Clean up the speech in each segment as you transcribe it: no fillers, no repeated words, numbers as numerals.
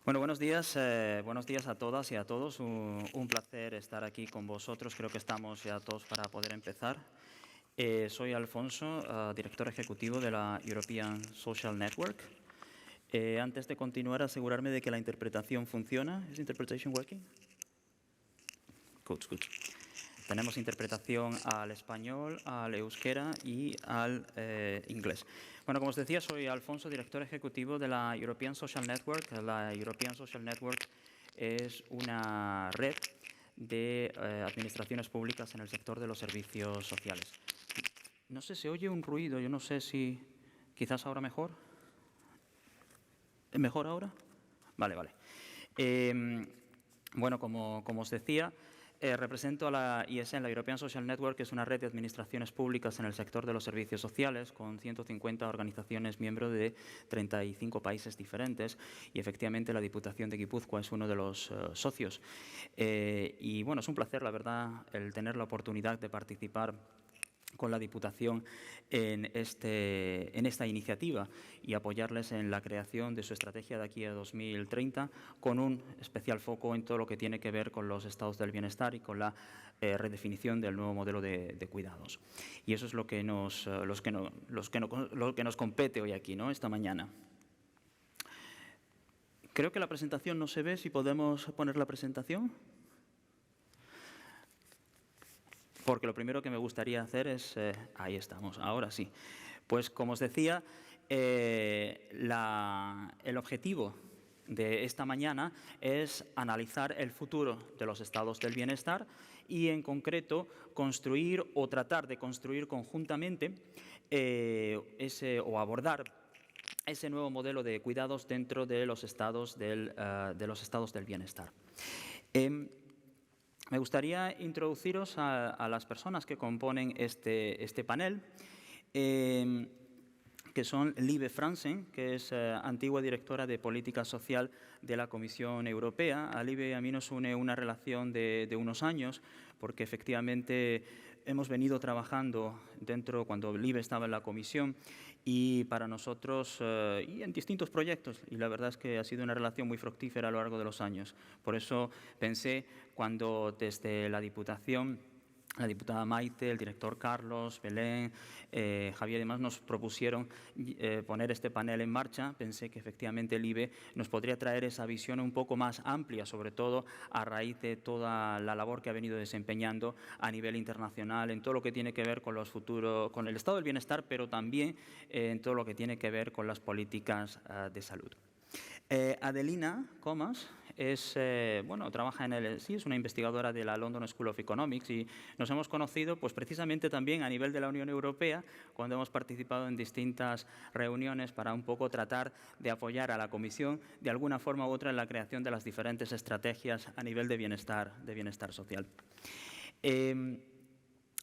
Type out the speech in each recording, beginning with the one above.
Bueno, buenos días a todas y a todos. Un placer estar aquí con vosotros. Creo que estamos ya todos para poder empezar. Soy Alfonso, director ejecutivo de la European Social Network. Antes de continuar, asegurarme de que la interpretación funciona. ¿Is interpretation working? Good, good. Tenemos interpretación al español, al euskera y al inglés. Bueno, como os decía, soy Alfonso, director ejecutivo de la European Social Network. La European Social Network es una red de administraciones públicas en el sector de los servicios sociales. No sé, se oye un ruido, yo no sé si quizás ahora mejor. ¿Mejor ahora? Vale, vale. Bueno, como os decía, represento a la ISN, la European Social Network, que es una red de administraciones públicas en el sector de los servicios sociales, con 150 organizaciones miembros de 35 países diferentes, y efectivamente la Diputación de Guipúzcoa es uno de los socios. Y bueno, es un placer, la verdad, el tener la oportunidad de participar con la Diputación en esta iniciativa y apoyarles en la creación de su estrategia de aquí a 2030, con un especial foco en todo lo que tiene que ver con los estados del bienestar y con la redefinición del nuevo modelo de cuidados. Y eso es lo que nos compete hoy aquí, ¿no? Esta mañana. Creo que la presentación no se ve. Si podemos poner la presentación. Porque lo primero que me gustaría hacer es... ahí estamos, ahora sí. Pues como os decía, el objetivo de esta mañana es analizar el futuro de los estados del bienestar y, en concreto, construir o tratar de construir conjuntamente o abordar ese nuevo modelo de cuidados dentro de los estados del bienestar. Me gustaría introduciros a las personas que componen este panel, que son Liebe Franzen, que es antigua directora de Política Social de la Comisión Europea. A Liebe y a mí nos une una relación de unos años, porque efectivamente hemos venido trabajando cuando Liebe estaba en la Comisión, y para nosotros, y en distintos proyectos, y la verdad es que ha sido una relación muy fructífera a lo largo de los años. Por eso pensé, cuando desde la Diputación, la diputada Maite, el director Carlos, Belén, Javier y demás nos propusieron poner este panel en marcha, pensé que efectivamente el IBE nos podría traer esa visión un poco más amplia, sobre todo a raíz de toda la labor que ha venido desempeñando a nivel internacional en todo lo que tiene que ver con con el estado del bienestar, pero también en todo lo que tiene que ver con las políticas de salud. Adelina Comas trabaja es una investigadora de la London School of Economics, y nos hemos conocido pues precisamente también a nivel de la Unión Europea, cuando hemos participado en distintas reuniones para un poco tratar de apoyar a la Comisión de alguna forma u otra en la creación de las diferentes estrategias a nivel de bienestar social.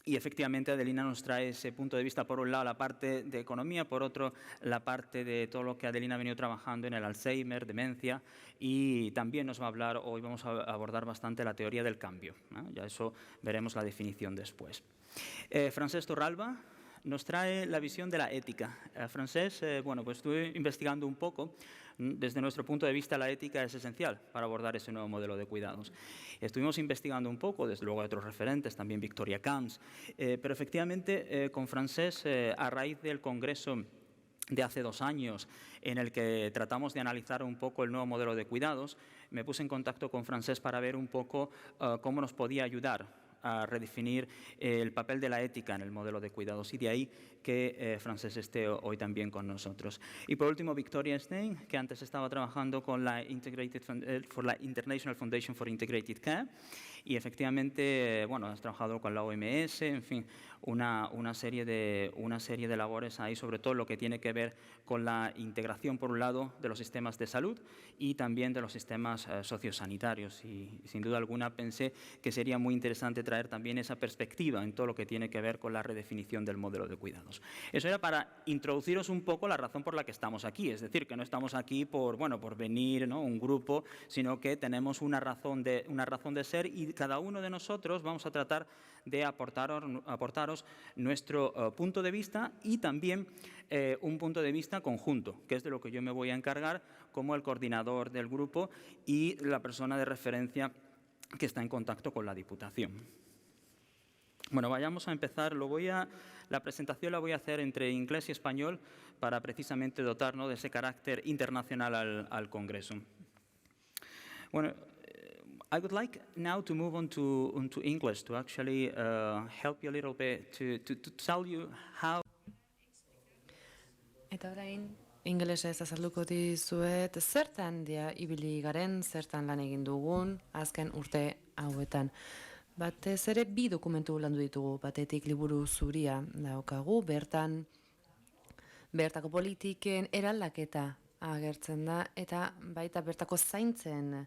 Y efectivamente Adelina nos trae ese punto de vista, por un lado la parte de economía, por otro la parte de todo lo que Adelina ha venido trabajando en el Alzheimer, demencia, y también nos va a hablar, hoy vamos a abordar bastante la teoría del cambio, ¿no? Ya eso veremos la definición después. Francesc Torralba nos trae la visión de la ética. Francesc, pues estuve investigando un poco. Desde nuestro punto de vista, la ética es esencial para abordar ese nuevo modelo de cuidados. Estuvimos investigando un poco, desde luego hay otros referentes, también Victoria Camps, pero efectivamente con Francesc, a raíz del congreso de hace 2 años, en el que tratamos de analizar un poco el nuevo modelo de cuidados, me puse en contacto con Francesc para ver un poco cómo nos podía ayudar a redefinir el papel de la ética en el modelo de cuidados, y de ahí que Francesc esté hoy también con nosotros. Y por último, Victoria Stein, que antes estaba trabajando con la International Foundation for Integrated Care, y efectivamente, has trabajado con la OMS, en fin, una serie de labores ahí, sobre todo lo que tiene que ver con la integración, por un lado, de los sistemas de salud y también de los sistemas sociosanitarios. Y sin duda alguna pensé que sería muy interesante traer traer también esa perspectiva en todo lo que tiene que ver con la redefinición del modelo de cuidados. Eso era para introduciros un poco la razón por la que estamos aquí, es decir, que no estamos aquí por venir, ¿no?, un grupo, sino que tenemos una razón de ser, y cada uno de nosotros vamos a tratar de aportaros nuestro punto de vista, y también un punto de vista conjunto, que es de lo que yo me voy a encargar como el coordinador del grupo y la persona de referencia que está en contacto con la Diputación. Bueno, vayamos a empezar. La presentación la voy a hacer entre inglés y español para precisamente dotarnos de ese carácter internacional al Congreso. Bueno, I would like now to move on to English to actually help you a little bit to tell you how. Eta orain, ingelesez azalduko dizuet zertan ibili garen, zertan lan egin dugun, azken urte hauetan. Batez ere 2 dokumentu landu ditugu, batetik liburu zuria daukagu, bertako politiken eraldaketa agertzen da, eta baita bertako zaintzen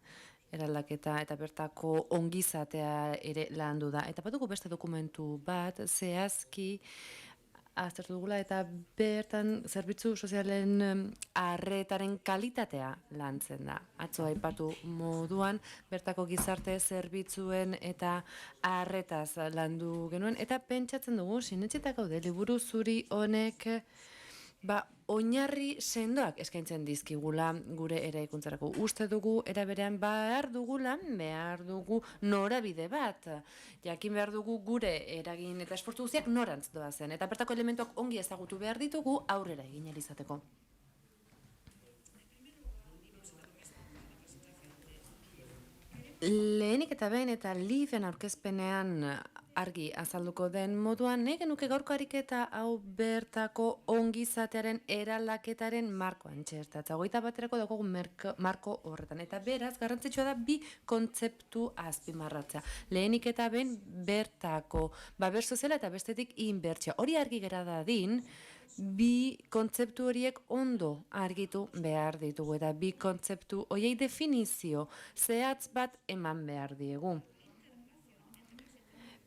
eraldaketa eta bertako ongizatea ere landu da. Eta badugu beste dokumentu bat, zehazki aztertu dugula, eta bertan zerbitzu sozialen arretaren kalitatea lantzen da. Atzo aipatu moduan, bertako gizarte zerbitzuen eta arretaz landu genuen, eta pentsatzen dugu, sinetxetak gaude, liburu zuri honek oinarri sendoak eskaintzen dizkigula gure eraikuntzarako. Uste dugu eraberean behar dugu norabide bat. Jakin behar dugu gure eragin eta esfortzu guztiak norantz doazen. Eta bertako elementuak ongi ezagutu behar ditugu aurrera egin ahal izateko. Lehenik eta behin eta Liven aurkezpenean argi azalduko den moduan, nahi genuke gaurko ariketa hau bertako ongizatearen eraldaketaren markoan txertatza. 21. daukagu marko horretan. Eta beraz, garrantzitsua da 2 kontzeptu azpimarratzea. Lehenik eta behin bertako babes soziala eta bestetik inbertsioa. Hori argi gera dadin, 2 kontzeptu horiek ondo argitu behar ditugu, eta 2 kontzeptu horiei definizio zehatz bat eman behar diegu.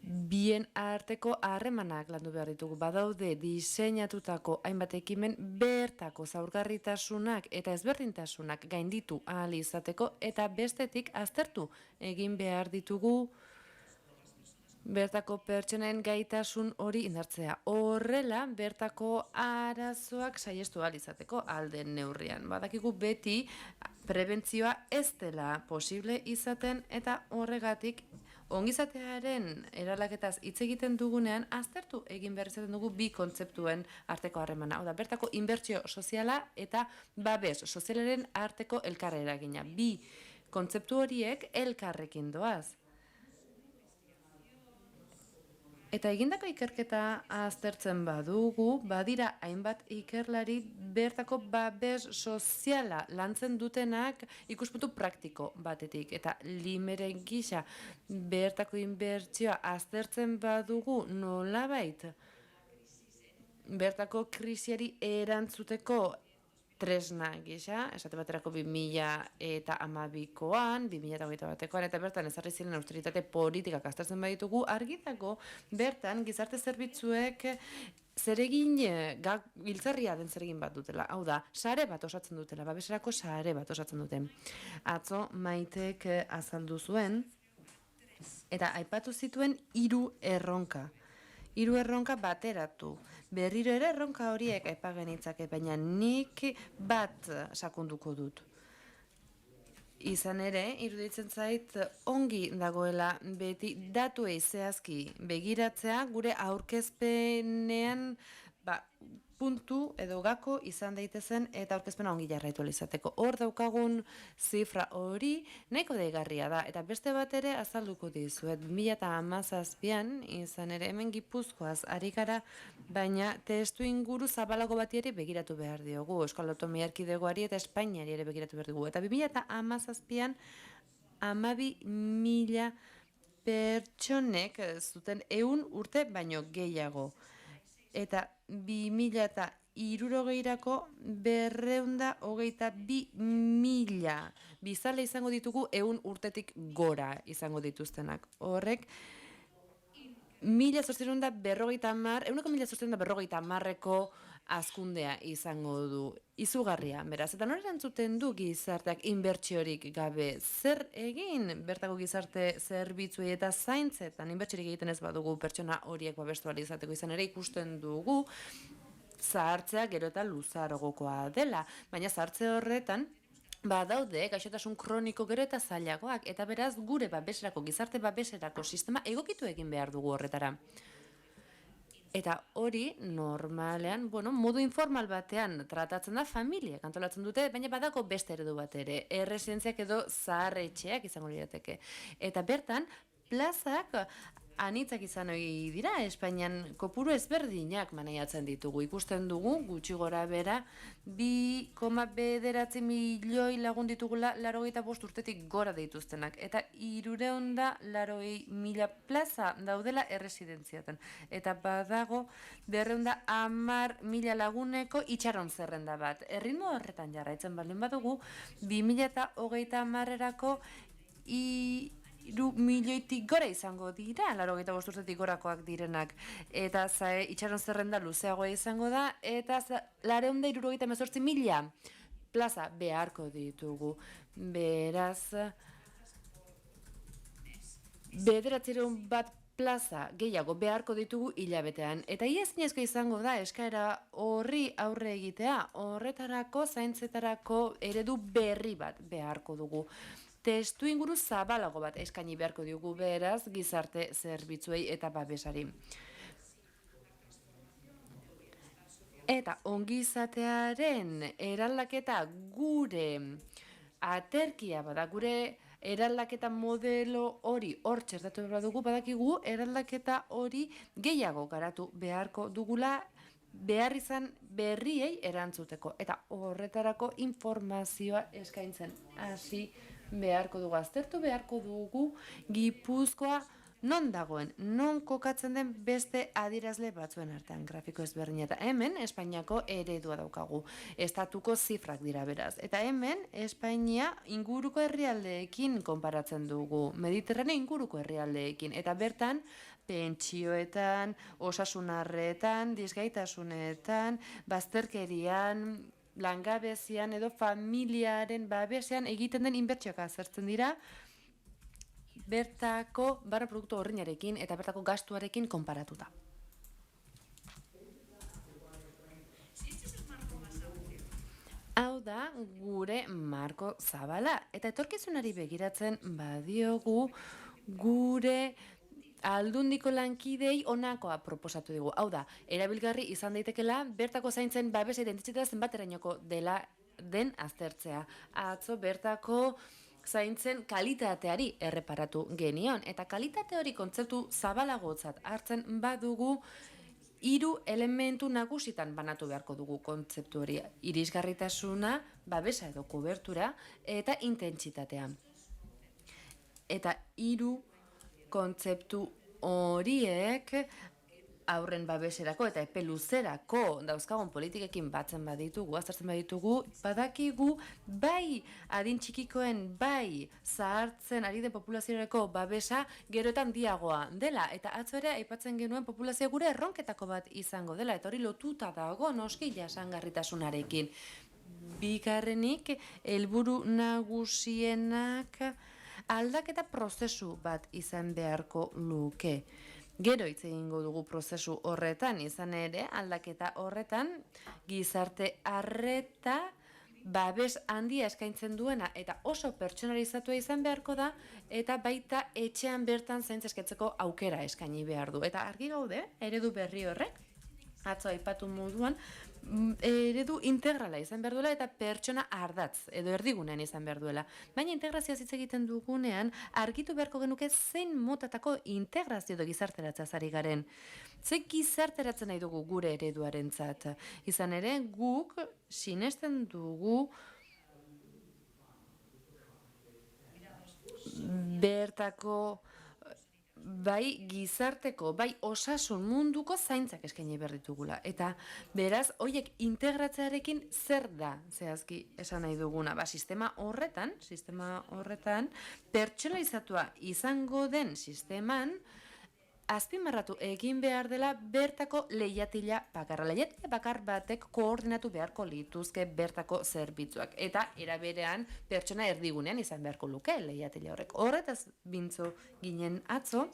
Bien arteko harremanak landu behar ditugu. Badaude diseinatutako hainbat ekimen bertako zaurgarritasunak eta ezberdintasunak gainditu ahal izateko, eta bestetik aztertu egin behar ditugu bertako pertsonen gaitasun hori indartzea. Horrela, bertako arazoak saihestu ahal izateko alden neurrian. Badakigu beti prebentzioa ez dela posible izaten, eta horregatik ongizatearen eraldaketaz hitz egiten dugunean aztertu egin behar izaten dugu 2 kontzeptuen arteko harremana. Hau da, bertako inbertsio soziala eta babes sozialaren arteko elkar eragina. 2 kontzeptu horiek elkarrekin doaz. Eta egindako ikerketa aztertzen badugu, badira hainbat ikerlari bertako babes soziala lantzen dutenak ikuspuntu praktiko batetik. Eta limeren gisa bertako inbertsioa aztertzen badugu nolabait bertako krisiari erantzuteko tresna gisa, esate baterako 2012koan, 2021koan, eta bertan ezarri ziren austeritate politikak aztertzen baditugu, argitako bertan gizarte zerbitzuek zeregin giltzarria den zeregin bat dutela. Hau da, sare bat osatzen dutela, babeserako sare bat osatzen duten. Atzo Maitek azaldu zuen, eta aipatu zituen 3 erronka. 3 erronka bateratu. Berriro ere erronka horiek aipagen itzake, baina nik bat sakonduko dut. Izan ere, iruditzen zait ongi dagoela beti datuei zehazki begiratzea gure aurkezpenean puntu edo gako izan daitezen eta aurkezpena ongi jarraitu izateko. Hor daukagun zifra hori nahiko deigarria da, eta beste bat ere azalduko dizuet. 2017an izan ere hemen Gipuzkoaz ari gara, baina testu inguru zabalago bati ere begiratu behar diogu. Euskal Autonomia Erkidegoari eta Espainiari ere begiratu behar dugu. Eta 2017an 12.000 pertsonek zuten 100 urte baino gehiago. Eta 2060erako 222.000 bizale izango ditugu 100 urtetik gora izango dituztenak. Horrek Eko azkundea izango du izugarria, beraz, eta nore erantzuten du gizarteak inbertsiorik gabe, zer egin bertako gizarte zerbitzuei eta zaintzetan inbertsiorik egiten ez badugu pertsona horiek babestu ahal izateko, izan ere ikusten dugu zahartzea gero eta luzarogokoa dela, baina zahartze horretan badaude gaixotasun kroniko gero eta zailagoak, eta beraz gure babeserako, gizarte babeserako sistema egokitu egin behar dugu horretara. Eta hori normalean, modu informal batean tratatzen da familiak antolatzen dute, baina badako beste eredu bat ere, erresidentziak edo zaharretxeak izango lirateke. Eta bertan, plazak anitzak izan ohi dira, Espainian kopuru ezberdinak maneiatzen ditugu. Ikusten dugu, gutxi gora bera, 2,9 milioi lagun ditugula 85 urtetik gora dituztenak. Eta 380.000 plaza daudela erresidentziatan. Eta badago 210.000 laguneko itxaron zerrenda bat. Erritmo horretan jarraitzen baldin badugu, 2030erako 3 milioitik gora izango dira, 85 urtetik gorakoak direnak, eta itxaron zerrenda luzeagoa izango da, eta 278.000 plaza beharko ditugu. Beraz, 900 plaza gehiago beharko ditugu hilabetean. Eta ezinezkoa izango da eskaera horri aurre egitea, horretarako zaintzetarako eredu berri bat beharko dugu. Testu inguru zabalago bat eskaini beharko diogu, beraz gizarte zerbitzuei eta babesari. Eta ongizatearen eraldaketa gure aterkia bada, gure eraldaketa modelo hori hor txertatu behar dugu, badakigu eraldaketa hori gehiago garatu beharko dugula behar izan berriei erantzuteko. Eta horretarako informazioa eskaintzen hasi beharko dugu, aztertu beharko dugu Gipuzkoa non dagoen, non kokatzen den beste adierazle batzuen artean, grafiko ezberdin, eta hemen Espainiako eredua daukagu, estatuko zifrak dira beraz, eta hemen Espainia inguruko herrialdeekin konparatzen dugu, Mediterraneo inguruko herrialdeekin, eta bertan pentsioetan, osasunarretan, dizgaitasunetan, bazterkerian, langabezian edo familiaren babesean egiten den inbertsioak azertzen dira bertako barne produktu horrinarekin eta bertako gastuarekin konparatuta. Hau da gure marko zabala, eta etorkizunari begiratzen badiogu gure aldundiko lankidei honakoa proposatu digu. Hau da, erabilgarri izan daitekela bertako zaintzen babesa identitatea zenbaterainoko dela den aztertzea. Atzo bertako zaintzen kalitateari erreparatu genion, eta kalitate hori kontzeptu zabalagotzat hartzen badugu 3 elementu nagusitan banatu beharko dugu kontzeptu hori: irisgarritasuna, babesa edo kobertura eta intentsitatea. Eta 3 kontzeptu horiek aurren babeserako eta epe luzerako dauzkagun politikekin batzen baditugu, aztertzen baditugu, badakigu bai adin txikikoen, bai zahartzen ari den populaziorako babesa geroetan diagoa dela, eta atzo ere aipatzen genuen populazio gure erronketako bat izango dela, eta hori lotuta dago noski jasangarritasunarekin. Bigarrenik, helburu nagusienak aldaketa prozesu bat izan beharko luke. Gero hitz egingo dugu prozesu horretan, izan ere aldaketa horretan gizarte arreta babes handia eskaintzen duena eta oso pertsonalizatua izan beharko da, eta baita etxean bertan zaintza eskaintzeko aukera eskaini behar du. Eta argi gaude, eredu berri horrek, atzo aipatu moduan, eredu integrala izan behar duela eta pertsona ardatz edo erdigunean izan behar duela. Baina integrazioa hitz egiten dugunean argitu beharko genuke zein motatako integrazio edo gizarteratzea ari garen. Ze gizarteratzen nahi dugu gure ereduarentzat. Izan ere guk sinesten dugu bertako bai gizarteko, bai osasun munduko zaintzak eskaini behar ditugula. Eta beraz, horiek integratzearekin zer da, zehazki esan nahi duguna. Sistema horretan, pertsonalizatua izango den sisteman, azpimarratu egin behar dela bertako leihatila bakarra. Leihatila bakar batek koordinatu beharko lituzke bertako zerbitzuak. Eta eraberean pertsona erdigunean izan beharko luke leihatila horrek. Horretaz bintzo ginen atzo,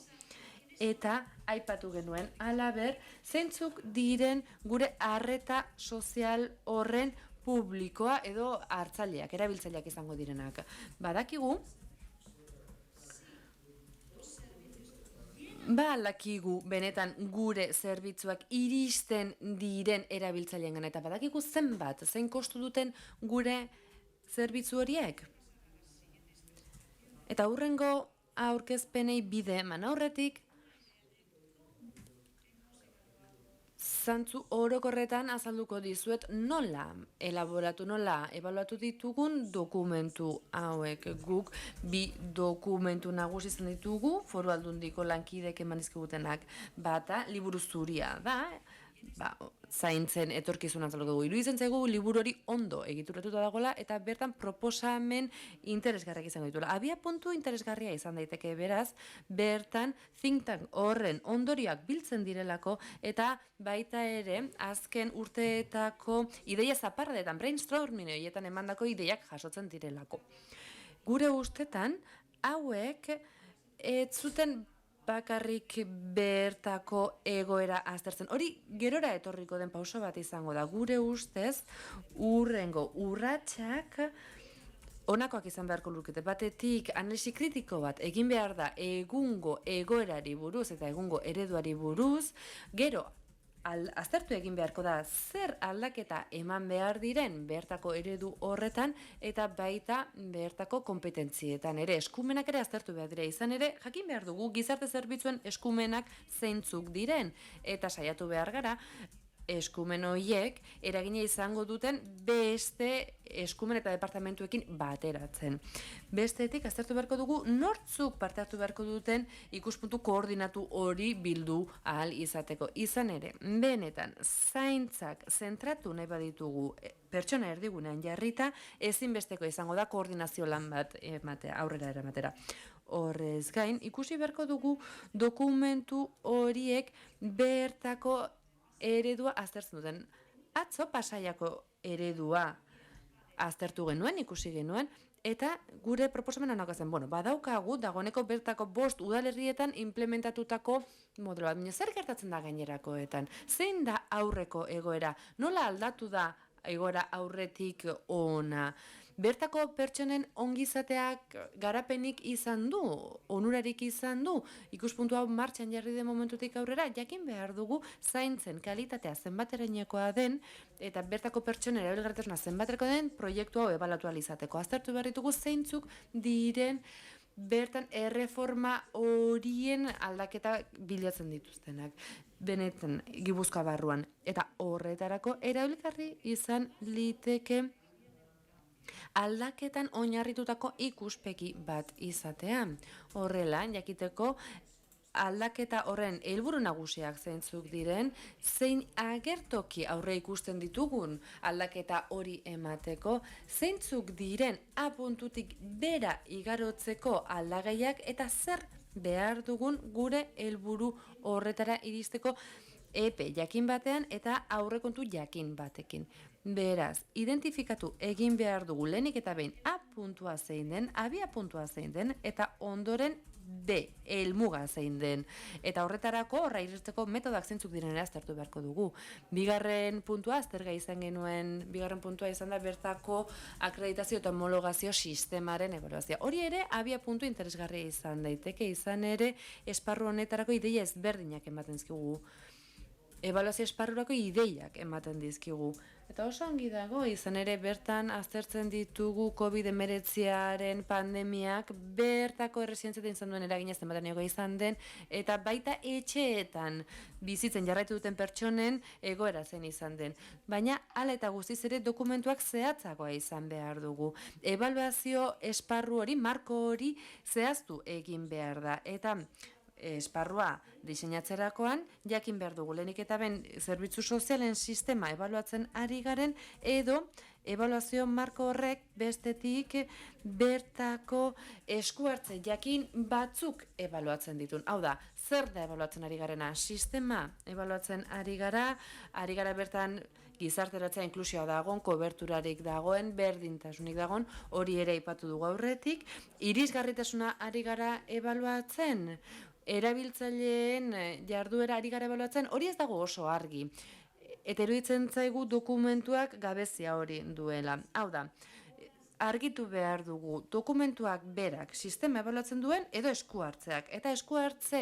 eta aipatu genuen halaber, zeintzuk diren gure arreta sozial horren publikoa edo hartzaileak, erabiltzaileak izango direnak. Badakigu, badakigu benetan gure zerbitzuak iristen diren erabiltzaileen gana, eta badakigu zenbat, zein kostu duten gure zerbitzu horiek. Eta hurrengo aurkezpenei bide eman aurretik, zantzu orokorretan azalduko dizuet nola ebaluatu ditugun dokumentu hauek. Guk bi dokumentu nagusi izan ditugu, Foru Aldundiko lankidek eman dizkigutenak. Bata, liburu zuria da, zaintzen etorkizuna azalduko dugu. Iruditzen zaigu liburu hori ondo egituratuta dagoela eta bertan proposamen interesgarriak izango dituela. Abia puntu interesgarria izan daiteke beraz, bertan think tank horren ondorioak biltzen direlako eta baita ere azken urteetako ideia zaparradetan, brainstorming horietan emandako ideiak jasotzen direlako. Gure ustetan, hauek ez zuten bakarrik bertako egoera aztertzen. Hori gerora etorriko den pauso bat izango da. Gure ustez, hurrengo urratsak honakoak izan beharko lukete. Batetik, analisi kritiko bat egin behar da egungo egoerari buruz eta egungo ereduari buruz, gero aztertu egin beharko da zer aldaketa eman behar diren bertako eredu horretan eta baita bertako kompetentzietan ere. Eskumenak ere aztertu behar dira, izan ere jakin behar dugu gizarte zerbitzuen eskumenak zeintzuk diren eta saiatu behar gara eskumen horiek eragina izango duten beste eskumen eta departamentuekin bateratzen. Bestetik, aztertu beharko dugu nortzuk parte hartu beharko duten ikuspuntu koordinatu hori bildu ahal izateko. Izan ere, benetan, zaintzak zentratu nahi baditugu pertsona erdigunean jarrita, ezinbesteko izango da koordinazio lan bat aurrera eramatera. Horrez gain, ikusi beharko dugu dokumentu horiek bertako eredua aztertzen duten. Atzo Pasaiako eredua aztertu genuen, ikusi genuen, eta gure proposamena honako zen. Badaukagu dagoeneko bertako 5 udalerrietan implementatutako modelo bat. Zer gertatzen da gainerakoetan? Zein da aurreko egoera? Nola aldatu da egoera aurretik ona? Bertako pertsonen ongizateak garapenik izan du, onurarik izan du, ikuspuntu hau martxan jarri den momentutik aurrera, jakin behar dugu zaintzen kalitatea zenbaterainokoa den, eta bertako pertsonen erabilgarritasuna zenbaterako den proiektu hau ebalatu ahal izateko. Aztertu behar ditugu zeintzuk diren bertan erreforma horien aldaketa bilatzen dituztenak. Benetan Gipuzkoa barruan. Eta horretarako erabilgarri izan liteke aldaketan oinarritutako ikuspegi bat izatea. Horrela, jakiteko aldaketa horren helburu nagusiak zeintzuk diren, zein agertoki aurre ikusten ditugun aldaketa hori emateko, zeintzuk diren A puntutik bera igarotzeko aldagaiak eta zer behar dugun gure helburu horretara iristeko epe jakin batean eta aurrekontu jakin batekin. Beraz, identifikatu egin behar dugu lehenik eta behin A puntua zein den, abia puntua zein den, eta ondoren B, helmuga zein den. Eta horretarako horra iristeko metodak zeintzuk direnera aztertu beharko dugu. Bigarren puntua aztergai izan genuen, bigarren puntua izan da bertako akreditazio eta homologazio sistemaren ebaluazioa. Hori ere, abia puntu interesgarria izan daiteke, izan ere esparru honetarako ideia ezberdinak ematen dizkigu. Ebaluazio esparrurako ideiak ematen dizkigu. Eta oso ongi dago, izan ere bertan aztertzen ditugu COVID-19 pandemiak bertako erresidentzietan izan duen eragina zenbatenekoa izan den, eta baita etxeetan bizitzen jarraitu duten pertsonen egoera zen izan den. Baina hala eta guztiz ere dokumentuak zehatzagoa izan behar dugu. Ebaluazio esparru hori, marko hori zehaztu egin behar da. Eta esparrua diseinatzerakoan jakin behar dugu lehenik eta ben zerbitzu sozialen sistema ebaluatzen ari garen edo ebaluazio marko horrek bestetik bertako eskuhartze jakin batzuk ebaluatzen ditun. Hau da, zer da ebaluatzen ari garena? Sistema ebaluatzen ari gara bertan gizarteratzea inklusioa dagoen, koberturarik dagoen, berdintasunik dagoen, hori ere aipatu dugu aurretik. Irisgarritasuna ari gara ebaluatzen, erabiltzaileen jarduera ari gara ebaluatzen, hori ez dago oso argi. Eta iruditzen zaigu dokumentuak gabezia hori duela. Hau da, argitu behar dugu dokumentuak berak sistema ebaluatzen duen edo eskuhartzeak. Eta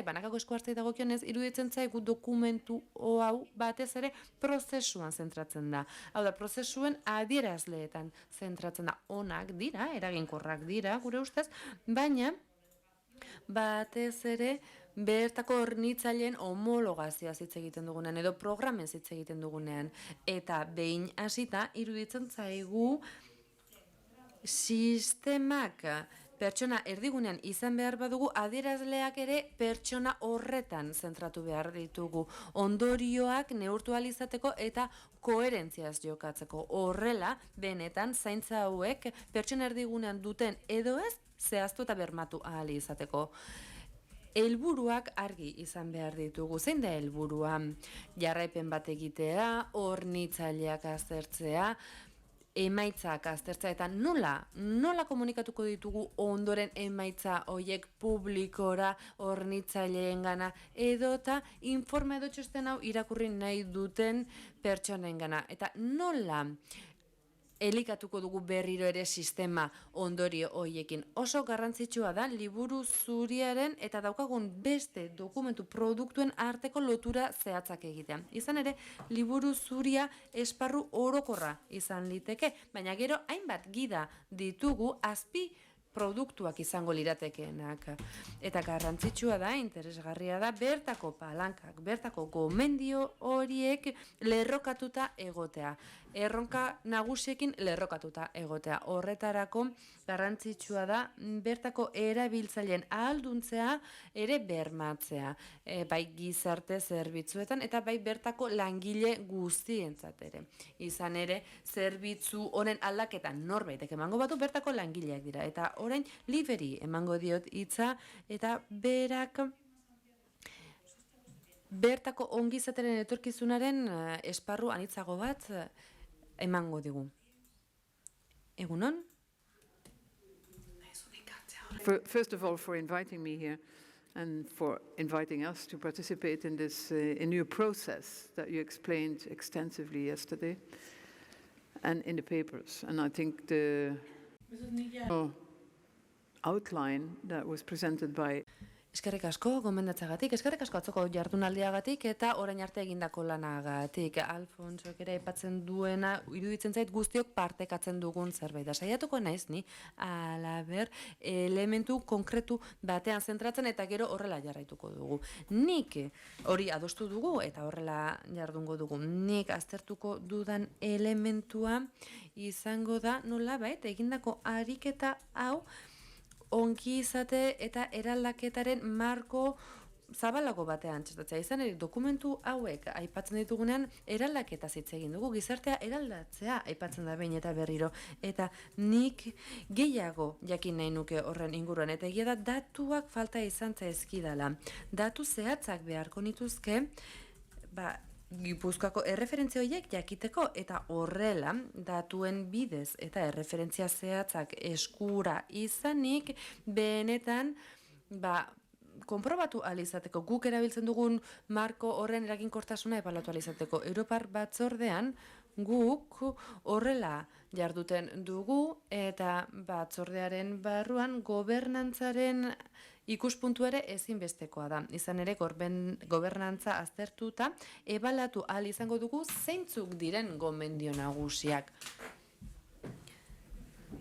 banakako eskuhartzei dagokionez, iruditzen zaigu dokumentu hau batez ere prozesuan zentratzen da. Hau da, prozesuen adierazleetan zentratzen da. Onak dira, eraginkorrak dira, gure ustez, baina batez ere bertako hornitzaileen homologazioa hitz egiten dugunean edo programen hitz egiten dugunean. Eta behin hasita iruditzen zaigu sistemak pertsona erdigunean izan behar badugu, adierazleak ere pertsona horretan zentratu behar ditugu. Ondorioak neurtu ahal izateko eta koherentziaz jokatzeko. Horrela, benetan, zaintza hauek pertsona erdigunean duten edo ez, zehaztu eta bermatu ahal izateko. Helburuak argi izan behar ditugu. Zein da helburua? Jarraipen bat egitea, hornitzaileak aztertzea, emaitzak aztertzea eta nola komunikatuko ditugu ondoren emaitza horiek publikora, hornitzaileengana edota informa edo txosten hau irakurri nahi duten pertsoneengana. Eta nola elikatuko dugu berriro ere sistema ondorio horiekin. Oso garrantzitsua da liburu zuriaren eta daukagun beste dokumentu produktuen arteko lotura zehatzak egitea. Izan ere, liburu zuria esparru orokorra izan liteke, baina gero hainbat gida ditugu azpi produktuak izango liratekeenak. Eta garrantzitsua da, interesgarria da, bertako palankak, bertako gomendio horiek lerrokatuta egotea. Erronka nagusiekin lerrokatuta egotea. Horretarako garrantzitsua da, bertako erabiltzaileen ahalduntzea ere bermatzea. Bai gizarte zerbitzuetan eta bai bertako langile guztientzat ere. Izan ere, zerbitzu honen aldaketan norbaitek emango batu bertako langileak dira. Eta orain Liberi emango diot hitza eta berak bertako ongizateren etorkizunaren esparru anitzago bat emango digu. Egunon? First of all, for inviting me here and for inviting us to participate in this new process that you explained extensively yesterday and in the papers. And I think the outline that was presented by Eskerrik asko gomendatzagatik, eskerrik asko atzoko jardunaldiagatik eta orain arte egindako lanagatik. Alfonsok ere aipatzen duena, iruditzen zait guztiok partekatzen dugun zerbait. Da saiatuko naiz ni, alaber, elementu konkretu batean zentratzen eta gero horrela jarraituko dugu. Nik hori adostu dugu eta horrela jardungo dugu. Nik aztertuko dudan elementua izango da nolabait egindako ariketa hau ongizate eta eraldaketaren marko zabalago batean txestatzea. Izan ere, dokumentu hauek aipatzen ditugunean eraldaketa hitz egin dugu, gizartea eraldatzea aipatzen da behin eta berriro. Eta nik gehiago jakin nahi nuke horren inguruan. Eta egia da datuak falta izan zaizkidala. Datu zehatzak beharko nituzke, Gipuzkoako erreferentzia horiek jakiteko eta horrela datuen bidez eta erreferentzia zehatzak eskura izanik benetan konprobatu ahal izateko, guk erabiltzen dugun marko horren eraginkortasuna ebaluatu ahal izateko. Europar batzordean guk horrela jarduten dugu eta batzordearen barruan gobernantzaren ikuspuntu ere ezinbestekoa da. Izan ere, gobernantza aztertuta, ebalatu ahal izango dugu zeintzuk diren gomendio nagusiak.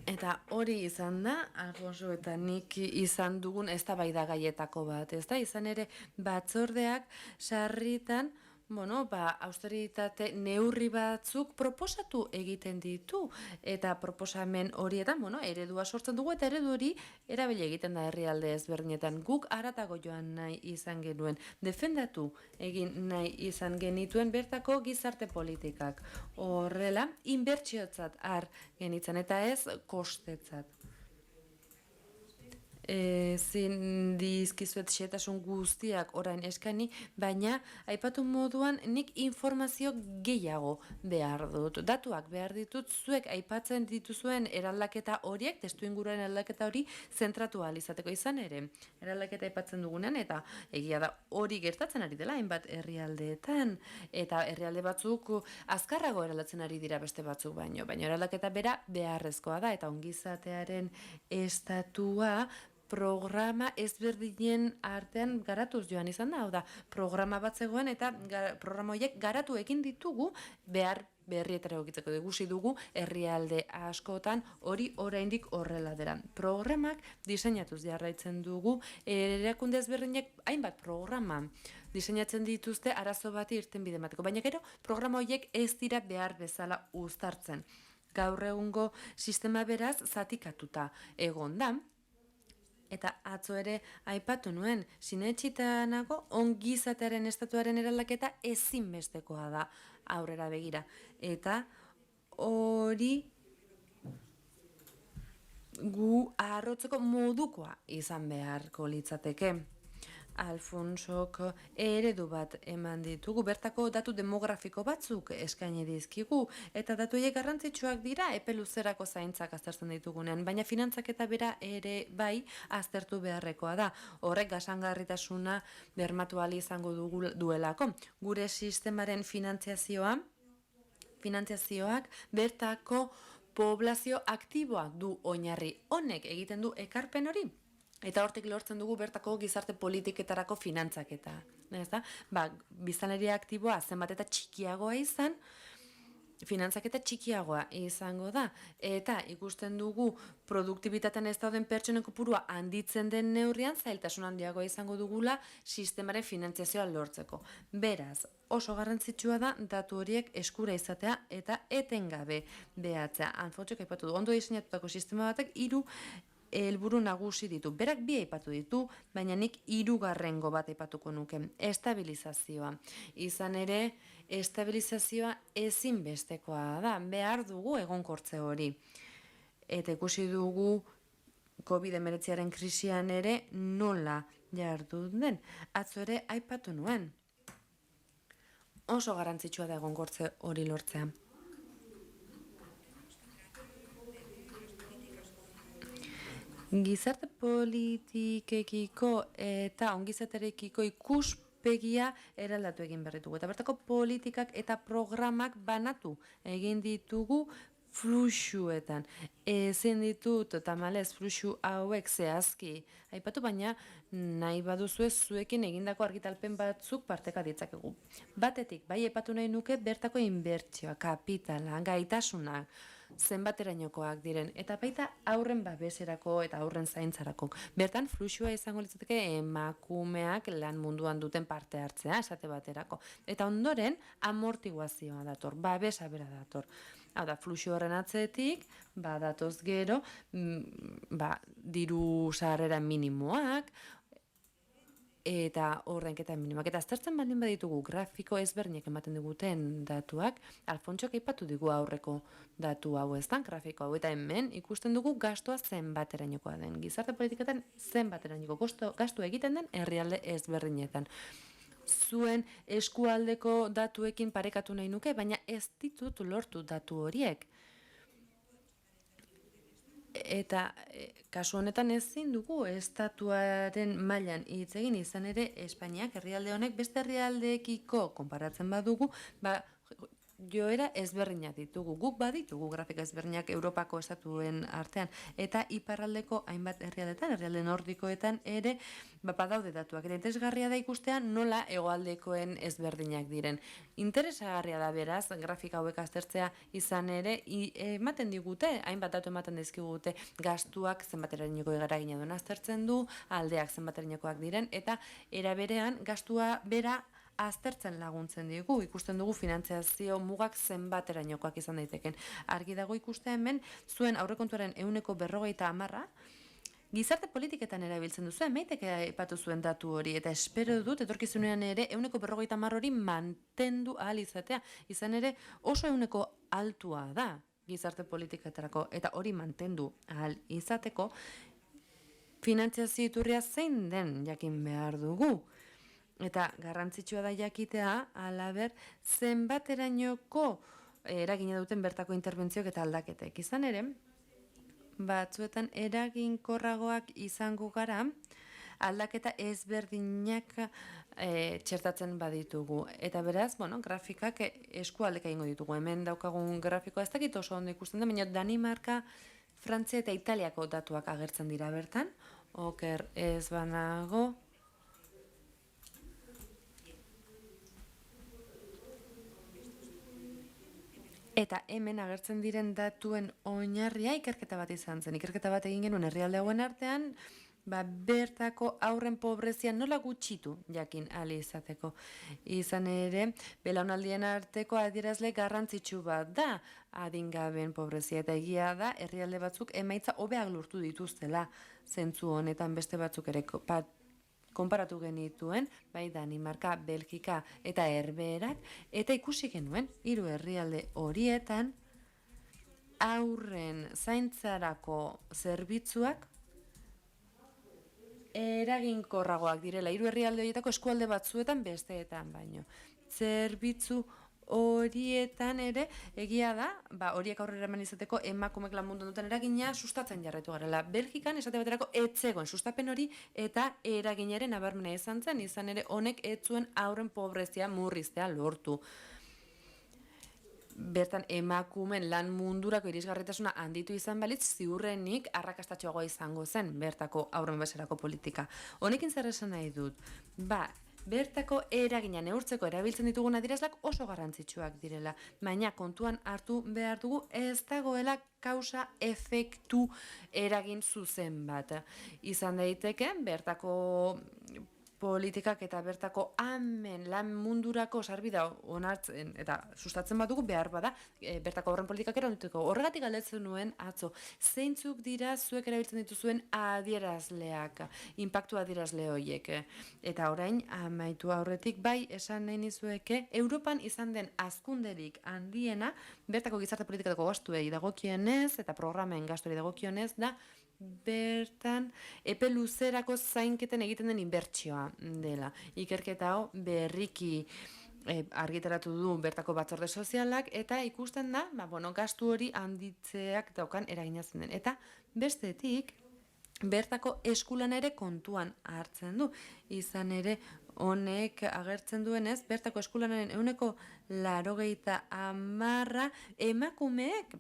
Eta hori izan da, Alfonso eta nik izan dugun eztabaida gaietako bat. Ez da, izan ere, batzordeak sarritan austeritate neurri batzuk proposatu egiten ditu, eta proposamen horietan, eredua sortzen dugu, eta eredu hori erabili egiten da herrialde ezberdinetan. Guk haratago joan nahi izan genuen, defendatu egin nahi izan genituen bertako gizarte politikak. Horrela, inbertsiotzat har genitzen, eta ez kostetzat. Ezin dizkizuet xehetasun guztiak orain eskaini, baina aipatu moduan nik informazio gehiago behar dut. Datuak behar ditut, zuek aipatzen dituzuen eraldaketa horiek, testuinguruaren eraldaketa hori zentratu ahal izateko izan ere. Eraldaketa aipatzen dugunean, eta egia da hori gertatzen ari dela hainbat herrialdeetan, eta herrialde batzuk azkarrago eraldatzen ari dira beste batzuk baino eraldaketa bera beharrezkoa da, eta ongizatearen estatua programa ezberdinen artean garatuz joan izan da, hau da, programa bat zegoen eta programa horiek garatu egin ditugu behar berrietara egokitzeko ikusi dugu herrialde askotan hori oraindik horrela dela. Programak diseinatuz jarraitzen dugu, erakunde ezberdinek hainbat programa diseinatzen dituzte arazo bati irtenbide emateko, baina gero programa horiek ez dira behar bezala uztartzen. Gaur egungo sistema beraz zatikatuta egon da. Eta atzo ere aipatu nuen, sinetxitanago ongizatearen estatuaren eraldaketa ezinbestekoa da aurrera begira. Eta hori gu arrotzeko modukoa izan beharko litzateke. Alfonsok eredu bat eman ditugu, bertako datu demografiko batzuk eskaini dizkigu, eta datu horiek garrantzitsuak dira epe luzerako zaintzak aztertzen ditugunean, baina finantzaketa bera ere bai aztertu beharrekoa da. Horrek jasangarritasuna bermatu ahal izango duelako. Gure sistemaren finantzazioak bertako poblazio aktiboa du oinarri. Honek egiten du ekarpen hori. Eta hortik lortzen dugu bertako gizarte politiketarako finantzaketa. Biztanleria aktiboa zenbat eta txikiagoa izan, finantzaketa txikiagoa izango da. Eta ikusten dugu produktibitatean ez dauden pertsonen kopurua handitzen den neurrian, zailtasun handiagoa izango dugula sistemaren finantzazioa lortzeko. Beraz, oso garrantzitsua da datu horiek eskura izatea eta etengabe behatzea. Alfontsok aipatu du, ondo diseinatutako sistema batek 3 helburu nagusi ditu. Berak 2 aipatu ditu, baina nik 3. bat aipatuko nuke. Estabilizazioa. Izan ere, estabilizazioa ezinbestekoa da. Behar dugu egonkortze hori. Eta ikusi dugu COVID-19 krisian ere nola jardu den. Atzo ere aipatu nuen. Oso garrantzitsua da egonkortze hori lortzea. Gizarte politikekiko eta ongizaterekiko ikuspegia eraldatu egin berritugu. Eta bertako politikak eta programak banatu egin ditugu fluxuetan. Ezin ditut tamalez fluxu hauek zehazki aipatu, baina nahi baduzue zuekin egindako argitalpen batzuk parteka ditzakegu. Batetik, bai aipatu nahi nuke bertako inbertsioa, kapitala, gaitasunak, zenbaterainokoak diren, eta baita aurren babeserako eta aurren zaintzarako. Bertan, fluxua izango litzateke emakumeak lan munduan duten parte hartzea, esate baterako. Eta ondoren, amortiguazioa dator, babesa bera dator. Hau da, fluxu horren atzetik, datoz gero, diru sarrera minimoak, eta ordainketa minimoak. Eta aztertzen baldin baditugu grafiko ezberdinak ematen diguten datuak, Alfontsok aipatu digu aurreko datu hau eztan, grafiko hau, eta hemen ikusten dugu gastua zenbaterainokoa den. Gizarte politiketan zenbaterainoko gastu egiten den herrialde ezberdinetan. Zuen eskualdeko datuekin parekatu nahi nuke, baina ez ditut lortu datu horiek. Eta kasu honetan ezin dugu estatuaren mailan hitz egin, izan ere Espainiak herrialde honek beste herrialdeekiko konparatzen badugu, joera ezberdinak ditugu. Guk baditugu grafika ezberdinak Europako estatuen artean, eta iparraldeko hainbat herrialdetan, herrialde nordikoetan ere badaude datuak. Eta interesgarria da ikustea nola hegoaldekoen ezberdinak diren. Interesgarria da beraz, grafika hauek aztertzea izan ere, ematen digute, hainbat datu ematen dizkigute, gastuak zenbaterainoko eragina duen aztertzen du, aldeak zenbaterainokoak diren, eta era berean gastua bera aztertzen laguntzen digu, ikusten dugu finantziazio mugak zenbaterainokoak izan daiteken. Argi dago ikusten hemen, zuen aurrekontuaren 40% gizarte politiketan erabiltzen duzu, emaitek aipatu zuen datu hori, eta espero dut, etorkizunean ere, 40% hori mantendu ahal izatea, izan ere oso 100 altua da gizarte politiketarako, eta hori mantendu ahal izateko, finantziazio iturria zein den jakin behar dugu. Eta garrantzitsua da jakitea, alaber, zenbaterainoko eragina duten bertako interbentzioak eta aldaketek. Izan ere, batzuetan eraginkorragoak izango gara, aldaketa ezberdinak txertatzen baditugu. Eta beraz, grafikak eskualdeka ingo ditugu. Hemen daukagun grafikoa ez dakit oso ondo ikusten da, baina Danimarka, Frantzia eta Italiako datuak agertzen dira bertan. Oker ez banago. Eta hemen agertzen diren datuen oinarria ikerketa bat izan zen. Ikerketa bat egin genuen herrialde hauen artean, bertako haurren pobrezia nola gutxitu jakin ahal izateko. Izan ere, belaunaldien arteko adierazle garrantzitsu bat da adingaben pobrezia, eta egia da herrialde batzuk emaitza hobeak lortu dituztela zentzu honetan, beste batzuk ere konparatu genituen, bai Danimarka, Belgika eta Herbeherak, eta ikusi genuen 3 herrialde horietan haurren zaintzarako zerbitzuak eraginkorragoak direla, 3 herrialde horietako eskualde batzuetan besteetan baino. Zerbitzu horietan ere, egia da, horiek aurrera eman izateko emakumek lan munduan duten eragina sustatzen jarraitu garela. Belgikan esate baterako etzegoen sustapen hori eta eraginaren nabarmena izan zen, izan ere honek etzuen haurren pobrezia murriztea lortu. Bertan emakumen lan mundurako irisgarritasuna handitu izan balitz, ziurrenik arrakastatxoagoa izango zen bertako haurren baserako politika. Honekin zer esan nahi dut? Bertako eragina neurtzeko erabiltzen ditugun adierazleak oso garrantzitsuak direla, baina kontuan hartu behar dugu ez dagoela kausa efektu eragin zuzen bat. Izan daiteke, bertako politikak eta bertako lan mundurako sarbidea onartzen eta sustatzen badugu behar bada, bertako horren politikak erantuteko. Horregatik galdetzen nuen atzo, zeintzuk dira zuek erabiltzen dituzuen adierazleak, inpaktu adierazle horiek. Eta orain, amaitu aurretik, bai esan nahi nizueke, Europan izan den hazkunderik handiena, bertako gizarte politikatako gastuei dagokionez eta programen gastuei dagokionez da, bertan epe luzerako zainketen egiten den inbertsioa dela. Ikerketa hau berriki argitaratu du bertako batzorde sozialak eta ikusten da, gastu hori handitzeak daukan eragina zen den. Eta bestetik, bertako eskulana ere kontuan hartzen du. Izan ere, honek agertzen duenez, bertako eskulanaren 80% emakumeek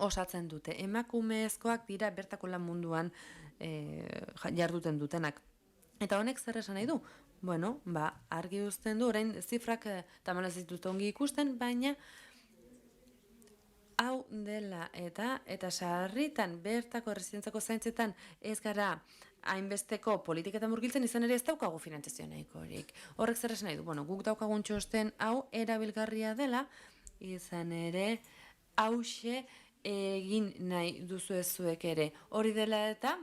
osatzen dute. Emakumezkoak dira bertako lan munduan jarduten dutenak. Eta honek zer esan nahi du? Argi uzten du, orain zifrak tamalez ditut ongi ikusten, baina hau dela eta sarritan bertako residentzako zaintzetan ez gara hainbesteko politiketan murgiltzen, izan ere ez daukagu finantzazio nahikorik. Horrek zer esan nahi du? Guk daukagun txosten hau erabilgarria dela, izan ere hauxe egin nahi duzu zuek ere. Hori dela eta,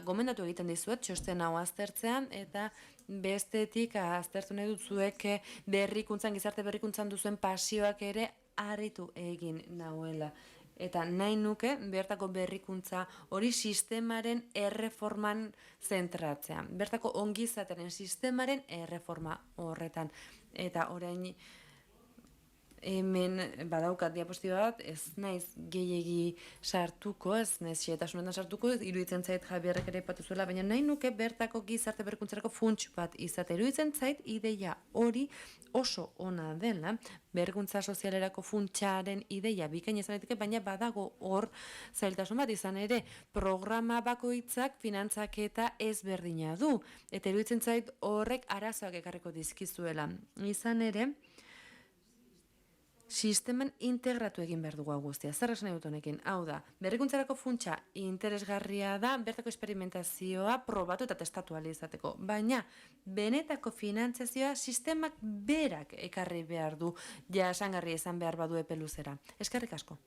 gomendatu egiten dizuet txosten hau aztertzean, eta bestetik aztertu nahi dut zuek gizarte berrikuntzan duzuen pasioak ere harritu egin nahuela. Eta nahi nuke bertako berrikuntza hori sistemaren erreforman zentratzea. Bertako ongizateren sistemaren erreforma horretan. Eta orain hemen badaukat diapostiba bat, ez naiz gehiegi sartuko, ez naiz xehetasunetan sartuko, iruditzen zait Javierrek ere aipatu zuela, baina nahi nuke bertako gizarte berrikuntzarako funts bat izate. Iruditzen zait ideia hori oso ona dela, berrikuntza sozialerako funtsaren ideia bikain izan daiteke, baina badago hor zailtasun bat, izan ere programa bakoitzak finantzaketa ezberdina du, eta iruditzen zait horrek arazoak ekarriko dizkizuela. Izan ere, sisteman integratu egin behar dugu hau guztia. Zer esan nahi dut honekin? Hau da, berrikuntzarako funtsa interesgarria da, bertako esperimentazioa probatu eta testatu ahal izateko. Baina, benetako finantzazioa sistemak berak ekarri behar du, jasangarri izan behar badu epe luzera. Eskerrik asko.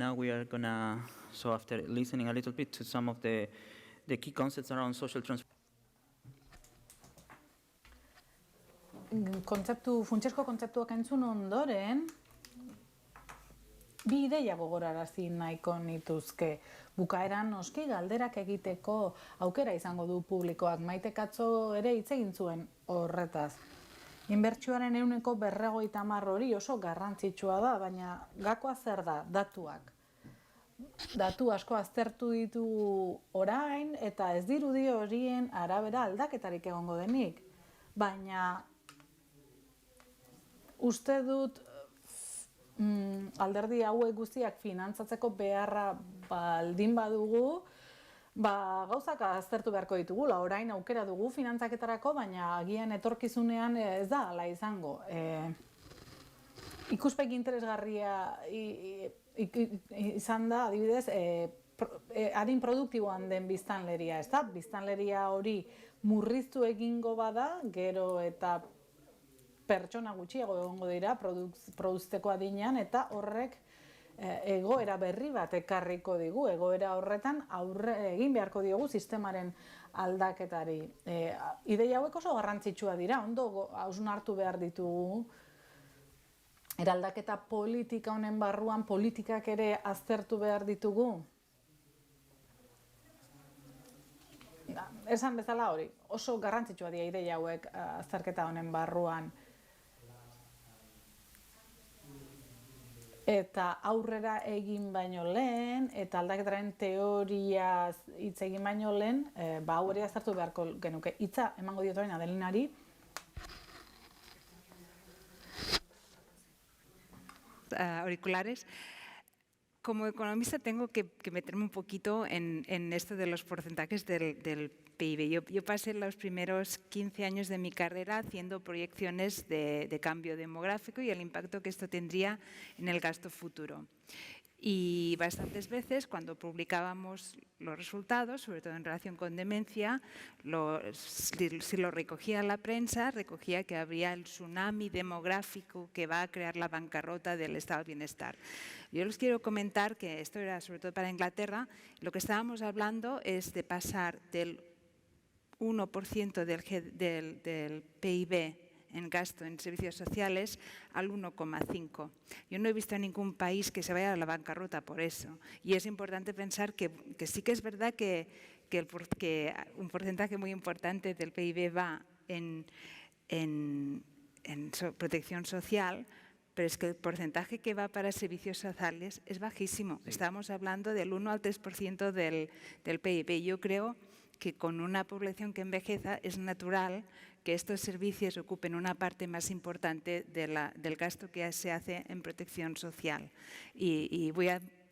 Now we are gonna, so after listening a little bit to some of the key concepts around social transformation. Funtsezko kontzeptuak entzun ondoren, bi ideia gogorarazi nahiko nituzke. Bukaeran noski galderak egiteko aukera izango du publikoak. Maite Katzo ere hitz egin zuen horretaz. Inbertsioaren 50% hori oso garrantzitsua da, baina gakoa zer da? Datuak. Datu asko aztertu ditugu orain eta ez dirudi horien arabera aldaketarik egongo denik. Baina uste dut alderdi hauek guztiak finantzatzeko beharra baldin badugu, gauzak aztertu beharko ditugula. Orain aukera dugu finantzaketarako, baina agian etorkizunean ez da hala izango. Ikuspegi interesgarria izan da, adibidez, adin produktiboan den biztanleria, ez da? Biztanleria hori murriztu egingo bada, gero eta pertsona gutxiago egongo dira produzteko adinean, eta horrek egoera berri bat ekarriko digu, egoera horretan aurre egin beharko diogu sistemaren aldaketari. Ideia hauek oso garrantzitsua dira, ondo hausnartu behar ditugu, eraldaketa politika honen barruan politikak ere aztertu behar ditugu. Esan bezala hori, oso garrantzitsua dira ideia hauek azterketa honen barruan. Eta aurrera egin baino lehen, eta aldaketaren teoria hitz egin baino lehen, hau ere aztertu beharko genuke. Hitza emango diot orain Adelinari. Auriculares. Como economista tengo que meterme un poquito en esto de los porcentajes del PIB. Yo pasé los primeros 15 años de mi carrera haciendo proyecciones de cambio demográfico y el impacto que esto tendría en el gasto futuro. Y bastantes veces cuando publicábamos los resultados, sobre todo en relación con demencia, si lo recogía la prensa, recogía que habría el tsunami demográfico que va a crear la bancarrota del estado de bienestar. Yo les quiero comentar que esto era sobre todo para Inglaterra, lo que estábamos hablando es de pasar del 1% del PIB en gasto en servicios sociales al 1,5. Yo no he visto a ningún país que se vaya a la bancarrota por eso. Y es importante pensar que sí que es verdad que un porcentaje muy importante del PIB va en protección social, pero es que el porcentaje que va para servicios sociales es bajísimo. Sí. Estamos hablando del 1 al 3% del PIB. Yo creo que con una población que envejeza es natural que estos servicios ocupen una parte más importante del gasto que se hace en protección social. Y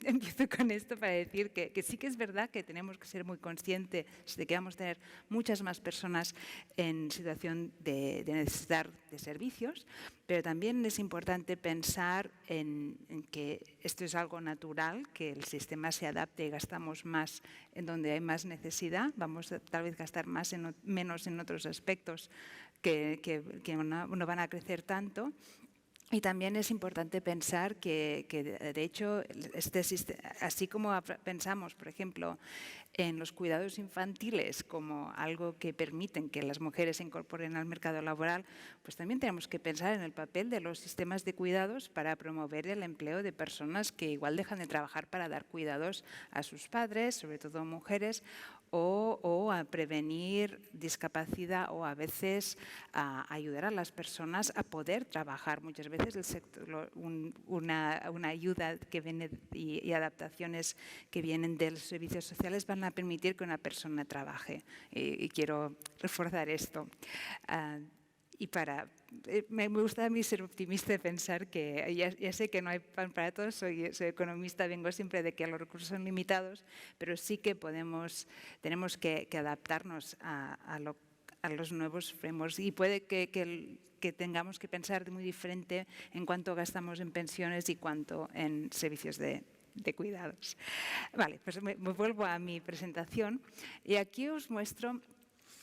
empiezo con esto para decir que sí que es verdad que tenemos que ser muy conscientes de que vamos a tener muchas más personas en situación de necesidad de servicios, pero también es importante pensar en que esto es algo natural, que el sistema se adapte y gastamos más en donde hay más necesidad, vamos a tal vez gastar menos en otros aspectos que no van a crecer tanto. Y también es importante pensar que de hecho, así como pensamos, por ejemplo, en los cuidados infantiles como algo que permiten que las mujeres se incorporen al mercado laboral, pues también tenemos que pensar en el papel de los sistemas de cuidados para promover el empleo de personas que igual dejan de trabajar para dar cuidados a sus padres, sobre todo mujeres, o a prevenir discapacidad o a veces a ayudar a las personas a poder trabajar. Muchas veces el sector, una ayuda que viene y adaptaciones que vienen de los servicios sociales van a permitir que una persona trabaje. Y quiero reforzar esto. Y me gusta a mí ser optimista y pensar que ya sé que no hay pan para todos, soy economista, vengo siempre de que los recursos son limitados, pero sí que tenemos que adaptarnos a los nuevos frameworks. Y puede que tengamos que pensar muy diferente en cuánto gastamos en pensiones y cuánto en servicios de cuidados. Vale, pues me vuelvo a mi presentación y aquí os muestro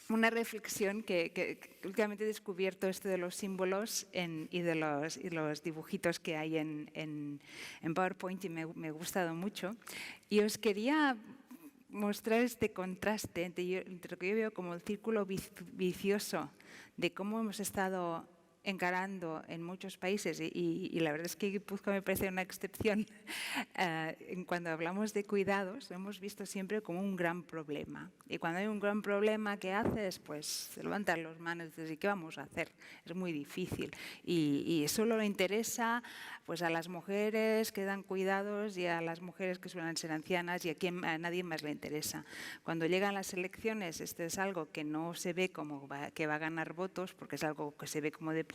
una reflexión que últimamente he descubierto, esto de los símbolos y de los dibujitos que hay en PowerPoint, y me ha gustado mucho. Y os quería mostrar este contraste entre lo que yo veo como el círculo vicioso de cómo hemos estado encarando en muchos países, y la verdad es que Guipúzcoa me parece una excepción. Cuando hablamos de cuidados, lo hemos visto siempre como un gran problema. Y cuando hay un gran problema, ¿qué haces? Pues se levantan las manos y dices, ¿y qué vamos a hacer? Es muy difícil. Y solo le interesa pues, a las mujeres que dan cuidados y a las mujeres que suelen ser ancianas, y a nadie más le interesa. Cuando llegan las elecciones, esto es algo que no se ve como que va a ganar votos, porque es algo que se ve como deprimente.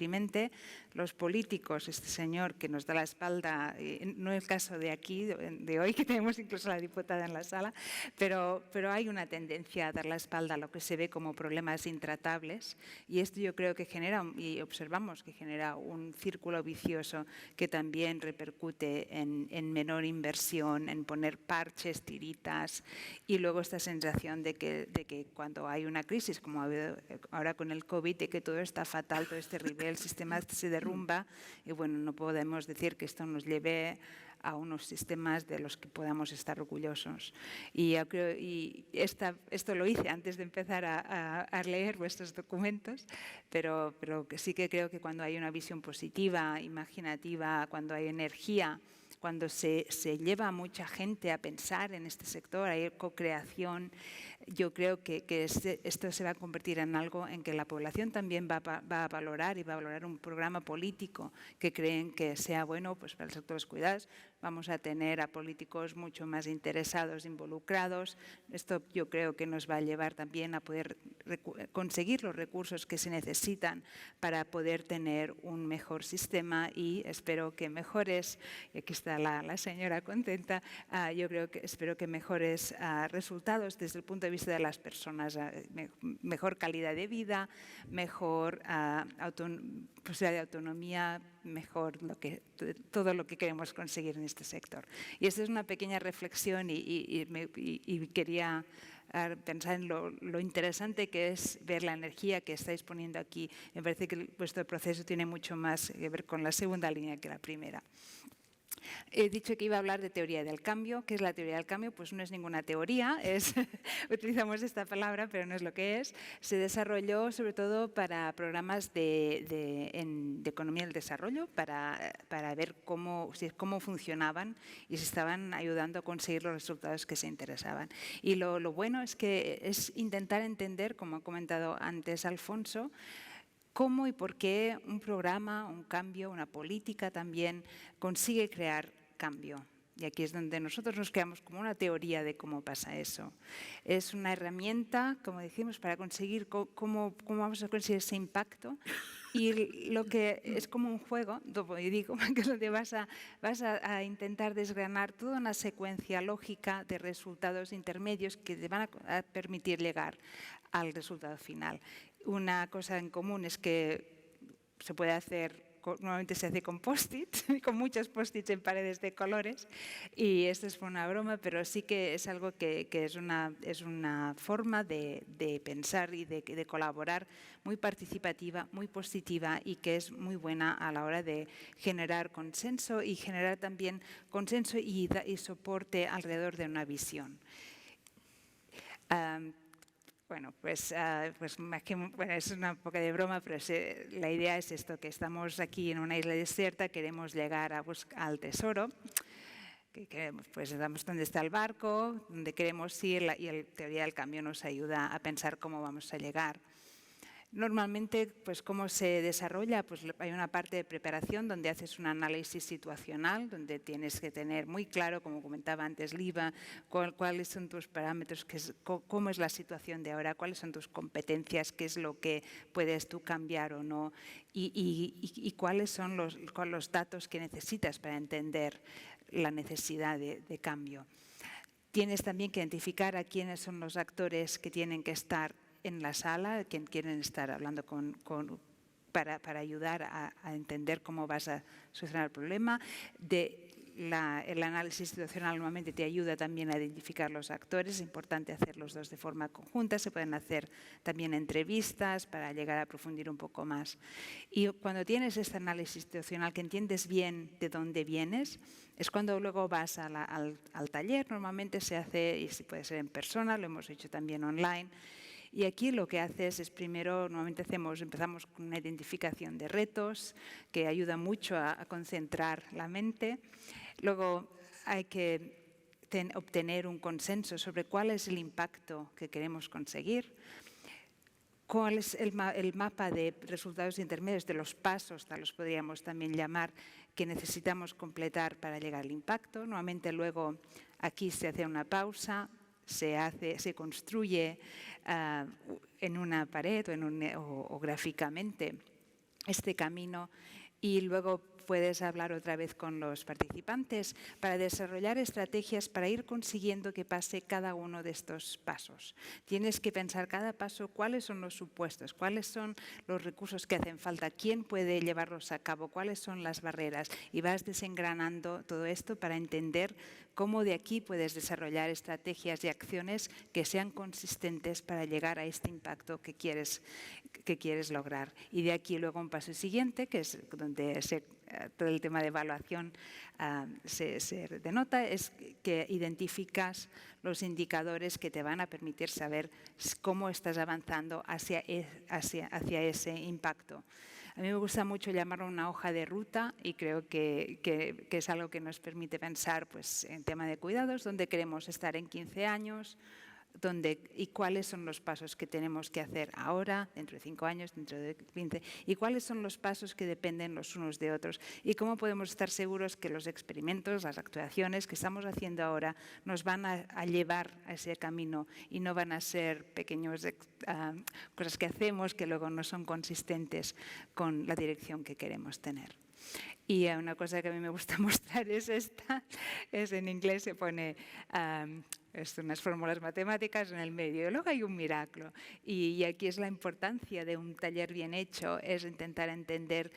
Los políticos, este señor que nos da la espalda, no es el caso de aquí, de hoy, que tenemos incluso a la diputada en la sala, pero hay una tendencia a dar la espalda a lo que se ve como problemas intratables, y esto yo creo que genera, y observamos que genera un círculo vicioso que también repercute en menor inversión, en poner parches, tiritas, y luego esta sensación de que cuando hay una crisis, como ha habido ahora con el COVID, de que todo está fatal, todo es terrible, el sistema se derrumba, y bueno, no podemos decir que esto nos lleve a unos sistemas de los que podamos estar orgullosos. Y yo creo, esto lo hice antes de empezar a leer vuestros documentos, pero que sí que creo que cuando hay una visión positiva, imaginativa, cuando hay energía, cuando se lleva a mucha gente a pensar en este sector, hay co-creación, yo creo que esto se va a convertir en algo en que la población también va a valorar, y va a valorar un programa político que creen que sea bueno pues, para el sector de los cuidados. Vamos a tener a políticos mucho más interesados, involucrados. Esto yo creo que nos va a llevar también a poder conseguir los recursos que se necesitan para poder tener un mejor sistema, y espero que mejores, y aquí está la señora contenta, espero que mejores resultados desde el punto de vista de las personas, mejor calidad de vida, mejor posibilidad de autonomía, mejor todo lo que queremos conseguir en este sector. Y esta es una pequeña reflexión, y quería pensar en lo interesante que es ver la energía que estáis poniendo aquí. Me parece que vuestro proceso tiene mucho más que ver con la segunda línea que la primera. He dicho que iba a hablar de teoría del cambio. ¿Qué es la teoría del cambio? Pues no es ninguna teoría, utilizamos esta palabra, pero no es lo que es. Se desarrolló sobre todo para programas de economía del desarrollo, para ver cómo funcionaban y si estaban ayudando a conseguir los resultados que se interesaban. Y lo bueno es que es intentar entender, como ha comentado antes Alfonso, cómo y por qué un programa, un cambio, una política también consigue crear cambio. Y aquí es donde nosotros nos creamos como una teoría de cómo pasa eso. Es una herramienta, como dijimos, para conseguir cómo vamos a conseguir ese impacto. Y lo que es como un juego, y digo, que es donde vas a intentar desgranar toda una secuencia lógica de resultados intermedios que te van a permitir llegar al resultado final. Una cosa en común es que se puede hacer, normalmente se hace con post-it, con muchos post-its en paredes de colores, y esto es una broma, pero sí que es algo que es una forma de pensar y de colaborar muy participativa, muy positiva, y que es muy buena a la hora de generar consenso, y generar también consenso y soporte alrededor de una visión. Bueno, pues es una poca de broma, pero la idea es esto, que estamos aquí en una isla desierta, queremos llegar al tesoro, pues sabemos dónde está el barco, dónde queremos ir, y la teoría del cambio nos ayuda a pensar cómo vamos a llegar. Normalmente, pues cómo se desarrolla, pues hay una parte de preparación donde haces un análisis situacional, donde tienes que tener muy claro, como comentaba antes Liva, cuáles son tus parámetros, cómo es la situación de ahora, cuáles son tus competencias, qué es lo que puedes tú cambiar o no, y cuáles son los datos que necesitas para entender la necesidad de cambio. Tienes también que identificar a quiénes son los actores que tienen que estar en la sala, quien quieren estar hablando para ayudar a entender cómo vas a solucionar el problema. El análisis institucional normalmente te ayuda también a identificar los actores, es importante hacer los dos de forma conjunta, se pueden hacer también entrevistas para llegar a profundir un poco más. Y cuando tienes este análisis institucional, que entiendes bien de dónde vienes, es cuando luego vas al taller, normalmente se hace, y puede ser en persona, lo hemos hecho también online. Y aquí lo que haces es primero, normalmente empezamos con una identificación de retos que ayuda mucho a concentrar la mente. Luego hay que obtener un consenso sobre cuál es el impacto que queremos conseguir, cuál es el mapa de resultados intermedios, de los pasos, tal los podríamos también llamar, que necesitamos completar para llegar al impacto. Normalmente luego aquí se hace una pausa, se construye en una pared o gráficamente este camino y luego puedes hablar otra vez con los participantes para desarrollar estrategias para ir consiguiendo que pase cada uno de estos pasos. Tienes que pensar cada paso cuáles son los supuestos, cuáles son los recursos que hacen falta, quién puede llevarlos a cabo, cuáles son las barreras y vas desengranando todo esto para entender cómo de aquí puedes desarrollar estrategias y acciones que sean consistentes para llegar a este impacto que quieres lograr. Y de aquí luego un paso siguiente, que es donde todo el tema de evaluación se denota, es que identificas los indicadores que te van a permitir saber cómo estás avanzando hacia ese impacto. A mí me gusta mucho llamarlo una hoja de ruta y creo que es algo que nos permite pensar pues, en tema de cuidados, dónde queremos estar en 15 años, y cuáles son los pasos que tenemos que hacer ahora, dentro de 5 años, dentro de 20, y cuáles son los pasos que dependen los unos de otros, y cómo podemos estar seguros que los experimentos, las actuaciones que estamos haciendo ahora nos van a llevar a ese camino y no van a ser pequeñas cosas que hacemos que luego no son consistentes con la dirección que queremos tener. Y una cosa que a mí me gusta mostrar es esta, en inglés se pone unas fórmulas matemáticas en el medio, y luego hay un milagro. Y aquí es la importancia de un taller bien hecho, es intentar entender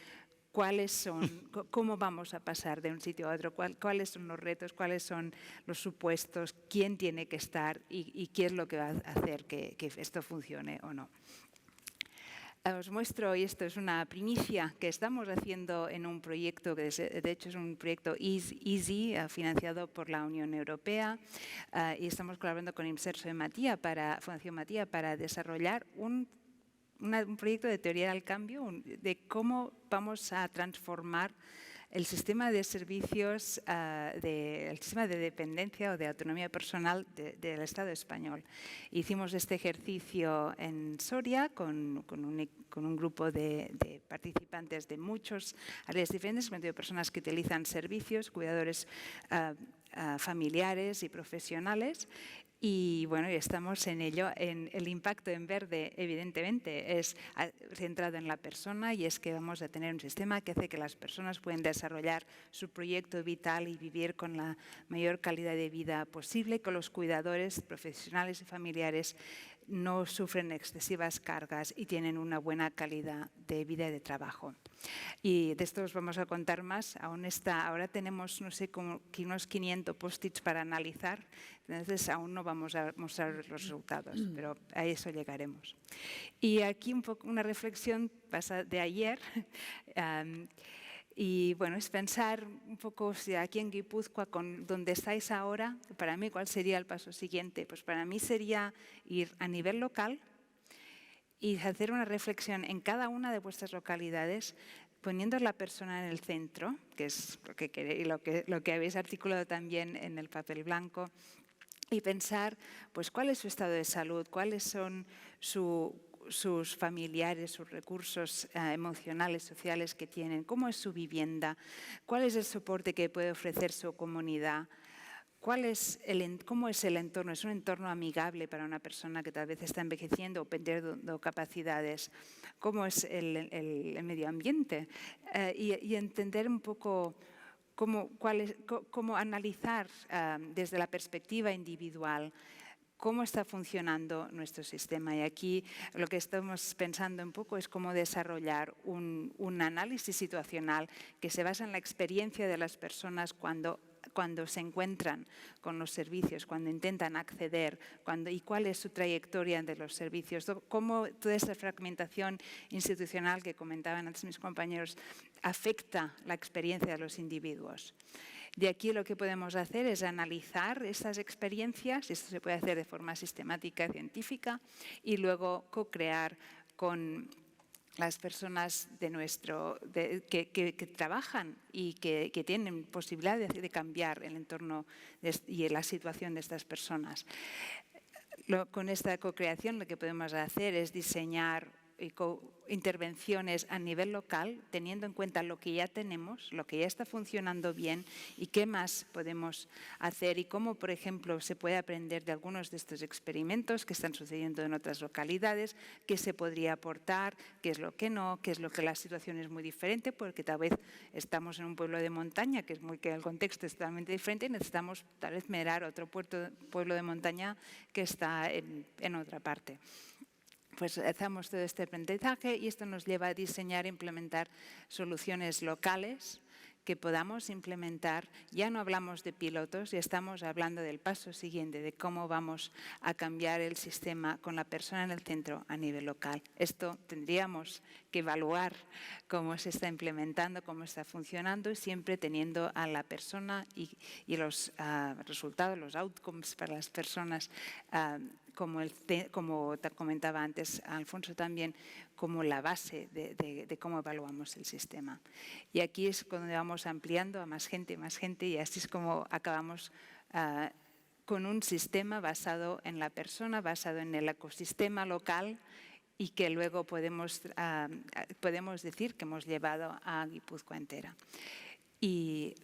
cuáles son, cómo vamos a pasar de un sitio a otro, cuáles son los retos, cuáles son los supuestos, quién tiene que estar y qué es lo que va a hacer que esto funcione o no. Os muestro, y esto es una primicia, que estamos haciendo en un proyecto, que de hecho es un proyecto EASY, financiado por la Unión Europea, y estamos colaborando con Imserso Fundación Matía, para desarrollar un proyecto de teoría del cambio, de cómo vamos a transformar el sistema de servicios, el sistema de dependencia o de autonomía personal del Estado español. Hicimos este ejercicio en Soria con un grupo de participantes de muchas áreas diferentes, de personas que utilizan servicios, cuidadores familiares y profesionales. Y bueno, estamos en ello. El impacto en verde, evidentemente, es centrado en la persona y es que vamos a tener un sistema que hace que las personas puedan desarrollar su proyecto vital y vivir con la mayor calidad de vida posible, que los cuidadores profesionales y familiares no sufren excesivas cargas y tienen una buena calidad de vida y de trabajo. Y de esto os vamos a contar más. Ahora tenemos, no sé, como unos 500 post-its para analizar, entonces aún no vamos a mostrar los resultados, pero a eso llegaremos. Y aquí un poco una reflexión de ayer. Y bueno, es pensar un poco si aquí en Guipúzcoa, donde estáis ahora, para mí, ¿cuál sería el paso siguiente? Pues para mí sería ir a nivel local y hacer una reflexión en cada una de vuestras localidades, poniendo a la persona en el centro, que es lo que habéis articulado también en el papel blanco, y pensar pues, cuál es su estado de salud, cuáles son sus familiares, sus recursos emocionales, sociales que tienen, cómo es su vivienda, cuál es el soporte que puede ofrecer su comunidad, cómo es el entorno, es un entorno amigable para una persona que tal vez está envejeciendo o perdiendo capacidades, cómo es el medio ambiente y entender un poco cómo analizar desde la perspectiva individual cómo está funcionando nuestro sistema. Y aquí lo que estamos pensando un poco es cómo desarrollar un análisis situacional que se basa en la experiencia de las personas cuando se encuentran con los servicios, cuando intentan acceder, y cuál es su trayectoria de los servicios, cómo toda esa fragmentación institucional que comentaban antes mis compañeros afecta la experiencia de los individuos. De aquí lo que podemos hacer es analizar estas experiencias, esto se puede hacer de forma sistemática y científica, y luego co-crear con las personas que trabajan y que tienen posibilidad de cambiar el entorno y la situación de estas personas. Con esta co-creación lo que podemos hacer es diseñar intervenciones a nivel local, teniendo en cuenta lo que ya tenemos, lo que ya está funcionando bien y qué más podemos hacer y cómo, por ejemplo, se puede aprender de algunos de estos experimentos que están sucediendo en otras localidades, qué se podría aportar, qué es lo que no, qué es lo que la situación es muy diferente, porque tal vez estamos en un pueblo de montaña, que el contexto es totalmente diferente y necesitamos tal vez mirar otro pueblo de montaña que está en otra parte. Pues hacemos todo este aprendizaje y esto nos lleva a diseñar e implementar soluciones locales que podamos implementar. Ya no hablamos de pilotos, ya estamos hablando del paso siguiente, de cómo vamos a cambiar el sistema con la persona en el centro a nivel local. Esto tendríamos que evaluar cómo se está implementando, cómo está funcionando, siempre teniendo a la persona y los resultados, los outcomes para las personas, como comentaba antes Alfonso también, como la base de cómo evaluamos el sistema. Y aquí es cuando vamos ampliando a más gente, y así es como acabamos con un sistema basado en la persona, basado en el ecosistema local y que luego podemos decir que hemos llevado a Guipúzcoa entera. Y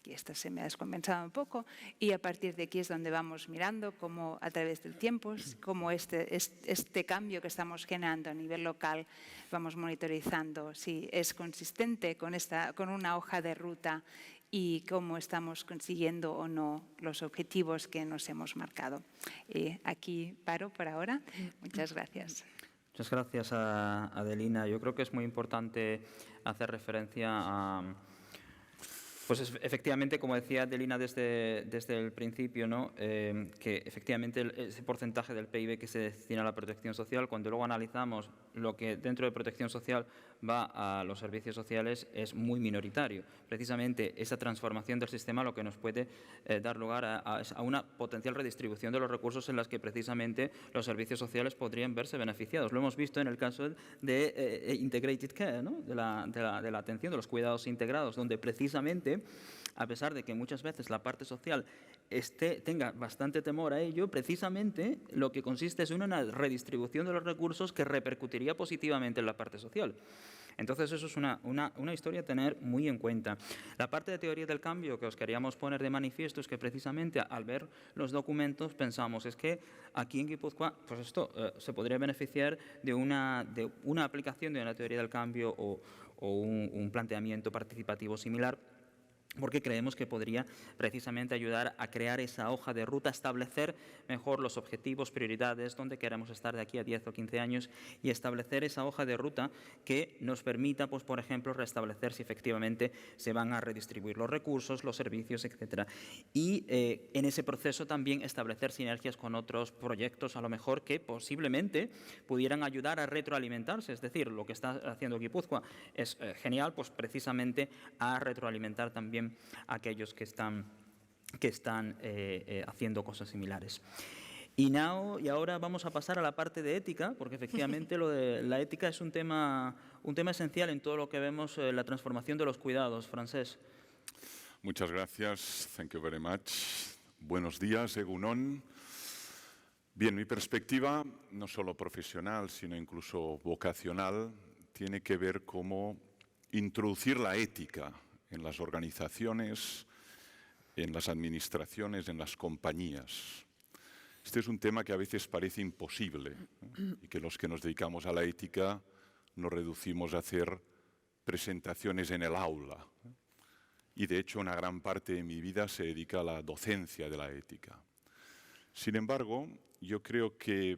esto se me ha descompensado un poco, y a partir de aquí es donde vamos mirando cómo a través del tiempo, cómo este cambio que estamos generando a nivel local vamos monitorizando si es consistente con una hoja de ruta y cómo estamos consiguiendo o no los objetivos que nos hemos marcado. Aquí paro por ahora. Muchas gracias. Muchas gracias a Adelina. Yo creo que es muy importante hacer referencia a... Pues efectivamente, como decía Adelina desde el principio, ¿no? Que efectivamente ese porcentaje del PIB que se destina a la protección social, cuando luego analizamos lo que dentro de protección social va a los servicios sociales, es muy minoritario. Precisamente esa transformación del sistema lo que nos puede dar lugar a una potencial redistribución de los recursos en las que precisamente los servicios sociales podrían verse beneficiados. Lo hemos visto en el caso de Integrated Care, ¿no? de la atención, de los cuidados integrados, donde precisamente, a pesar de que muchas veces la parte social tenga bastante temor a ello, precisamente lo que consiste es en una redistribución de los recursos que repercutiría positivamente en la parte social. Entonces, eso es una historia a tener muy en cuenta. La parte de teoría del cambio que os queríamos poner de manifiesto es que precisamente al ver los documentos pensamos es que aquí en Guipúzcoa pues esto se podría beneficiar de una aplicación de una teoría del cambio o un planteamiento participativo similar, porque creemos que podría precisamente ayudar a crear esa hoja de ruta, establecer mejor los objetivos, prioridades, dónde queremos estar de aquí a 10 o 15 años y establecer esa hoja de ruta que nos permita, pues, por ejemplo, restablecer si efectivamente se van a redistribuir los recursos, los servicios, etcétera. Y en ese proceso también establecer sinergias con otros proyectos, a lo mejor, que posiblemente pudieran ayudar a retroalimentarse. Es decir, lo que está haciendo Guipúzcoa es genial, pues precisamente a retroalimentar también a aquellos que están haciendo cosas similares. Y ahora vamos a pasar a la parte de ética, porque efectivamente lo de la ética es un tema esencial en todo lo que vemos, la transformación de los cuidados. Francés. Muchas gracias. Thank you very much. Buenos días, Egunon. Bien, mi perspectiva, no solo profesional, sino incluso vocacional, tiene que ver cómo introducir la ética en las organizaciones, en las administraciones, en las compañías. Este es un tema que a veces parece imposible, ¿no? Y que los que nos dedicamos a la ética nos reducimos a hacer presentaciones en el aula, ¿no? Y de hecho una gran parte de mi vida se dedica a la docencia de la ética. Sin embargo, yo creo que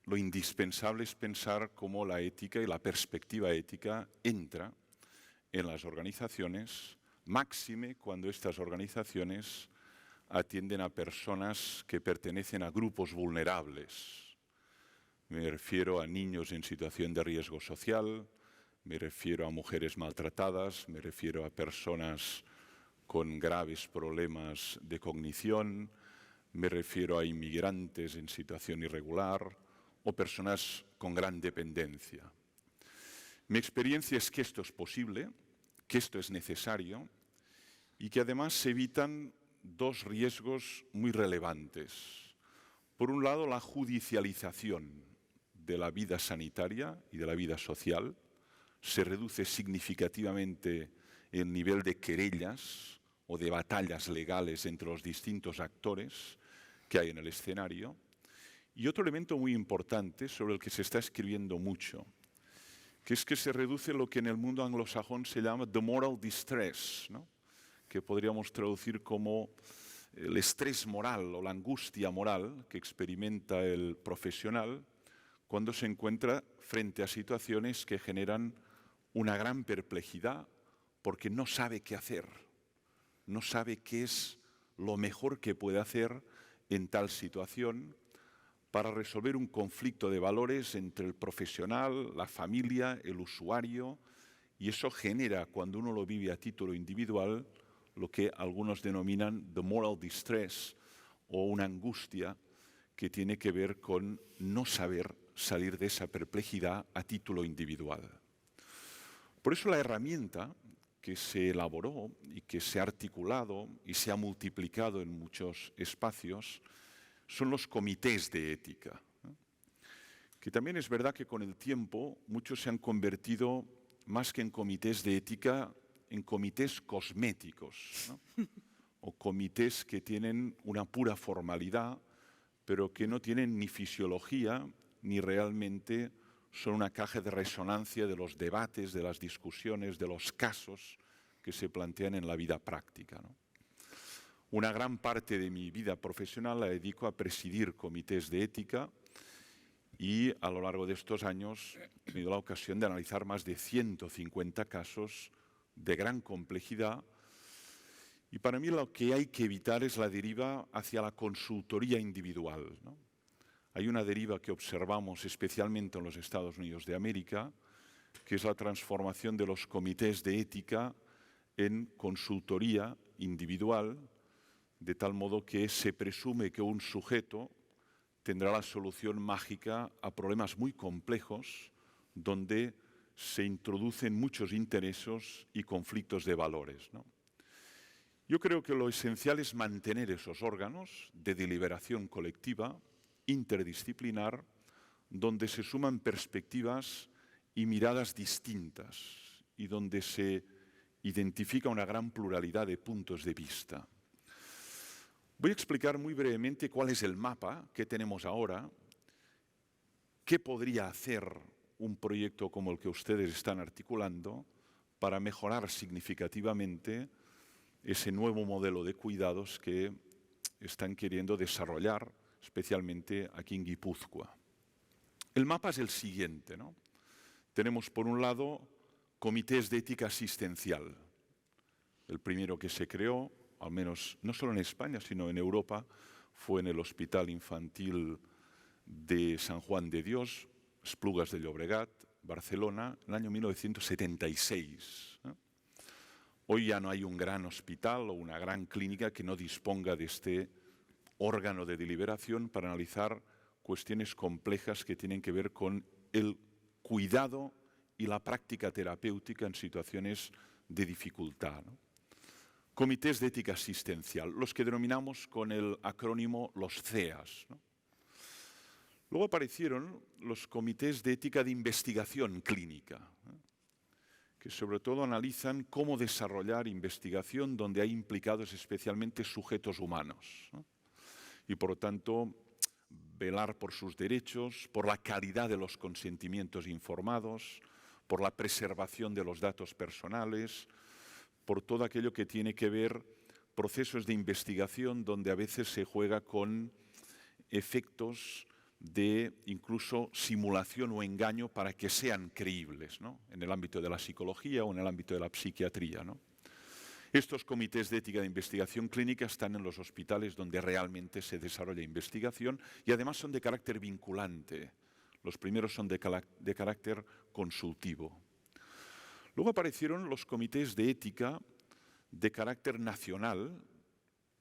lo indispensable es pensar cómo la ética y la perspectiva ética entra en las organizaciones, máxime cuando estas organizaciones atienden a personas que pertenecen a grupos vulnerables. Me refiero a niños en situación de riesgo social, me refiero a mujeres maltratadas, me refiero a personas con graves problemas de cognición, me refiero a inmigrantes en situación irregular o personas con gran dependencia. Mi experiencia es que esto es posible, que esto es necesario y que además se evitan dos riesgos muy relevantes. Por un lado, la judicialización de la vida sanitaria y de la vida social. Se reduce significativamente el nivel de querellas o de batallas legales entre los distintos actores que hay en el escenario. Y otro elemento muy importante sobre el que se está escribiendo mucho, que es que se reduce lo que en el mundo anglosajón se llama the moral distress, ¿no? Que podríamos traducir como el estrés moral o la angustia moral que experimenta el profesional cuando se encuentra frente a situaciones que generan una gran perplejidad porque no sabe qué hacer, no sabe qué es lo mejor que puede hacer en tal situación para resolver un conflicto de valores entre el profesional, la familia, el usuario, y eso genera, cuando uno lo vive a título individual, lo que algunos denominan the moral distress o una angustia que tiene que ver con no saber salir de esa perplejidad a título individual. Por eso la herramienta que se elaboró y que se ha articulado y se ha multiplicado en muchos espacios son los comités de ética, ¿no? Que también es verdad que con el tiempo muchos se han convertido, más que en comités de ética, en comités cosméticos, ¿no? O comités que tienen una pura formalidad, pero que no tienen ni fisiología ni realmente son una caja de resonancia de los debates, de las discusiones, de los casos que se plantean en la vida práctica, ¿no? Una gran parte de mi vida profesional la dedico a presidir comités de ética y a lo largo de estos años he tenido la ocasión de analizar más de 150 casos de gran complejidad. Y para mí lo que hay que evitar es la deriva hacia la consultoría individual, ¿no? Hay una deriva que observamos especialmente en los Estados Unidos de América, que es la transformación de los comités de ética en consultoría individual, de tal modo que se presume que un sujeto tendrá la solución mágica a problemas muy complejos, donde se introducen muchos intereses y conflictos de valores, ¿no? Yo creo que lo esencial es mantener esos órganos de deliberación colectiva, interdisciplinar, donde se suman perspectivas y miradas distintas y donde se identifica una gran pluralidad de puntos de vista. Voy a explicar muy brevemente cuál es el mapa que tenemos ahora, qué podría hacer un proyecto como el que ustedes están articulando para mejorar significativamente ese nuevo modelo de cuidados que están queriendo desarrollar, especialmente aquí en Guipúzcoa. El mapa es el siguiente, ¿no? Tenemos por un lado comités de ética asistencial. El primero que se creó, al menos no solo en España, sino en Europa, fue en el Hospital Infantil de San Juan de Dios, Esplugas de Llobregat, Barcelona, en el año 1976, ¿no? Hoy ya no hay un gran hospital o una gran clínica que no disponga de este órgano de deliberación para analizar cuestiones complejas que tienen que ver con el cuidado y la práctica terapéutica en situaciones de dificultad, ¿no? Comités de ética asistencial, los que denominamos con el acrónimo los CEAS, ¿no? Luego aparecieron los comités de ética de investigación clínica, ¿no?, que sobre todo analizan cómo desarrollar investigación donde hay implicados especialmente sujetos humanos, ¿no? Y por lo tanto velar por sus derechos, por la calidad de los consentimientos informados, por la preservación de los datos personales, por todo aquello que tiene que ver procesos de investigación donde a veces se juega con efectos de incluso simulación o engaño para que sean creíbles, ¿no? En el ámbito de la psicología o en el ámbito de la psiquiatría, ¿no? Estos comités de ética de investigación clínica están en los hospitales donde realmente se desarrolla investigación y además son de carácter vinculante. Los primeros son de carácter consultivo. Luego aparecieron los comités de ética de carácter nacional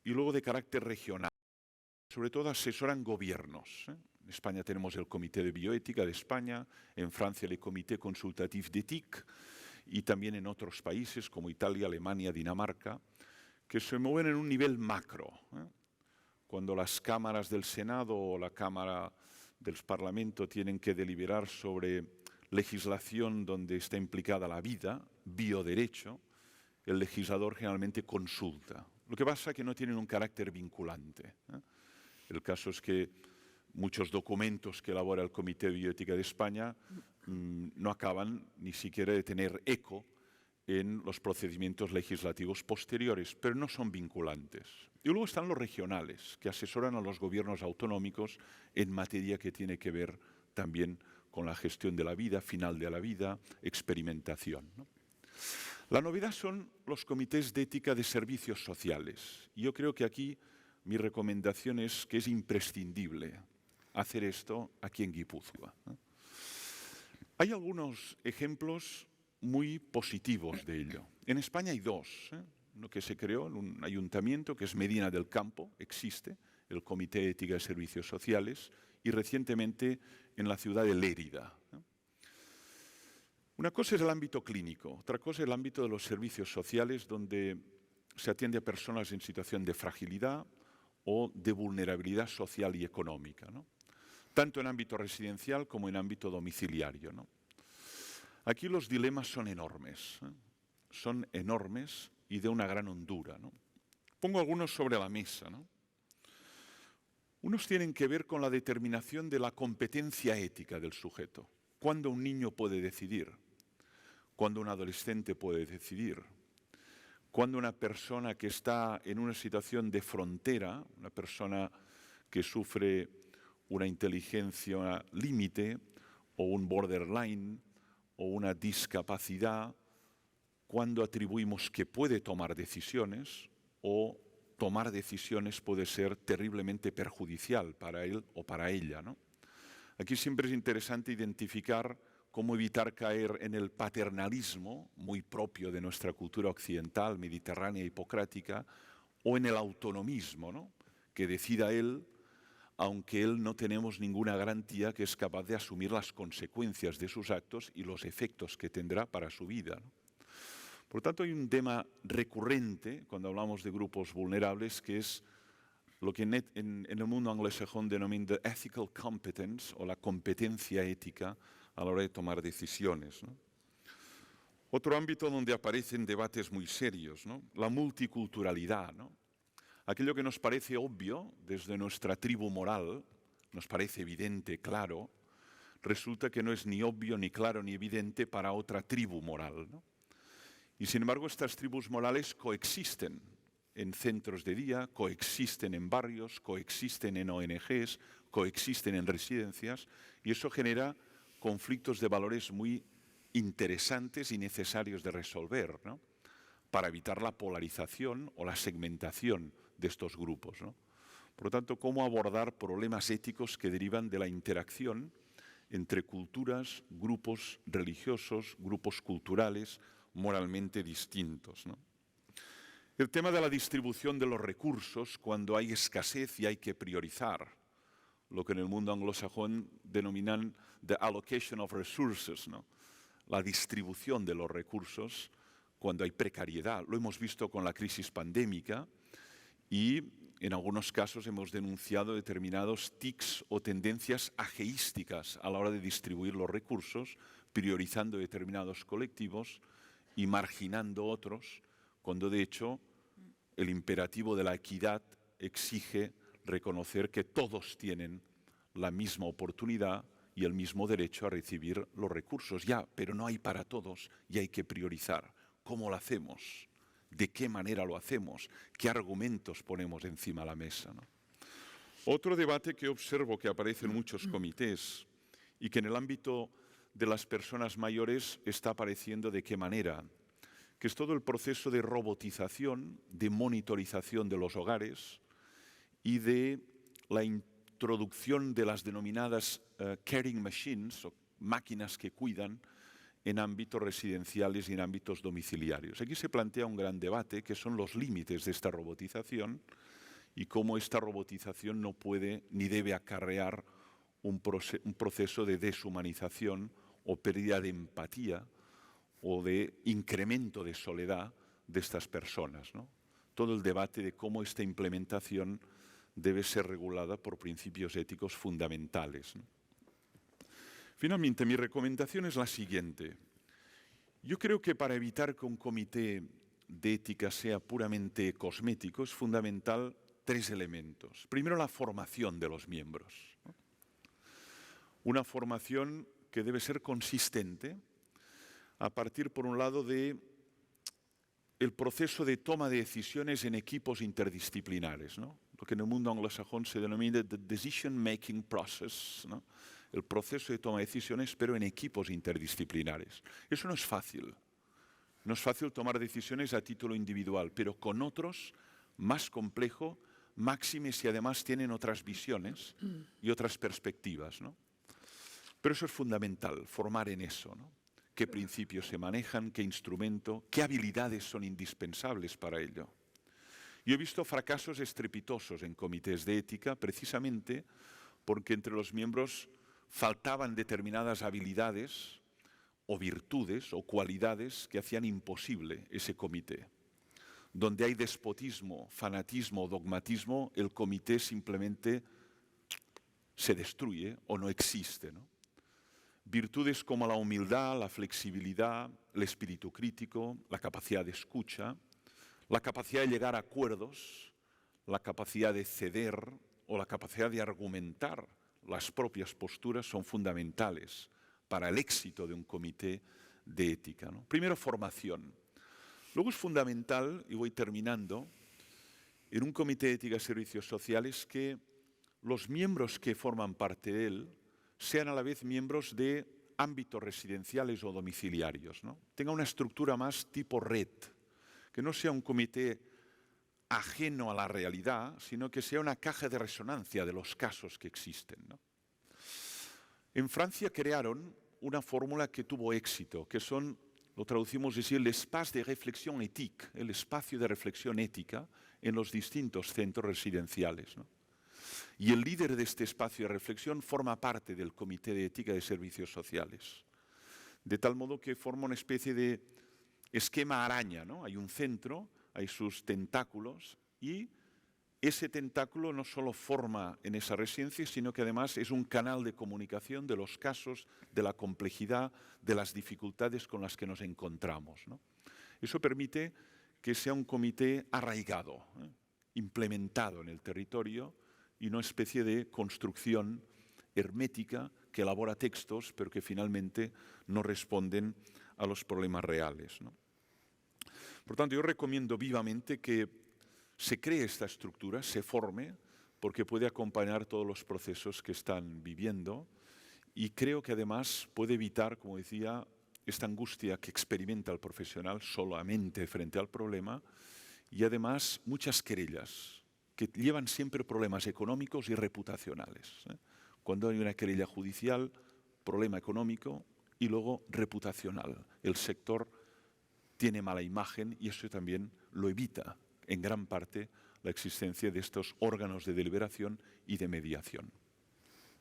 y luego de carácter regional. Sobre todo asesoran gobiernos. En España tenemos el Comité de Bioética de España, en Francia el Comité Consultatif d'Éthique y también en otros países como Italia, Alemania, Dinamarca, que se mueven en un nivel macro. Cuando las cámaras del Senado o la Cámara del Parlamento tienen que deliberar sobre legislación donde está implicada la vida, bioderecho, el legislador generalmente consulta. Lo que pasa es que no tienen un carácter vinculante. El caso es que muchos documentos que elabora el Comité de Bioética de España no acaban ni siquiera de tener eco en los procedimientos legislativos posteriores, pero no son vinculantes. Y luego están los regionales, que asesoran a los gobiernos autonómicos en materia que tiene que ver también con la gestión de la vida, final de la vida, experimentación, ¿no? La novedad son los comités de ética de servicios sociales. Yo creo que aquí mi recomendación es que es imprescindible hacer esto aquí en Guipúzcoa. Hay algunos ejemplos muy positivos de ello. En España hay dos. Uno que se creó en un ayuntamiento, que es Medina del Campo, existe, el Comité de Ética de Servicios Sociales, y recientemente en la ciudad de Lérida. Una cosa es el ámbito clínico, otra cosa es el ámbito de los servicios sociales, donde se atiende a personas en situación de fragilidad o de vulnerabilidad social y económica, ¿no? Tanto en ámbito residencial como en ámbito domiciliario, ¿no? Aquí los dilemas son enormes y de una gran hondura, ¿no? Pongo algunos sobre la mesa, ¿no? Unos tienen que ver con la determinación de la competencia ética del sujeto. ¿Cuándo un niño puede decidir? ¿Cuándo un adolescente puede decidir? ¿Cuándo una persona que está en una situación de frontera, una persona que sufre una inteligencia límite o un borderline o una discapacidad, cuándo atribuimos que puede tomar decisiones o tomar decisiones puede ser terriblemente perjudicial para él o para ella, ¿no? Aquí siempre es interesante identificar cómo evitar caer en el paternalismo muy propio de nuestra cultura occidental, mediterránea, hipocrática, o en el autonomismo, ¿no? Que decida él, aunque él no tenemos ninguna garantía que es capaz de asumir las consecuencias de sus actos y los efectos que tendrá para su vida, ¿no? Por tanto, hay un tema recurrente cuando hablamos de grupos vulnerables que es lo que en el mundo anglosajón denominan the ethical competence o la competencia ética a la hora de tomar decisiones, ¿no? Otro ámbito donde aparecen debates muy serios, ¿no? La multiculturalidad, ¿no? Aquello que nos parece obvio desde nuestra tribu moral, nos parece evidente, claro, resulta que no es ni obvio, ni claro, ni evidente para otra tribu moral, ¿no? Y sin embargo estas tribus morales coexisten en centros de día, coexisten en barrios, coexisten en ONGs, coexisten en residencias, y eso genera conflictos de valores muy interesantes y necesarios de resolver, ¿no? Para evitar la polarización o la segmentación de estos grupos, ¿no? Por lo tanto, cómo abordar problemas éticos que derivan de la interacción entre culturas, grupos religiosos, grupos culturales moralmente distintos, ¿no? El tema de la distribución de los recursos cuando hay escasez y hay que priorizar, lo que en el mundo anglosajón denominan the allocation of resources, ¿no? La distribución de los recursos cuando hay precariedad. Lo hemos visto con la crisis pandémica y en algunos casos hemos denunciado determinados tics o tendencias ageísticas a la hora de distribuir los recursos, priorizando determinados colectivos y marginando otros, cuando de hecho el imperativo de la equidad exige reconocer que todos tienen la misma oportunidad y el mismo derecho a recibir los recursos. Ya, pero no hay para todos y hay que priorizar. ¿Cómo lo hacemos? ¿De qué manera lo hacemos? ¿Qué argumentos ponemos encima de la mesa, ¿no? Otro debate que observo que aparece en muchos comités y que en el ámbito de las personas mayores está apareciendo de qué manera, que es todo el proceso de robotización, de monitorización de los hogares y de la introducción de las denominadas caring machines, o máquinas que cuidan, en ámbitos residenciales y en ámbitos domiciliarios. Aquí se plantea un gran debate, que son los límites de esta robotización y cómo esta robotización no puede ni debe acarrear un proceso de deshumanización o pérdida de empatía o de incremento de soledad de estas personas, ¿no? Todo el debate de cómo esta implementación debe ser regulada por principios éticos fundamentales, ¿no? Finalmente, mi recomendación es la siguiente. Yo creo que para evitar que un comité de ética sea puramente cosmético es fundamental 3 elementos. Primero, la formación de los miembros, ¿no? Una formación que debe ser consistente a partir, por un lado, de el proceso de toma de decisiones en equipos interdisciplinares, ¿no? Lo que en el mundo anglosajón se denomina the decision making process, ¿no? El proceso de toma de decisiones, pero en equipos interdisciplinares. Eso no es fácil. No es fácil tomar decisiones a título individual, pero con otros, más complejo, máxime si además tienen otras visiones y otras perspectivas, ¿no? Pero eso es fundamental, formar en eso, ¿no? Qué principios se manejan, qué instrumento, qué habilidades son indispensables para ello. Yo he visto fracasos estrepitosos en comités de ética precisamente porque entre los miembros faltaban determinadas habilidades o virtudes o cualidades que hacían imposible ese comité. Donde hay despotismo, fanatismo o dogmatismo, el comité simplemente se destruye o no existe, ¿no? Virtudes como la humildad, la flexibilidad, el espíritu crítico, la capacidad de escucha, la capacidad de llegar a acuerdos, la capacidad de ceder o la capacidad de argumentar las propias posturas son fundamentales para el éxito de un comité de ética, ¿no? Primero, formación. Luego es fundamental, y voy terminando, en un comité de ética y servicios sociales que los miembros que forman parte de él sean a la vez miembros de ámbitos residenciales o domiciliarios, ¿no? Tenga una estructura más tipo red, que no sea un comité ajeno a la realidad, sino que sea una caja de resonancia de los casos que existen, ¿no? En Francia crearon una fórmula que tuvo éxito, que son, lo traducimos así, el espacio de reflexión étique, el espacio de reflexión ética en los distintos centros residenciales, ¿no? Y el líder de este espacio de reflexión forma parte del Comité de Ética de Servicios Sociales, de tal modo que forma una especie de esquema araña, ¿no? Hay un centro, hay sus tentáculos y ese tentáculo no solo forma en esa residencia, sino que además es un canal de comunicación de los casos, de la complejidad, de las dificultades con las que nos encontramos, ¿no? Eso permite que sea un comité arraigado, implementado en el territorio y no especie de construcción hermética que elabora textos, pero que finalmente no responden a los problemas reales, ¿no? Por tanto, yo recomiendo vivamente que se cree esta estructura, se forme, porque puede acompañar todos los procesos que están viviendo y creo que además puede evitar, como decía, esta angustia que experimenta el profesional solamente frente al problema y además muchas querellas que llevan siempre problemas económicos y reputacionales, ¿eh? Cuando hay una querella judicial, problema económico y luego reputacional. El sector tiene mala imagen y eso también lo evita en gran parte la existencia de estos órganos de deliberación y de mediación.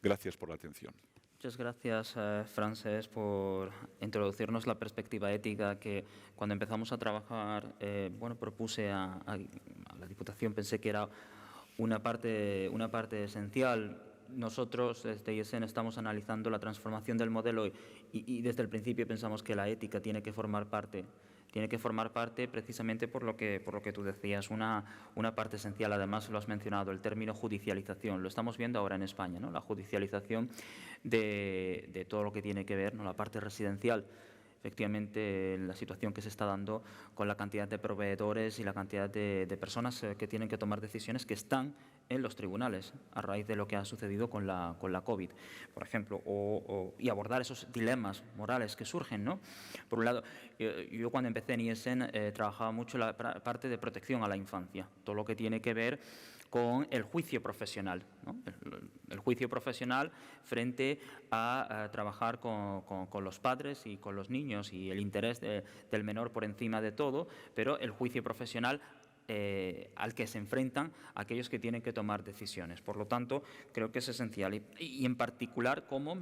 Gracias por la atención. Muchas gracias, Francesc, por introducirnos la perspectiva ética que cuando empezamos a trabajar, propuse a la Diputación, pensé que era una parte esencial. Nosotros desde IESEN estamos analizando la transformación del modelo y desde el principio pensamos que la ética tiene que formar parte precisamente por lo que tú decías, una parte esencial. Además lo has mencionado, el término judicialización. Lo estamos viendo ahora en España, ¿no? La judicialización de todo lo que tiene que ver, ¿no? La parte residencial. efectivamente la situación que se está dando con la cantidad de proveedores y la cantidad de personas que tienen que tomar decisiones que están en los tribunales a raíz de lo que ha sucedido con la COVID, por ejemplo, y abordar esos dilemas morales que surgen, ¿no? Por un lado, yo cuando empecé en IESEN trabajaba mucho la parte de protección a la infancia, todo lo que tiene que ver con el juicio profesional, ¿no? El juicio profesional frente a trabajar con los padres y con los niños y el interés del menor por encima de todo, pero el juicio profesional al que se enfrentan aquellos que tienen que tomar decisiones. Por lo tanto, creo que es esencial y en particular cómo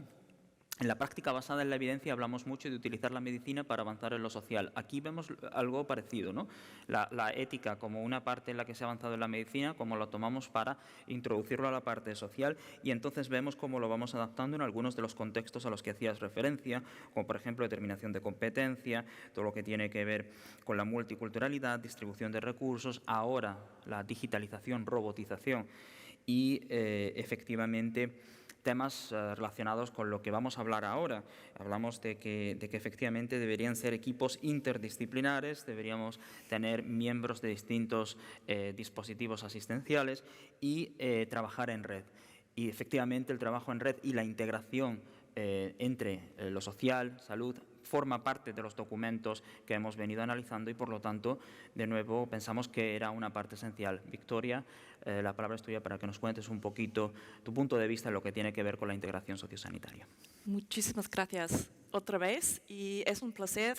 en la práctica basada en la evidencia hablamos mucho de utilizar la medicina para avanzar en lo social. Aquí vemos algo parecido, ¿no? La ética como una parte en la que se ha avanzado en la medicina, como lo tomamos para introducirlo a la parte social y entonces vemos cómo lo vamos adaptando en algunos de los contextos a los que hacías referencia, como por ejemplo determinación de competencia, todo lo que tiene que ver con la multiculturalidad, distribución de recursos, ahora la digitalización, robotización y efectivamente temas relacionados con lo que vamos a hablar ahora. Hablamos de que efectivamente deberían ser equipos interdisciplinares, deberíamos tener miembros de distintos dispositivos asistenciales y trabajar en red. Y efectivamente el trabajo en red y la integración entre lo social, salud, forma parte de los documentos que hemos venido analizando y, por lo tanto, de nuevo, pensamos que era una parte esencial. Victoria, la palabra es tuya para que nos cuentes un poquito tu punto de vista en lo que tiene que ver con la integración sociosanitaria. Muchísimas gracias otra vez y es un placer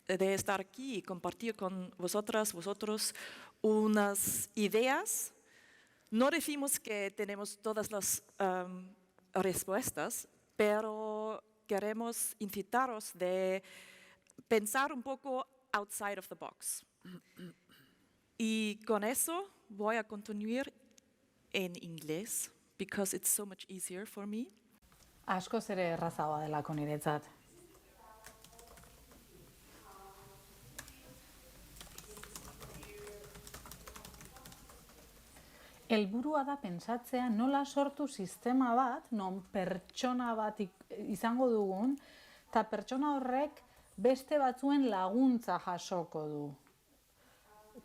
de estar aquí y compartir con vosotros unas ideas. No decimos que tenemos todas las respuestas, pero queremos incitaros de pensar un poco outside of the box. Y con eso voy a continuar en inglés, because it's so much easier for me. Askoz ere errazagoa delako niretzat. Helburua da pentsatzea nola sortu sistema bat, non pertsona bat izango dugun, eta pertsona horrek beste batzuen laguntza jasoko du.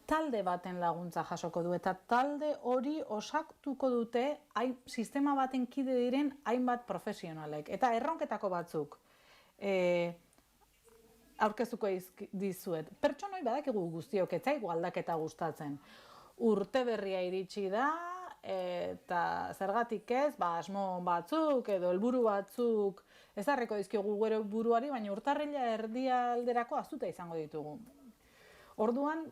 Talde baten laguntza jasoko du, eta talde hori osatuko dute sistema baten kide diren hainbat profesionalek. Eta erronketako batzuk aurkeztuko dizuet. Pertsonoi badakigu guztiok, ez zaigu aldaketa gustatzen. Urte berria iritsi da, eta zergatik ez, asmo batzuk edo helburu batzuk ezarriko dizkiogu gure buruari, baina urtarrila erdialderako ahaztuta izango ditugu. Orduan,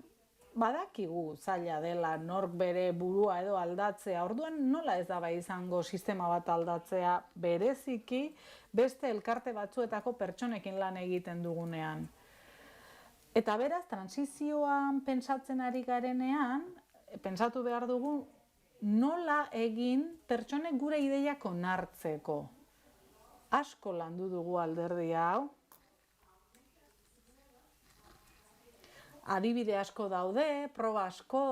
badakigu zaila dela nork bere burua edo aldatzea, orduan nola ez da bai izango sistema bat aldatzea bereziki beste elkarte batzuetako pertsonekin lan egiten dugunean. Eta beraz, transizioan pentsatzen ari garenean, pentsatu behar dugu nola egin pertsonek gure ideiak onartzeko. Asko landu dugu alderdi hau. Adibide asko daude, proba asko,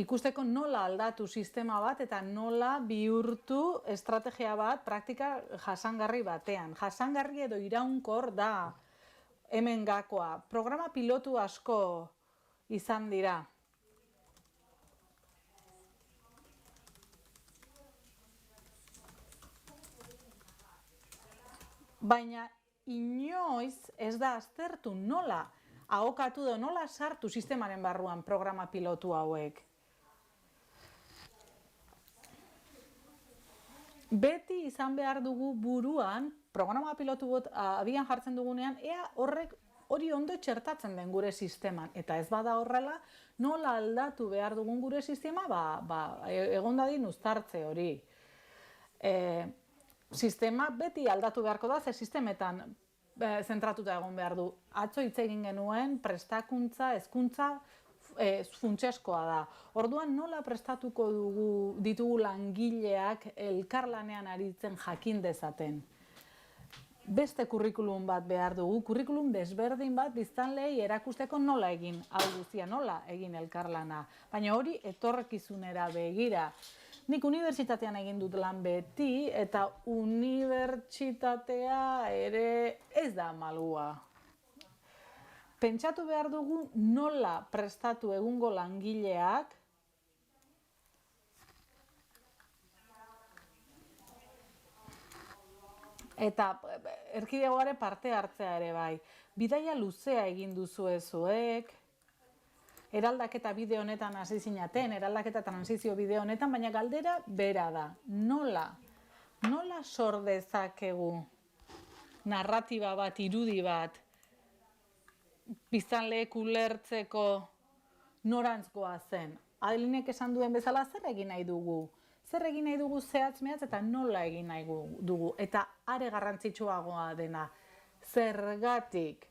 ikusteko nola aldatu sistema bat eta nola bihurtu estrategia bat praktika jasangarri batean. Jasangarri edo iraunkor da hemen gakoa. Programa pilotu asko izan dira. Baina inoiz ez da aztertu nola ahokatu da, nola sartu sistemaren barruan programa pilotu hauek. Beti izan behar dugu buruan, programa pilotu bat abian jartzen dugunean, ea hori ondo txertatzen den gure sisteman. Eta ez bada horrela, nola aldatu behar dugun gure sistema, egon dadin uztartze hori. Sistema beti aldatu beharko da, ze sistemetan zentratuta egon behar du. Atzo hitz egin genuen, prestakuntza, hezkuntza funtsezkoa da. Orduan nola prestatuko ditugu langileak elkarlanean aritzen jakin dezaten. Beste kurrikulum bat behar dugu, kurrikulum desberdin bat biztanleei erakusteko nola egin hau guztia, nola egin elkarlana. Baina hori etorkizunera begira. Nik unibertsitatean egin dut lan beti, eta unibertsitatea ere ez da malgua. Pentsatu behar dugu nola prestatu egungo langileak eta erkidegoaren parte hartzea ere bai. Bidaia luzea egin duzue zuek, eraldaketa bide honetan hasi zinaten, eraldaketa transizio bide honetan, baina galdera bera da. Nola sor dezakegu narratiba bat, irudi bat, biztanleek ulertzeko norantzkoa zen? Adelinek esan duen bezala, zer egin nahi dugu? Zer egin nahi dugu zehatz-mehatz eta nola egin nahi dugu? Eta are garrantzitsuagoa dena, zergatik?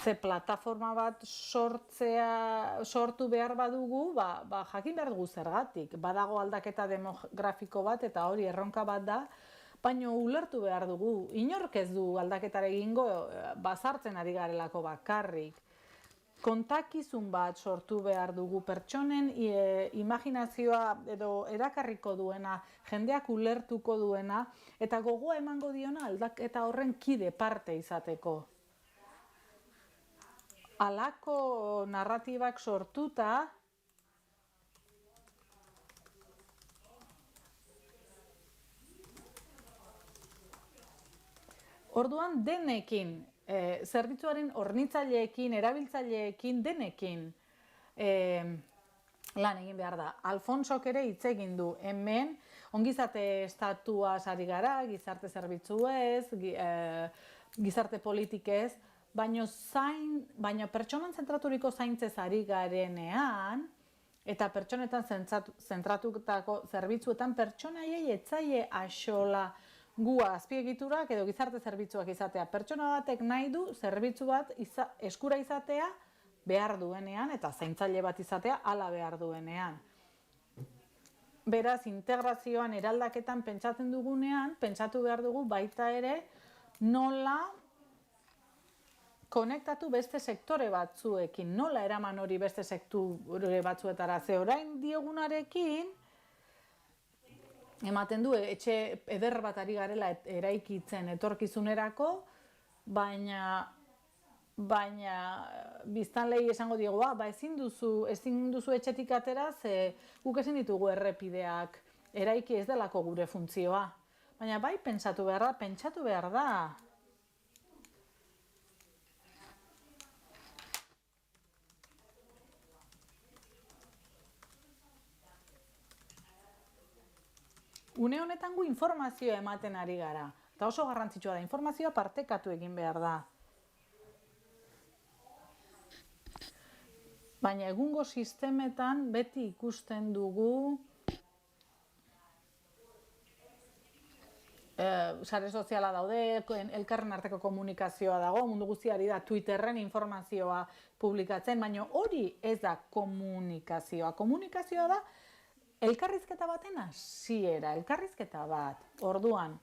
Ze plataforma bat sortu behar badugu, jakin behar dugu zergatik. Badago aldaketa demografiko bat eta hori erronka bat da, baina ulertu behar dugu. Inork ez du aldaketara egingo bazartzen ari garelako bakarrik. Kontakizun bat sortu behar dugu pertsonen imaginazioa edo erakarriko duena, jendeak ulertuko duena, eta gogoa emango diona aldaketa horren kide parte izateko. Halako narratibak sortuta, orduan denekin, zerbitzuaren hornitzaileekin, erabiltzaileekin, denekin lan egin behar da. Alfonsok ere hitz egin du hemen, ongizate estatuaz ari gara, gizarte zerbitzuez, gizarte politikez, baina pertsonan zentraturiko zaintzez ari garenean, eta pertsonetan zentratutako zerbitzuetan pertsonaiei etzaie axola gu azpiegiturak edo gizarte zerbitzuak izatea. Pertsona batek nahi du zerbitzu bat eskura izatea behar duenean eta zaintzaile bat izatea hala behar duenean. Beraz, integrazioan eraldaketan pentsatzen dugunean, pentsatu behar dugu baita ere nola konektatu beste sektore batzuekin, nola eraman hori beste sektore batzuetara. Ze orain diogunarekin, ematen du, etxe eder bat ari garela eraikitzen etorkizunerako, baina biztanleei esango diego, ezin duzu etxetik atera, ze guk ezin ditugu errepideak eraiki ez delako gure funtzioa. Baina bai pentsatu behar da. Une honetan gu informazioa ematen ari gara. Eta oso garrantzitsua da, informazioa partekatu egin behar da. Baina egungo sistemetan beti ikusten dugu sare soziala daude, elkarren arteko komunikazioa dago, mundu guztiari da Twitterren informazioa publikatzen, baina hori ez da komunikazioa. Komunikazioa da elkarrizketa baten hasiera, elkarrizketa bat. Orduan,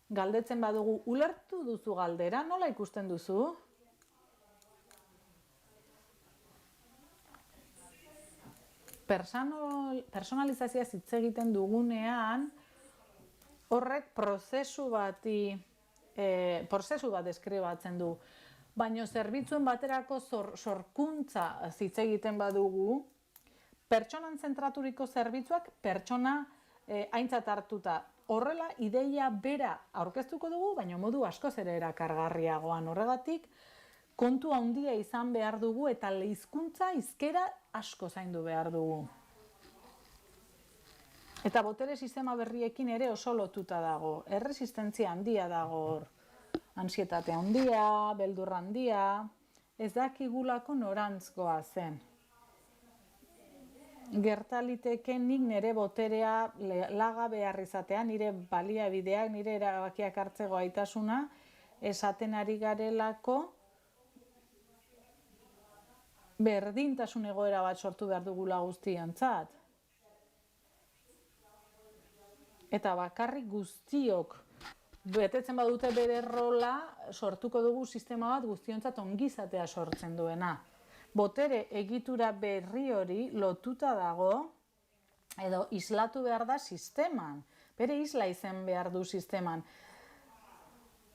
galdetzen badugu, ulertu duzu galdera, nola ikusten duzu? Personalizazioa hitz egiten dugunean, horrek prozesu bat deskribatzen du. Baina zerbitzuen baterako sorkuntza hitz egiten badugu, pertsonan zentraturiko zerbitzuak pertsona aintzat hartuta. Horrela, ideia bera aurkeztuko dugu, baina modu askoz ere erakargarriagoan. Horregatik, kontu handia izan behar dugu eta hizkuntza hizkera asko zaindu behar dugu. Eta botere sistema berriekin ere oso lotuta dago. Erresistentzia handia dago hor. Antsietate handia, beldur handia, ez dakigulako norantzkoa zen. Gertaliteke nik nire boterea laga behar izatea, nire baliabideak, nire erabakiak hartzeko gaitasuna, esaten ari garelako berdintasun egoera bat sortu behar dugula guztiontzat. Eta bakarrik guztiok betetzen badute bere rola, sortuko dugu sistema bat guztiontzat ongizatea sortzen duena. botere egitura berri hori lotuta dago edo islatu behar da sisteman. Bere isla izan behar du sisteman.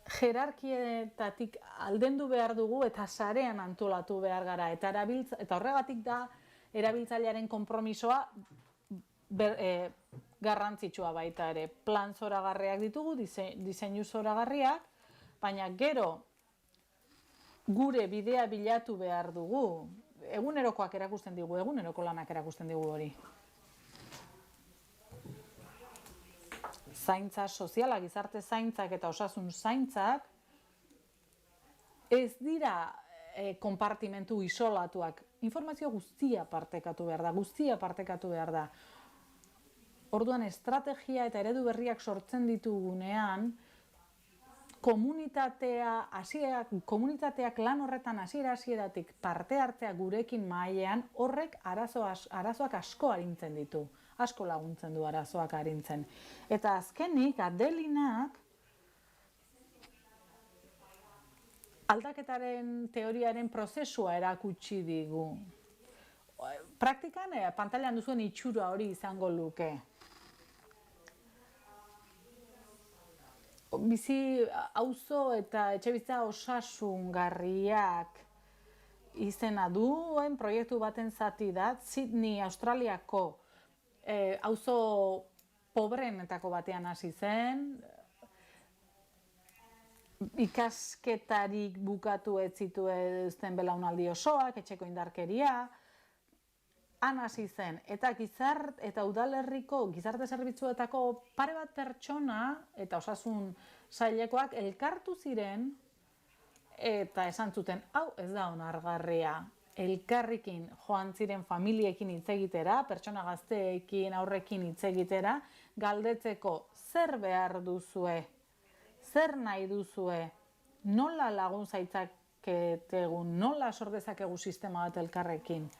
Jerarkietatik aldendu behar dugu eta sarean antolatu behar gara. Eta horregatik da erabiltzailearen konpromisoa garrantzitsua baita ere. Plan zoragarriak ditugu, diseinu zoragarriak, baina gero gure bidea bilatu behar dugu. Egunerokoak erakusten digu, eguneroko lanak erakusten digu hori. Zaintza sozialak, gizarte zaintzak eta osasun zaintzak ez dira konpartimentu isolatuak. Informazio guztia partekatu behar da, Orduan, estrategia eta eredu berriak sortzen ditugunean, komunitateak lan horretan hasieratik parte hartzea gurekin mahailean, horrek arazoak asko arintzen ditu. Asko laguntzen du arazoak arintzen. Eta azkenik, Adelinak aldaketaren teoriaren prozesua erakutsi digu. Praktikan, pantailan duzuen itxura hori izango luke. Bizi auzo eta etxebizitza osasungarriak izena duen proiektu baten zati da, Sydney, Australiako auzo pobreenetako batean hasi zen, ikasketarik bukatu ez zituzten belaunaldi osoak, etxeko indarkeria, han hasi zen, eta udalerriko gizarte zerbitzuetako pare bat pertsona eta osasun sailekoak elkartu ziren eta esan zuten, hau ez da onargarria. Elkarrekin joan ziren familiekin hitz egitera, pertsona gazteekin, aurrekin hitz egitera, galdetzeko zer behar duzue, zer nahi duzue, nola lagun zaitzakegu, nola sor dezakegu sistema bat elkarrekin.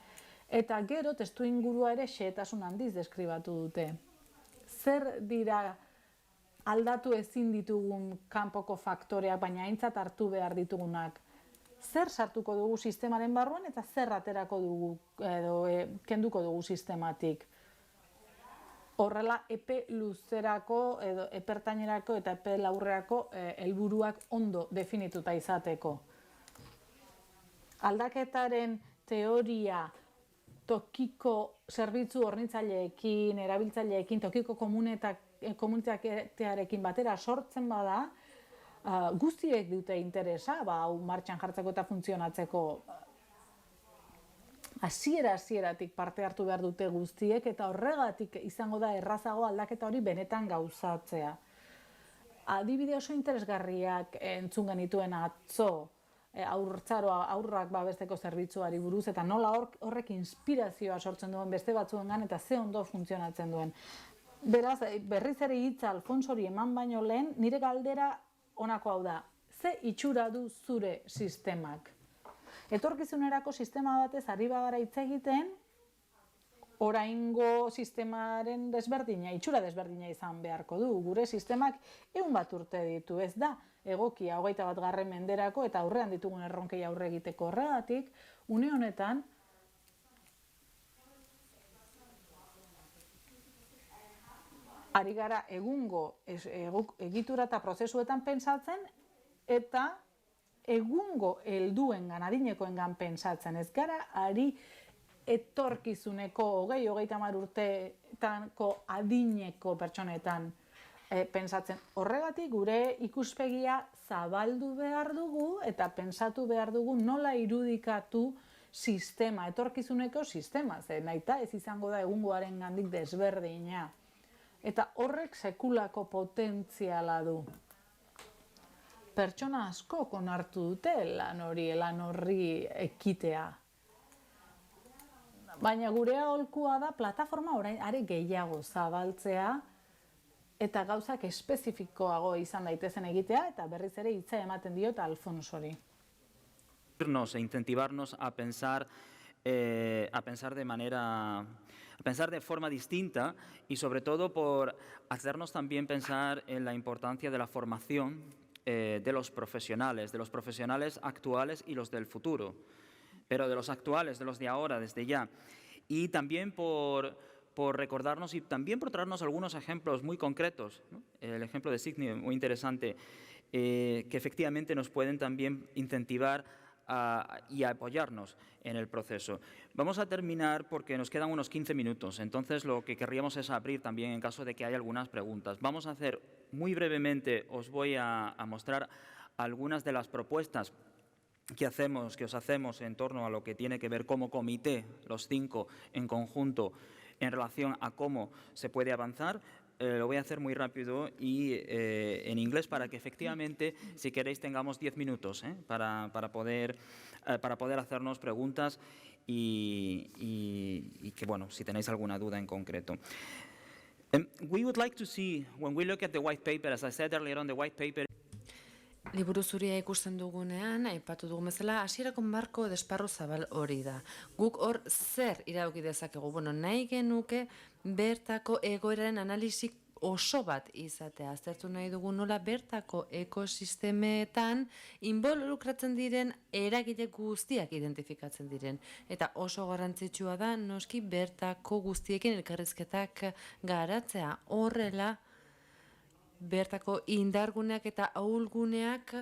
Eta gero testu ingurua ere xehetasun handiz deskribatu dute. Zer dira aldatu ezin ditugun kanpoko faktoreak, baina aintzat hartu behar ditugunak? Zer sartuko dugu sistemaren barruan eta zer aterako dugu edo kenduko dugu sistematik? Horrela, epe luzerako edo epertainerako eta epe laurrerako helburuak ondo definituta izateko. Aldaketaren teoria tokiko zerbitzu hornitzaileekin, erabiltzaileekin, tokiko komunitatearekin batera sortzen bada, guztiek dute interesa, hau martxan jartzeko eta funtzionatzeko. Hasieratik parte hartu behar dute guztiek, eta horregatik izango da errazago aldaketa hori benetan gauzatzea. Adibide oso interesgarriak entzun genituen atzo, aurrak babesteko zerbitzuari buruz, eta nola horrek inspirazioa sortzen duen beste batzuengan eta ze ondo funtzionatzen duen. Beraz, berriz ere hitza Alfonsori eman baino lehen, nire galdera honako hau da, ze itxura du zure sistemak? Etorkizunerako sistema batez ari bagara hitz egiten, oraingo sistemaren desberdina, itxura desberdina izan beharko du. Gure sistemak 100 bat urte ditu, ez da egokia 21. menderako eta aurrean ditugun erronkei aurre egiteko. Horregatik, une honetan, ari gara egungo egitura eta prozesuetan pentsatzen eta egungo helduengan, adinekoengan pentsatzen. Ez gara ari etorkizuneko 20-30 urteetako adineko pertsonetan pentsatzen. Horregatik gure ikuspegi zabaldu behar dugu eta pentsatu behar dugu nola irudikatu sistema, etorkizuneko sistema, ze nahita ez izango da egungoaren gandik desberdina. Eta horrek sekulako potentziala du. Pertsona askok onartu dute lan horri ekitea. Baina gure aholkua da plataforma orain are gehiago zabaltzea eta gauzak espezifikoago izan daitezen egitea, eta berriz ere hitza ematen diot Alfonsori. Incentivarnos a pensar de forma distinta y sobre todo por hacernos también pensar en la importancia de la formación de los profesionales actuales y los del futuro. pero de los actuales, de los de ahora, desde ya. Y también por recordarnos y también por traernos algunos ejemplos muy concretos, ¿no? El ejemplo de Sydney, muy interesante, que efectivamente nos pueden también incentivar y apoyarnos en el proceso. Vamos a terminar porque nos quedan unos 15 minutos, entonces lo que querríamos es abrir también en caso de que haya algunas preguntas. Vamos a hacer muy brevemente, os voy a mostrar algunas de las propuestas que os hacemos en torno a lo que tiene que ver como comité, los 5 en conjunto, en relación a cómo se puede avanzar. Lo voy a hacer muy rápido y en inglés para que efectivamente, si queréis, tengamos 10 minutos para poder hacernos preguntas y que, bueno, si tenéis alguna duda en concreto. We would like to see, when we look at the white paper, as I said earlier on, the white paper. Liburu zuria ikusten dugunean, aipatu dugun bezala, hasierako marko edo esparru zabal hori da. Guk hor zer iradoki dezakegu? Bueno, nahi genuke bertako egoeraren analizik oso bat izatea. Aztertu nahi dugu nola bertako ekosistemetan involukratzen diren eragile guztiak identifikatzen diren. Eta oso garrantzitsua da, noski bertako guztiekin elkarrizketak garatzea. Horrela, bertako indarguneak eta ahulguneak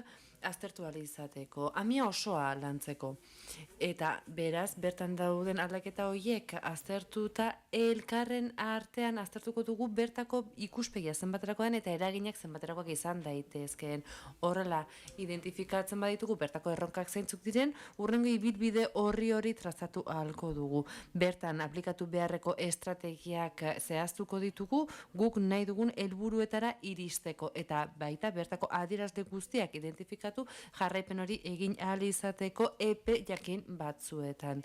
aztertu ahal izateko, amia osoa lantzeko. Eta beraz, bertan dauden aldaketa horiek aztertuta elkarren artean aztertuko dugu bertako ikuspegia zenbaterakoan eta eraginak zenbaterakoak izan daitezkeen. Horrela, identifikatzen baditugu bertako erronkak zeintzuk diren, hurrengo ibilbide hori trazatu ahalko dugu. Bertan, aplikatu beharreko estrategiak zehaztuko ditugu, guk nahi dugun helburuetara iristeko. Eta baita, bertako adierazle guztiak identifikatu, jarraipen hori egin ahal izateko epe jakin batzuetan.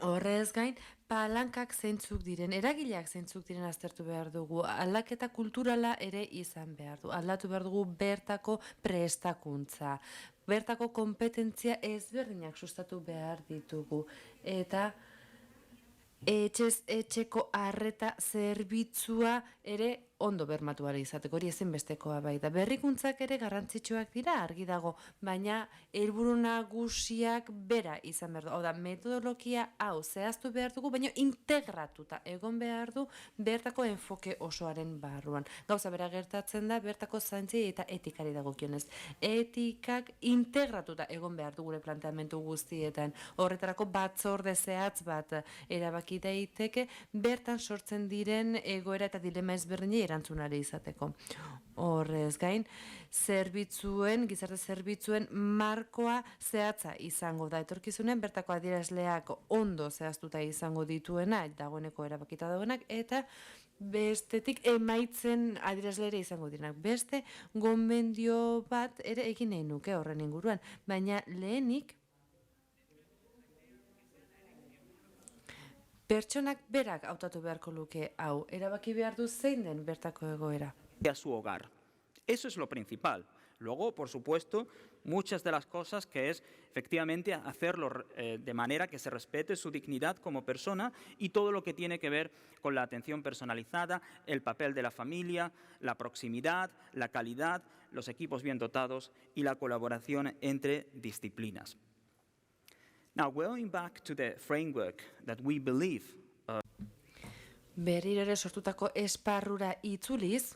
Horrez gain, palankak zeintzuk diren, eragileak zeintzuk diren aztertu behar dugu, aldaketa kulturala ere izan behar du, aldatu behar dugu bertako prestakuntza, bertako kompetentzia ezberdinak sustatu behar ditugu, eta etxez etxeko arreta zerbitzua ere ondo bermatu ahal izateko, hori ezinbestekoa bai da. Berrikuntzak ere garrantzitsuak dira, argi dago, baina helburu nagusiak bera izan behar du. Hau da, metodologia hau zehaztu behar dugu, baina integratuta egon behar du bertako enfoke osoaren barruan. Gauza bera gertatzen da bertako zaintzei eta etikari dagokionez. Etikak integratuta egon behar du gure planteamendu guztietan. Horretarako batzorde zehatz bat erabaki daiteke bertan sortzen diren egoera eta dilema ezberdinei erantzunari izateko. Horrez gain, gizarte zerbitzuen markoa zehatza izango da. Etorkizunen bertako adierazleak ondo zehaztuta izango dituena, dagoeneko erabakita daudenak, eta bestetik emaitzen adierazleere izango direnak. Beste gomendio bat ere egin nahi nuke horren inguruan, baina lehenik pertsonak berak hautatu beharko luke hau, erabaki behar du zein den bertako egoera. A su hogar. Eso es lo principal. Luego, por supuesto, muchas de las cosas que es efectivamente hacerlo de manera que se respete su dignidad como persona y todo lo que tiene que ver con la atención personalizada, el papel de la familia, la proximidad, la calidad, los equipos bien dotados y la colaboración entre disciplinas. Now, going back to the framework that we believe. Berriro ere sortutako esparrura itzuliz,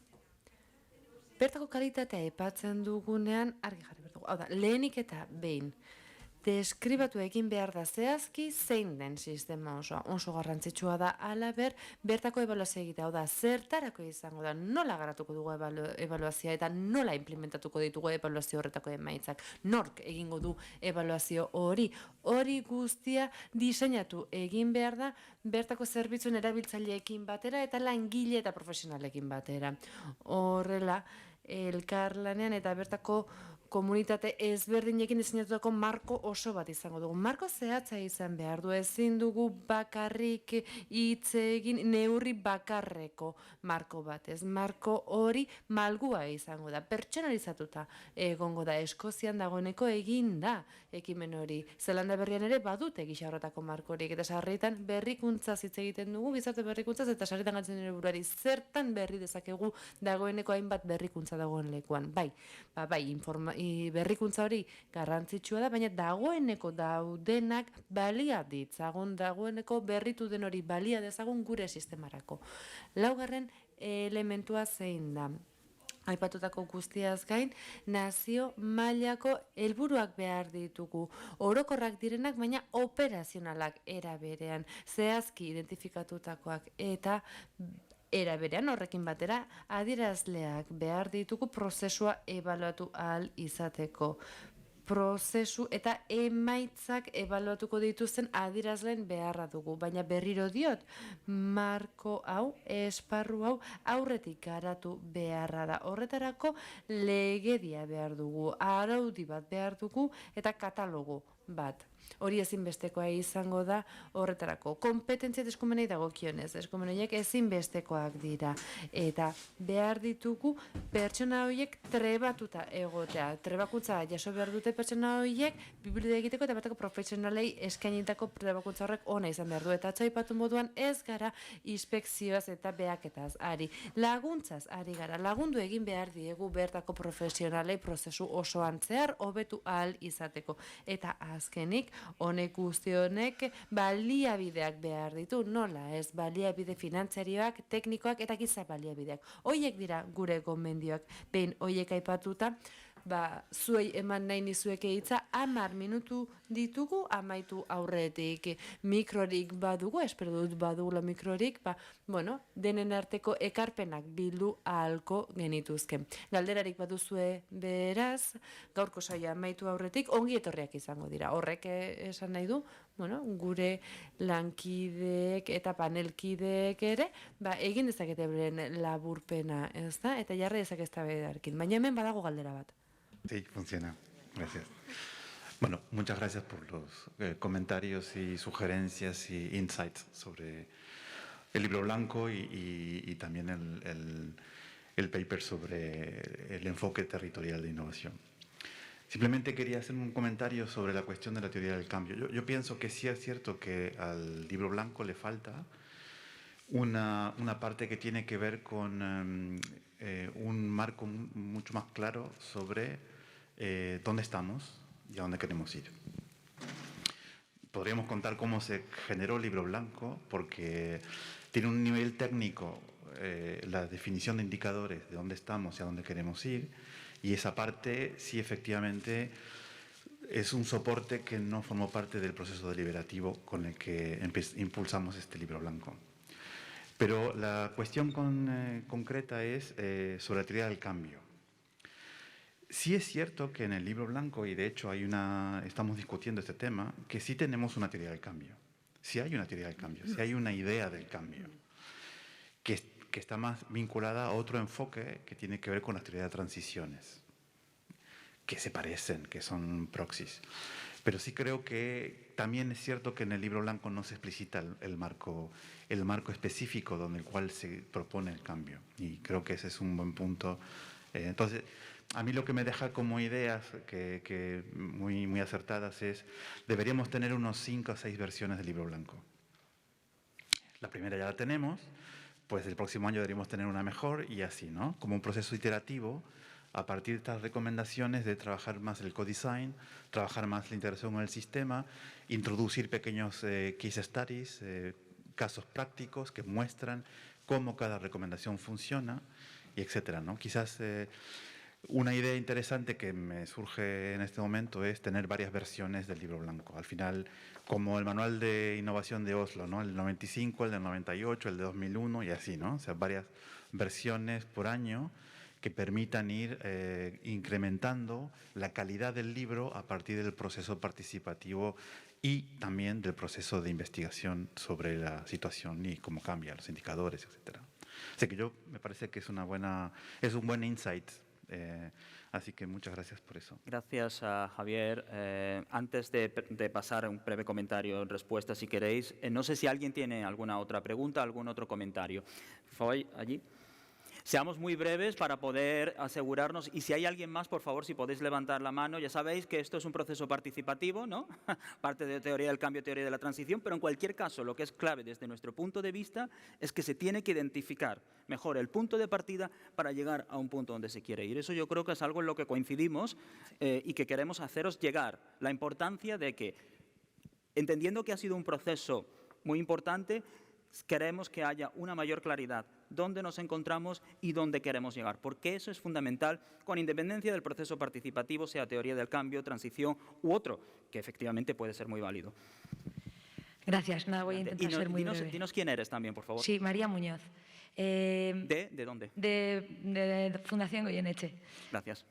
bertako kalitatea aipatzen dugunean argi jarri behar dugu. Hau da, lehenik eta behin, deskribatu egin behar da zehazki zein den sistema osoa. Oso garrantzitsua da halaber bertako ebaluazioa egitea. Hau da, zertarako izango da, nola garatuko dugu ebaluazioa eta nola implementatuko ditugu ebaluazio horretako emaitzak. Nork egingo du ebaluazio hori. Hori guztia diseinatu egin behar da bertako zerbitzuen erabiltzaileekin batera eta langile eta profesionalekin batera. Horrela, elkarlanean eta bertako komunitate ezberdinekin diseinatutako marko oso bat izango dugu. Marko zehatza izan behar du, ezin dugu bakarrik hitz egin neurri bakarreko marko bat. Ez marko hori malgua izango da, pertsonalizatuta egongo da. Eskozian dagoeneko egin da ekimen hori. Zelanda Berrian ere badute gisa horretako marko horiek, eta sarritan berrikuntza hitz egiten dugu, gizarte berrikuntzaz, eta sarritan galtzen dira buruari zertan berri dezakegu dagoeneko hainbat berrikuntza dagoen lekuan. Bai, berrikuntza hori garrantzitsua da, baina dagoeneko daudenak balia ditzagun, dagoeneko berritu den hori balia dezagun gure sistemarako. Laugarren elementua zein da. Aipatutako guztiaz gain, nazio mailako helburuak behar ditugu. Orokorrak direnak, baina operazionalak era berean, zehazki identifikatutakoak eta era berean horrekin batera adierazleak behar ditugu prozesua ebaluatu ahal izateko. Prozesu eta emaitzak ebaluatuko dituzten adierazleen beharra dugu, baina berriro diot, marko hau, esparru hau aurretik garatu beharra da. Horretarako legedia behar dugu, araudi bat behar dugu eta katalogo bat. Hori ezinbestekoa izango da horretarako. Kompetentzia eskumenei dagokionez, eskumen horiek ezinbestekoak dira. Eta behar ditugu pertsona horiek trebatuta egotea. Trebakuntza jaso behar dute pertsona horiek bibliotekia egiteko eta bateko profesionalei eskainitako trebakuntza horrek ona izan behar du. Eta atzaipatu moduan ez gara inspekzioaz eta behaketaz ari. Laguntzaz ari gara. Lagundu egin behar diegu bertako profesionalei prozesu osoan zehar hobetu ahal izateko. Eta azkenik, honek guzti honek baliabideak behar ditu, nola ez, baliabide finantzarioak, teknikoak eta giza baliabideak. Hoiek dira gure gomendioak, behin hoiek aipatuta, zuei eman nahi nizueke hitza 10 minutu ditugu amaitu aurretik. Mikrorik badugu, espero dut badugula mikrorik, denen arteko ekarpenak bildu ahalko genituzke. Galderarik baduzue beraz, gaurko saioa amaitu aurretik, ongi etorriak izango dira. Horrek esan nahi du, gure lankideek eta panelkideek ere, egin dezakete beren laburpena, ez da? Eta jarri dezak eztabaidarkin. Baina hemen badago galdera bat. Sí, funciona. Gracias. Bueno, muchas gracias por los comentarios y sugerencias y insights sobre el libro blanco y también el paper sobre el enfoque territorial de innovación. Simplemente quería hacer un comentario sobre la cuestión de la teoría del cambio. Yo pienso que sí es cierto que al libro blanco le falta una parte que tiene que ver con un marco mucho más claro sobre dónde estamos y a dónde queremos ir. Podríamos contar cómo se generó el libro blanco, porque tiene un nivel técnico, la definición de indicadores de dónde estamos y a dónde queremos ir, y esa parte sí efectivamente es un soporte que no formó parte del proceso deliberativo con el que impulsamos este libro blanco. Pero la cuestión concreta es sobre la teoría del cambio. Sí es cierto que en el libro blanco, y de hecho estamos discutiendo este tema, que sí tenemos una teoría del cambio. Sí hay una teoría del cambio, sí hay una idea del cambio, que está más vinculada a otro enfoque que tiene que ver con las teorías de transiciones, que se parecen, que son proxies. Pero sí creo que también es cierto que en el libro blanco no se explicita el marco específico donde el cual se propone el cambio. Y creo que ese es un buen punto. Entonces, a mí lo que me deja como ideas que muy, muy acertadas es, deberíamos tener unos 5 o 6 versiones del libro blanco. La primera ya la tenemos, pues el próximo año deberíamos tener una mejor y así, ¿no? Como un proceso iterativo, a partir de estas recomendaciones de trabajar más el co-design, trabajar más la integración con el sistema, introducir pequeños case studies, casos prácticos que muestran cómo cada recomendación funciona, y etcétera, ¿no? Quizás una idea interesante que me surge en este momento es tener varias versiones del libro blanco. Al final, como el manual de innovación de Oslo, ¿no? El 95, el del 98, el de 2001 y así, ¿no? O sea, varias versiones por año que permitan ir incrementando la calidad del libro a partir del proceso participativo y también del proceso de investigación sobre la situación y cómo cambian los indicadores, etcétera. Así que me parece que es un buen insight. Así que muchas gracias por eso. Gracias, Javier. Antes de pasar a un breve comentario en respuesta, si queréis, no sé si alguien tiene alguna otra pregunta, algún otro comentario. Foy, allí. Seamos muy breves para poder asegurarnos, y si hay alguien más, por favor, si podéis levantar la mano. Ya sabéis que esto es un proceso participativo, ¿no? Parte de teoría del cambio, teoría de la transición, pero en cualquier caso lo que es clave desde nuestro punto de vista es que se tiene que identificar mejor el punto de partida para llegar a un punto donde se quiere ir. Eso yo creo que es algo en lo que coincidimos y que queremos haceros llegar. La importancia de que, entendiendo que ha sido un proceso muy importante, queremos que haya una mayor claridad dónde nos encontramos y dónde queremos llegar, porque eso es fundamental con independencia del proceso participativo, sea teoría del cambio, transición u otro, que efectivamente puede ser muy válido. Gracias, nada, voy a intentar ser muy breve. Dinos quién eres también, por favor. Sí, María Muñoz. ¿De dónde? De Fundación Goyeneche. Gracias.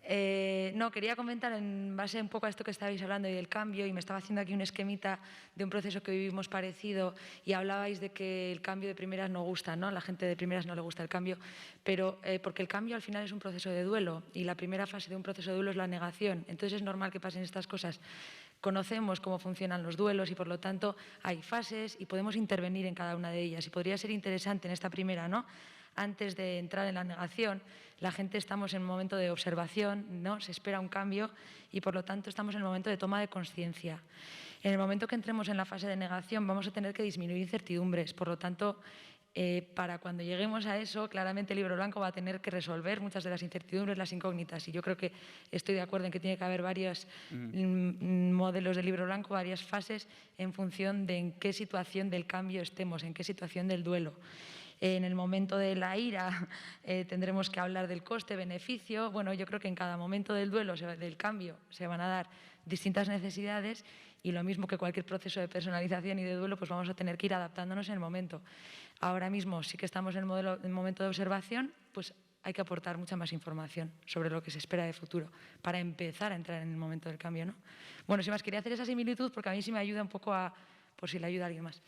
No, quería comentar en base un poco a esto que estabais hablando y del cambio, y me estaba haciendo aquí un esquemita de un proceso que vivimos parecido, y hablabais de que el cambio de primeras no gusta, ¿no? A la gente de primeras no le gusta el cambio, pero porque el cambio al final es un proceso de duelo, y la primera fase de un proceso de duelo es la negación. Entonces es normal que pasen estas cosas. Conocemos cómo funcionan los duelos y, por lo tanto, hay fases y podemos intervenir en cada una de ellas. Y podría ser interesante en esta primera, ¿no? Antes de entrar en la negación, la gente estamos en un momento de observación, ¿no? Se espera un cambio y, por lo tanto, estamos en el momento de toma de conciencia. En el momento que entremos en la fase de negación vamos a tener que disminuir incertidumbres. Por lo tanto, para cuando lleguemos a eso, claramente el libro blanco va a tener que resolver muchas de las incertidumbres, las incógnitas. Y yo creo que estoy de acuerdo en que tiene que haber varios modelos de libro blanco, varias fases en función de en qué situación del cambio estemos, en qué situación del duelo. En el momento de la ira tendremos que hablar del coste-beneficio. Bueno, yo creo que en cada momento del duelo, del cambio, se van a dar distintas necesidades, y lo mismo que cualquier proceso de personalización y de duelo, pues vamos a tener que ir adaptándonos en el momento. Ahora mismo sí que estamos en el momento de observación, pues hay que aportar mucha más información sobre lo que se espera de futuro para empezar a entrar en el momento del cambio, ¿no? Bueno, sin más, quería hacer esa similitud porque a mí sí me ayuda un poco por si le ayuda a alguien más.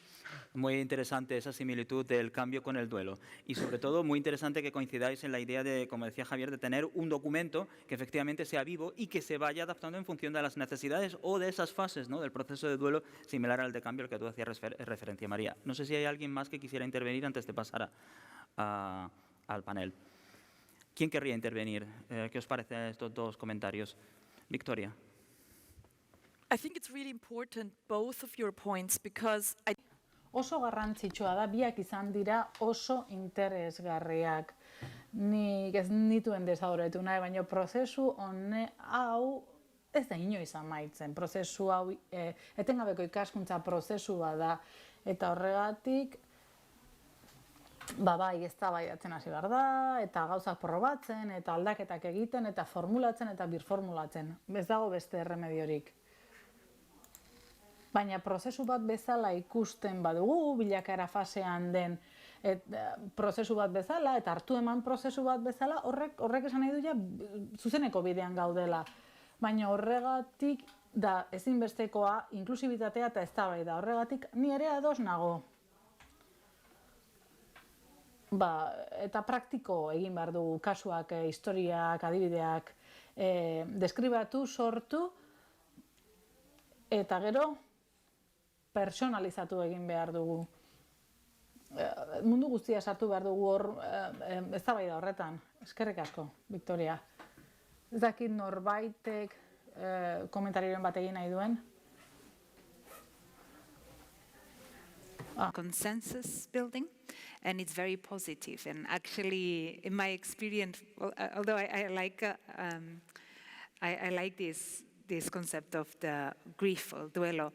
Muy interesante esa similitud del cambio con el duelo, y sobre todo muy interesante que coincidáis en la idea de, como decía Javier, de tener un documento que efectivamente sea vivo y que se vaya adaptando en función de las necesidades o de esas fases, ¿no?, del proceso de duelo, similar al de cambio al que tú hacías referencia, María. No sé si hay alguien más que quisiera intervenir antes de pasar al panel. ¿Quién querría intervenir? ¿Qué os parecen estos dos comentarios? Victoria. I think it's really important, both of your points, because Oso garrantzitsua da, biak izan dira oso interesgarriak. Nik ez nituen desadoretu nahi, baina prozesu hau ez da inoiz amaitzen. Prozesu hau etengabeko ikaskuntza prozesua da, eta horregatik bai, eztabaidatzen hasi behar da, eta gauzak probatzen, eta aldaketak egiten, eta formulatzen, eta birformulatzen. Ez dago beste erremediorik. Baina prozesu bat bezala ikusten badugu, bilakaera fasean den prozesu bat bezala, eta hartu eman prozesu bat bezala, horrek esan nahi du ja zuzeneko bidean gaudela. Baina horregatik da ezinbestekoa inklusibitatea eta eztabaida. Horregatik ni ere ados nago. Eta praktiko egin behar dugu kasuak, historiak, adibideak, deskribatu, sortu, eta gero personalizatu egin behar dugu. Mundu guztia sartu behar dugu hor eztabaida horretan. Eskerrik asko, Victoria. Ez dakit norbaitek komentarioren bat egin nahi duen. Consensus building, and it's very positive. And actually, in my experience, although I like this concept of the grief or duelo,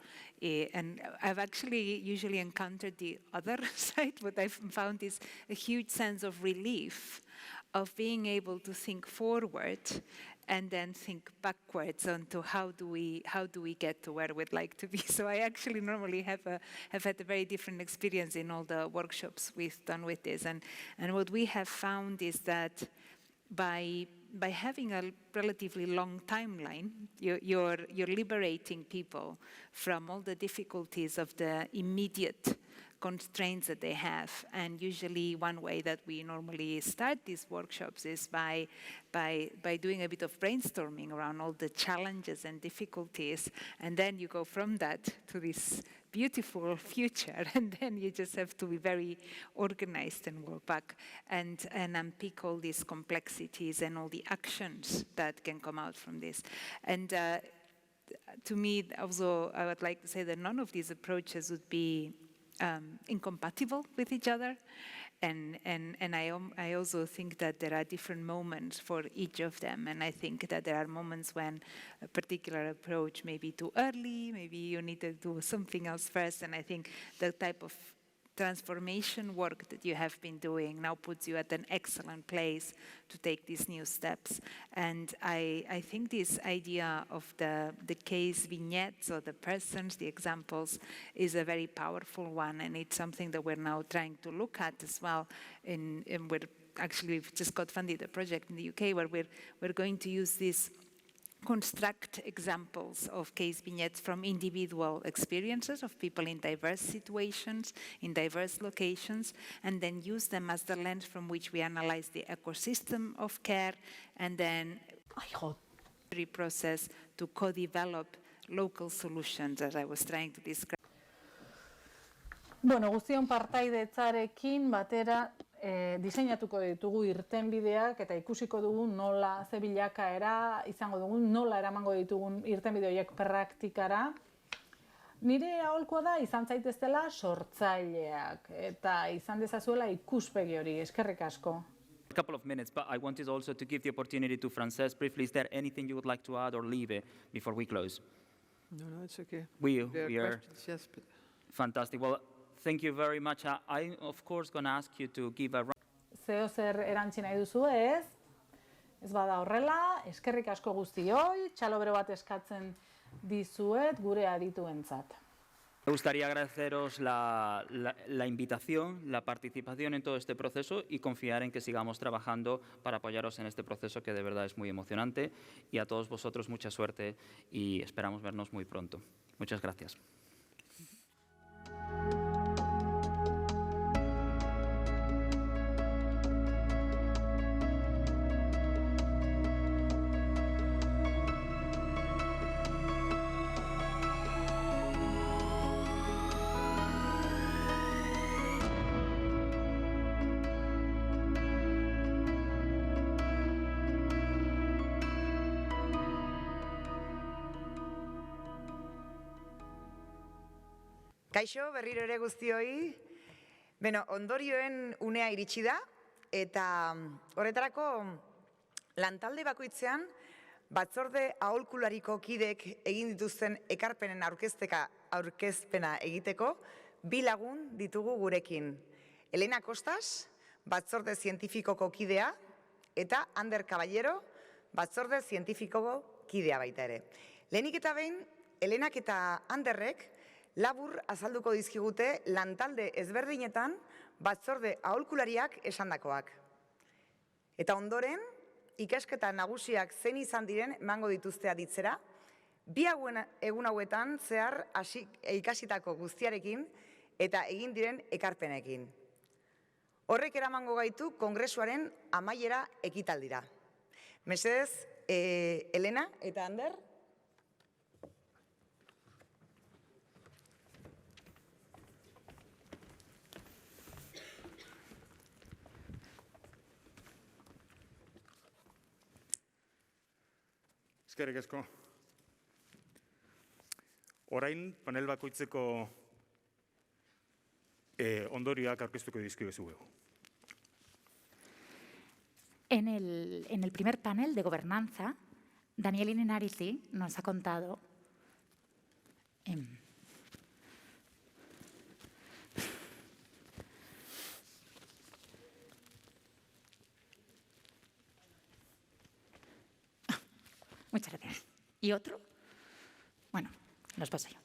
and I've actually usually encountered the other side. What I've found is a huge sense of relief of being able to think forward and then think backwards onto how do we get to where we'd like to be. So I actually normally have had a very different experience in all the workshops we've done with this. And what we have found is that by having a relatively long timeline, you're liberating people from all the difficulties of the immediate constraints that they have. And usually one way that we normally start these workshops is by doing a bit of brainstorming around all the challenges and difficulties, and then you go from that to this beautiful future, and then you just have to be very organized and work back and unpick all these complexities and all the actions that can come out from this. And to me, also, I would like to say that none of these approaches would be incompatible with each other. And I also think that there are different moments for each of them. And I think that there are moments when a particular approach may be too early, maybe you need to do something else first. And I think the type of transformation work that you have been doing now puts you at an excellent place to take these new steps. And I think this idea of the case vignettes or the persons, the examples, is a very powerful one, and it's something that we're now trying to look at as well. And we've just got funded a project in the UK where we're going to use this construct examples of case vignettes from individual experiences of people in diverse situations, in diverse locations, and then use them as the lens from which we analyze the ecosystem of care, and then process to co-develop local solutions, as I was trying to describe. Bueno, guztion partaidetzarekin batera diseinatuko ditugu irtenbideak eta ikusiko dugu nola ze bilakaera izango dugun, nola eramango ditugun irtenbide horiek praktikara. Nire aholkoa da izan zaiteztela sortzaileak eta izan dezazuela ikuspegi hori. Eskerrik asko. A couple of minutes, but I wanted also to give the opportunity to Frances briefly. Is there anything you would like to add or leave before we close? No, it's okay. We There are questions, yes, but fantastic. Well, thank you very much. I'm, of course, going to ask you to give a... Zeo zer erantzi nahi duzu ez? Ez bada horrela, eskerrik asko guztioi, txalobero bat eskatzen dizuet gure adituentzat. Me gustaría agradeceros la invitación, la participación en todo este proceso y confiar en que sigamos trabajando para apoyaros en este proceso que de verdad es muy emocionante, y a todos vosotros mucha suerte y esperamos vernos muy pronto. Muchas gracias. Kaixo, berriro ere guztioi. Beno, ondorioen unea iritsi da, eta horretarako lantalde bakoitzean batzorde aholkulariko kidek egin dituzten ekarpenen aurkezpena egiteko 2 lagun ditugu gurekin. Elena Kostas, batzorde zientifikoko kidea, eta Ander Caballero, batzorde zientifikoko kidea baita ere. Lehenik eta behin, Elenak eta Anderrek labur azalduko dizkigute lantalde ezberdinetan batzorde aholkulariak esandakoak. Eta ondoren, ikasketa nagusiak zein izan diren emango dituzte aditzera, 2 egun hauetan zehar ikasitako guztiarekin eta egin diren ekarpenekin. Horrek eramango gaitu kongresuaren amaiera ekitaldira. Mesedez, Elena eta Ander? Eskerrik asko. Orain panel bakoitzeko ondorioak aurkeztuko dizkizuegu. En el primer panel de gobernanza, Daniel Inenariti nos ha contado Muchas gracias. ¿Y otro? Bueno, los paso yo.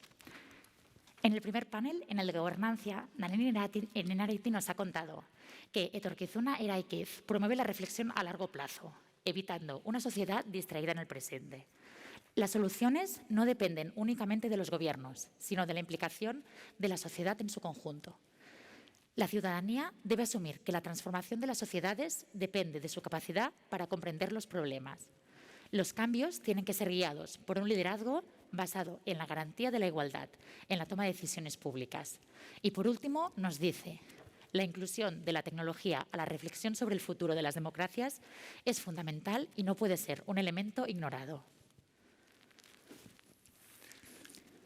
En el primer panel, en el de gobernanza, Daniel Inenariti nos ha contado que Etorkizuna Eraikiz promueve la reflexión a largo plazo, evitando una sociedad distraída en el presente. Las soluciones no dependen únicamente de los gobiernos, sino de la implicación de la sociedad en su conjunto. La ciudadanía debe asumir que la transformación de las sociedades depende de su capacidad para comprender los problemas. Los cambios tienen que ser guiados por un liderazgo basado en la garantía de la igualdad en la toma de decisiones públicas. Y por último, nos dice: la inclusión de la tecnología a la reflexión sobre el futuro de las democracias es fundamental y no puede ser un elemento ignorado.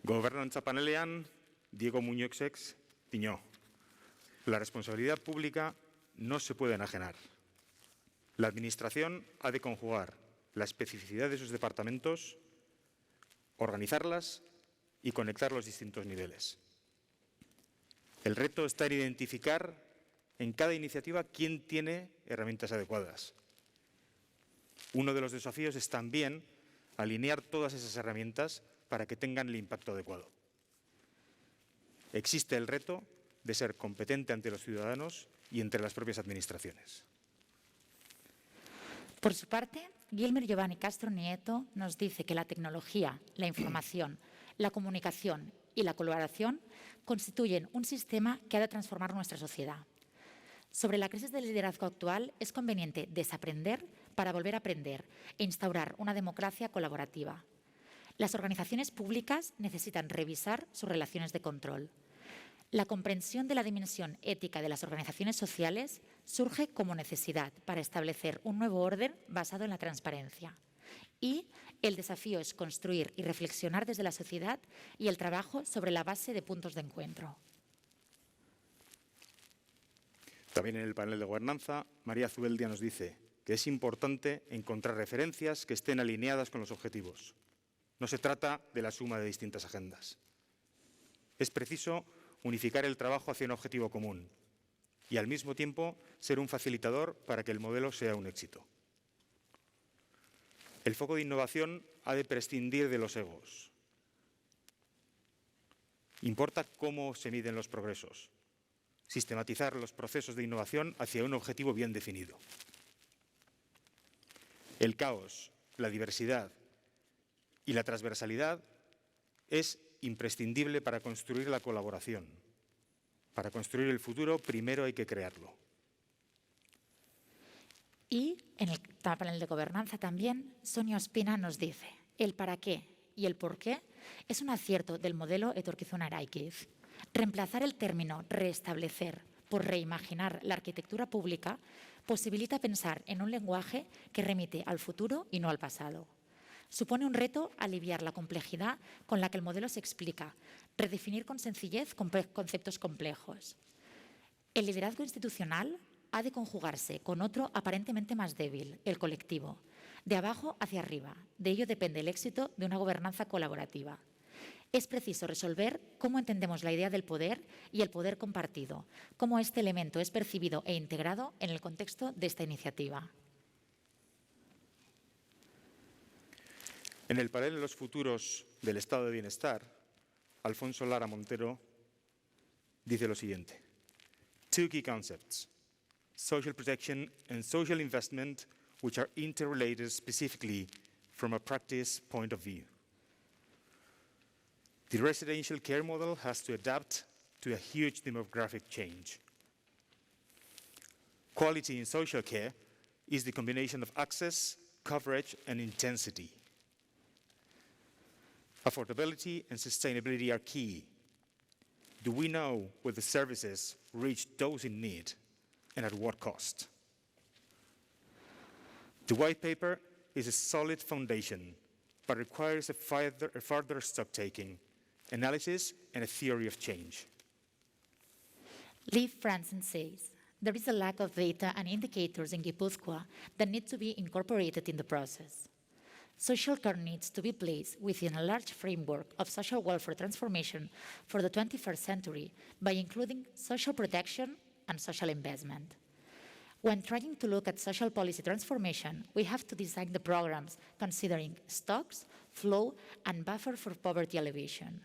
Gobernantza panelean, Diego Muñozek dio: la responsabilidad pública no se puede enajenar. La Administración ha de conjugar la especificidad de sus departamentos, organizarlas y conectar los distintos niveles. El reto está en identificar en cada iniciativa quién tiene herramientas adecuadas. Uno de los desafíos es también alinear todas esas herramientas para que tengan el impacto adecuado. Existe el reto de ser competente ante los ciudadanos y entre las propias administraciones. Por su parte, Guilmer Giovanni Castro Nieto nos dice que la tecnología, la información, la comunicación y la colaboración constituyen un sistema que ha de transformar nuestra sociedad. Sobre la crisis del liderazgo actual, es conveniente desaprender para volver a aprender e instaurar una democracia colaborativa. Las organizaciones públicas necesitan revisar sus relaciones de control. La comprensión de la dimensión ética de las organizaciones sociales surge como necesidad para establecer un nuevo orden basado en la transparencia. Y el desafío es construir y reflexionar desde la sociedad y el trabajo sobre la base de puntos de encuentro. También en el panel de gobernanza, María Zubeldia nos dice que es importante encontrar referencias que estén alineadas con los objetivos. No se trata de la suma de distintas agendas. Es preciso unificar el trabajo hacia un objetivo común y, al mismo tiempo, ser un facilitador para que el modelo sea un éxito. El foco de innovación ha de prescindir de los egos. Importa cómo se miden los progresos. Sistematizar los procesos de innovación hacia un objetivo bien definido. El caos, la diversidad y la transversalidad es imprescindible para construir la colaboración. Para construir el futuro, primero hay que crearlo. Y en el panel de gobernanza también, Sonia Ospina nos dice: el para qué y el por qué es un acierto del modelo etorkizuna eraikiz. Reemplazar el término restablecer por reimaginar la arquitectura pública posibilita pensar en un lenguaje que remite al futuro y no al pasado. Supone un reto aliviar la complejidad con la que el modelo se explica, redefinir con sencillez conceptos complejos. El liderazgo institucional ha de conjugarse con otro aparentemente más débil, el colectivo, de abajo hacia arriba. De ello depende el éxito de una gobernanza colaborativa. Es preciso resolver cómo entendemos la idea del poder y el poder compartido, cómo este elemento es percibido e integrado en el contexto de esta iniciativa. En el panel de los futuros del estado de bienestar, Alfonso Lara Montero dice lo siguiente: two key concepts, social protection and social investment, which are interrelated specifically from a practice point of view. The residential care model has to adapt to a huge demographic change. Quality in social care is the combination of access, coverage, and intensity. Affordability and sustainability are key. Do we know whether services reach those in need and at what cost? The white paper is a solid foundation, but requires a further stock-taking, analysis, and a theory of change. Liv Franzen says, there is a lack of data and indicators in Gipuzkoa that need to be incorporated in the process. Social care needs to be placed within a large framework of social welfare transformation for the 21st century by including social protection and social investment. When trying to look at social policy transformation, we have to design the programs considering stocks, flow, and buffer for poverty elevation.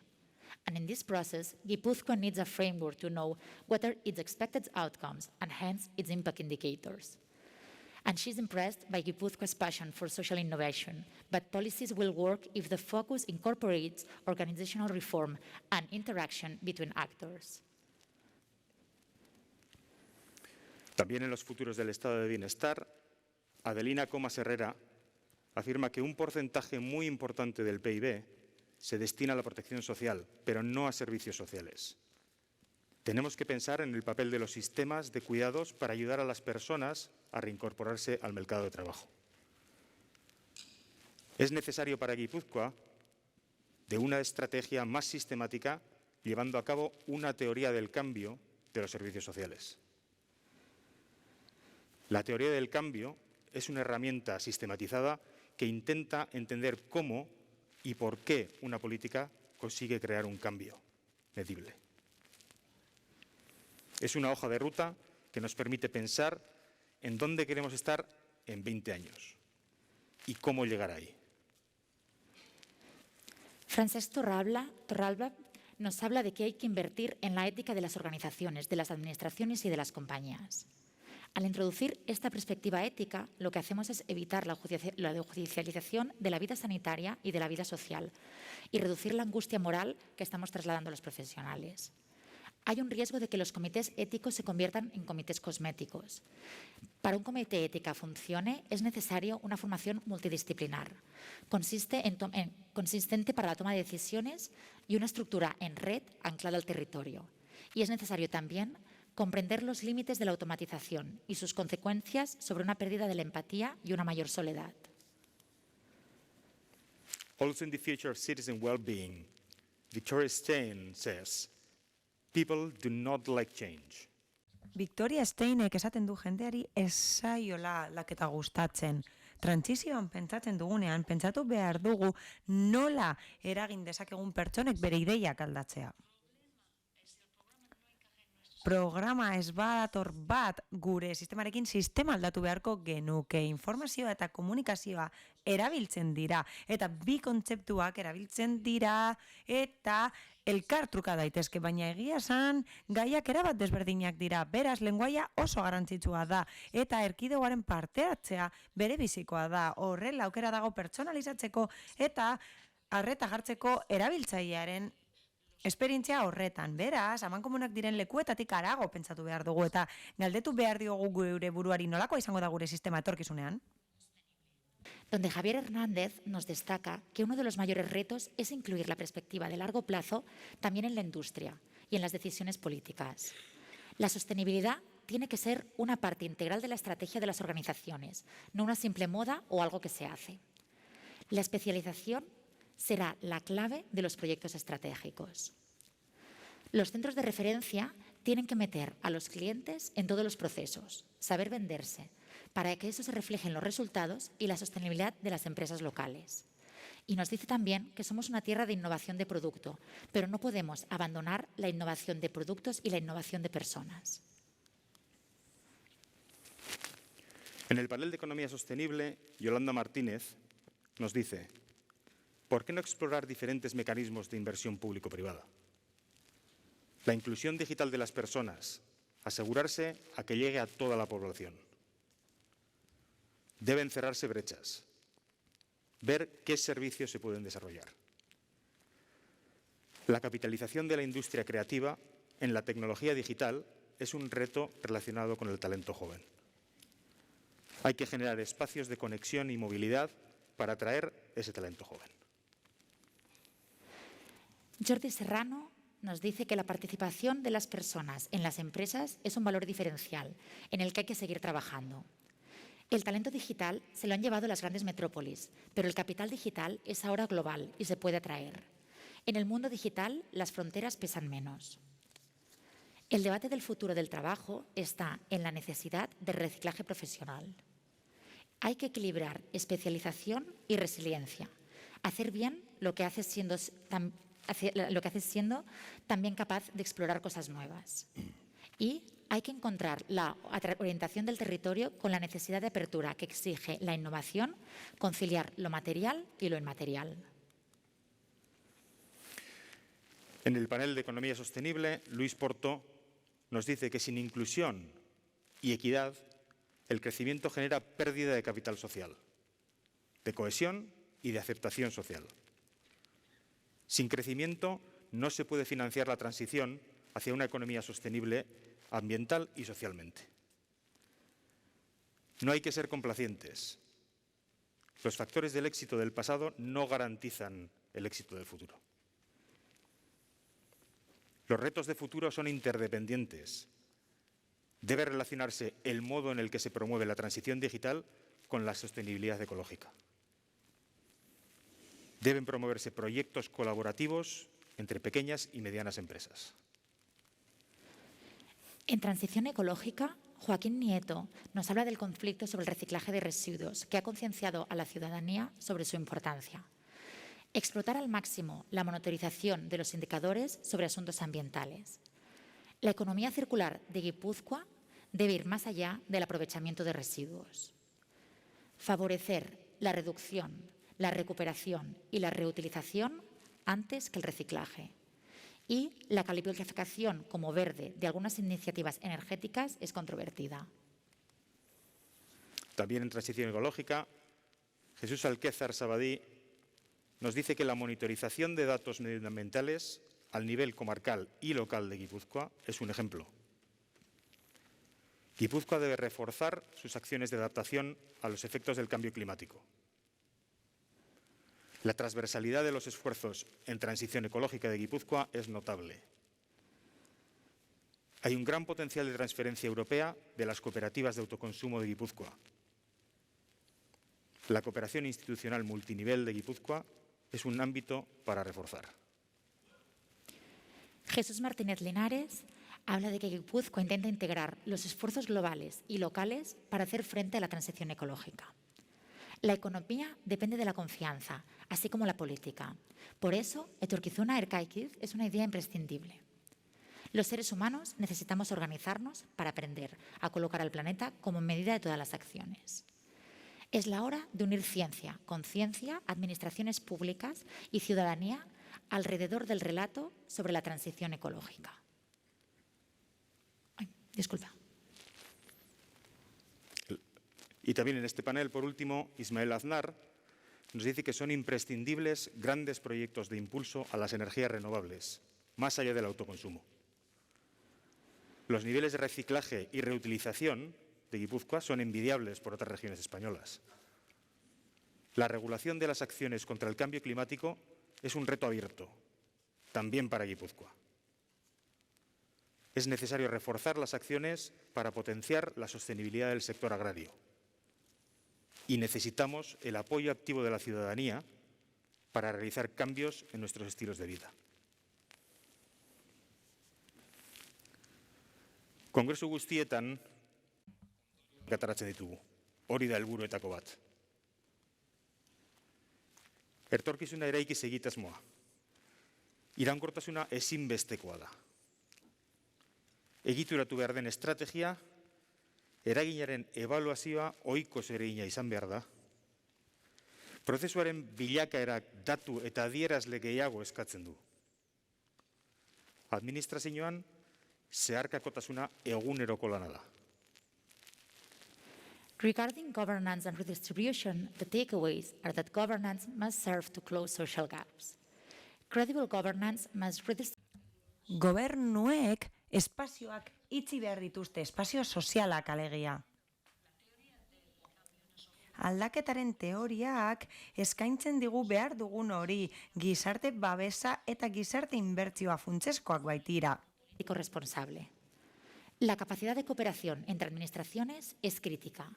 And in this process, Gipuzkoa needs a framework to know what are its expected outcomes and hence its impact indicators. And she's impressed by Gipuzkoa's passion for social innovation, but policies will work if the focus incorporates organizational reform and interaction between actors. También en los futuros del estado de bienestar, Adelina Comas Herrera afirma que un porcentaje muy importante del PIB se destina a la protección social, pero no a servicios sociales. Tenemos que pensar en el papel de los sistemas de cuidados para ayudar a las personas a reincorporarse al mercado de trabajo. Es necesario para Guipúzcoa de una estrategia más sistemática, llevando a cabo una teoría del cambio de los servicios sociales. La teoría del cambio es una herramienta sistematizada que intenta entender cómo y por qué una política consigue crear un cambio medible. Es una hoja de ruta que nos permite pensar en dónde queremos estar en 20 años y cómo llegar ahí. Francesc Torralba nos habla de que hay que invertir en la ética de las organizaciones, de las administraciones y de las compañías. Al introducir esta perspectiva ética, lo que hacemos es evitar la judicialización de la vida sanitaria y de la vida social y reducir la angustia moral que estamos trasladando a los profesionales. Hay un riesgo de que los comités éticos se conviertan en comités cosméticos. Para un comité ética funcione, es necesario una formación multidisciplinar, consistente para la toma de decisiones y una estructura en red anclada al territorio. Y es necesario también comprender los límites de la automatización y sus consecuencias sobre una pérdida de la empatía y una mayor soledad. Also in the future of citizen well-being, Victoria Stein says, people do not like change. Victoria Steinek esaten du jendeari ez zaiola aldaketa gustatzen. Trantsizioan pentsatzen dugunean, pentsatu behar dugu nola eragin dezakegun pertsonek bere ideiak aldatzea. Programa ez badator bat gure sistemarekin sistema aldatu beharko genuke. Informazioa eta komunikazioa erabiltzen dira eta bi kontzeptuak erabiltzen dira eta elkartruka daitezke, baina egia esan gaiak erabat desberdinak dira. Beraz, lenguaia oso garrantzitsua da eta erkidegoaren parte hartzea bere bizikoa da. Horrela aukera dago pertsonalizatzeko eta arreta jartzeko erabiltzailearen esperientzia horretan. Beraz, amankomunak diren lekuetatik harago pentsatu behar dugu eta galdetu behar diogu gure buruari nolakoa izango da gure sistema etorkizunean. Donde Javier Hernández nos destaca que uno de los mayores retos es incluir la perspectiva de largo plazo también en la industria y en las decisiones políticas. La sostenibilidad tiene que ser una parte integral de la estrategia de las organizaciones, no una simple moda o algo que se hace. La especialización será la clave de los proyectos estratégicos. Los centros de referencia tienen que meter a los clientes en todos los procesos, saber venderse, para que eso se refleje en los resultados y la sostenibilidad de las empresas locales. Y nos dice también que somos una tierra de innovación de producto, pero no podemos abandonar la innovación de productos y la innovación de personas. En el panel de Economía Sostenible, Yolanda Martínez nos dice: ¿por qué no explorar diferentes mecanismos de inversión público-privada? La inclusión digital de las personas, asegurarse a que llegue a toda la población. Deben cerrarse brechas, ver qué servicios se pueden desarrollar. La capitalización de la industria creativa en la tecnología digital es un reto relacionado con el talento joven. Hay que generar espacios de conexión y movilidad para atraer ese talento joven. Jordi Serrano nos dice que la participación de las personas en las empresas es un valor diferencial en el que hay que seguir trabajando. El talento digital se lo han llevado las grandes metrópolis, pero el capital digital es ahora global y se puede atraer. En el mundo digital, las fronteras pesan menos. El debate del futuro del trabajo está en la necesidad de reciclaje profesional. Hay que equilibrar especialización y resiliencia, hacer bien lo que haces siendo también capaz de explorar cosas nuevas. Y hay que encontrar la orientación del territorio con la necesidad de apertura que exige la innovación, conciliar lo material y lo inmaterial. En el panel de Economía Sostenible, Luis Porto nos dice que sin inclusión y equidad, el crecimiento genera pérdida de capital social, de cohesión y de aceptación social. Sin crecimiento no se puede financiar la transición hacia una economía sostenible ambiental y socialmente. No hay que ser complacientes. Los factores del éxito del pasado no garantizan el éxito del futuro. Los retos de futuro son interdependientes. Debe relacionarse el modo en el que se promueve la transición digital con la sostenibilidad ecológica. Deben promoverse proyectos colaborativos entre pequeñas y medianas empresas. En Transición Ecológica, Joaquín Nieto nos habla del conflicto sobre el reciclaje de residuos, que ha concienciado a la ciudadanía sobre su importancia. Explotar al máximo la monitorización de los indicadores sobre asuntos ambientales. La economía circular de Guipúzcoa debe ir más allá del aprovechamiento de residuos. Favorecer la reducción, la recuperación y la reutilización antes que el reciclaje. Y la calificación como verde de algunas iniciativas energéticas es controvertida. También en Transición Ecológica, Jesús Alquézar Sabadí nos dice que la monitorización de datos medioambientales al nivel comarcal y local de Guipúzcoa es un ejemplo. Guipúzcoa debe reforzar sus acciones de adaptación a los efectos del cambio climático. La transversalidad de los esfuerzos en transición ecológica de Guipúzcoa es notable. Hay un gran potencial de transferencia europea de las cooperativas de autoconsumo de Guipúzcoa. La cooperación institucional multinivel de Guipúzcoa es un ámbito para reforzar. Jesús Martínez Linares habla de que Guipúzcoa intenta integrar los esfuerzos globales y locales para hacer frente a la transición ecológica. La economía depende de la confianza, así como la política. Por eso, etorkizuna erkaikiz es una idea imprescindible. Los seres humanos necesitamos organizarnos para aprender a colocar al planeta como medida de todas las acciones. Es la hora de unir ciencia, conciencia, administraciones públicas y ciudadanía alrededor del relato sobre la transición ecológica. Disculpa. Y también en este panel, por último, Ismael Aznar nos dice que son imprescindibles grandes proyectos de impulso a las energías renovables, más allá del autoconsumo. Los niveles de reciclaje y reutilización de Guipúzcoa son envidiables por otras regiones españolas. La regulación de las acciones contra el cambio climático es un reto abierto, también para Guipúzcoa. Es necesario reforzar las acciones para potenciar la sostenibilidad del sector agrario. Y necesitamos el apoyo activo de la ciudadanía para realizar cambios en nuestros estilos de vida. Kongresu guztietan ateratzen ditugu. Hori da helburuetako bat. Etorkizuna eraikiz egitasmoa. Iraunkortasuna ezinbestekoa da. Egituratu behar den estrategia, eraginaren ebaluazioa ohiko zeregina izan behar da. Prozesuaren bilakaerak datu eta adierazle gehiago eskatzen du. Administrazioan zeharkakotasuna eguneroko lana da. Regarding governance and redistribution, the takeaways are that governance must serve to close social gaps. Credible governance must Gobernuek espazioak itxi behar dituzte, espazio sozialak alegia. Aldaketaren teoriak eskaintzen digu behar dugun hori, gizarte babesa eta gizarte inbertsioa funtsezkoak baitira. Responsable. La capacidad de cooperación entre administraciones es crítica.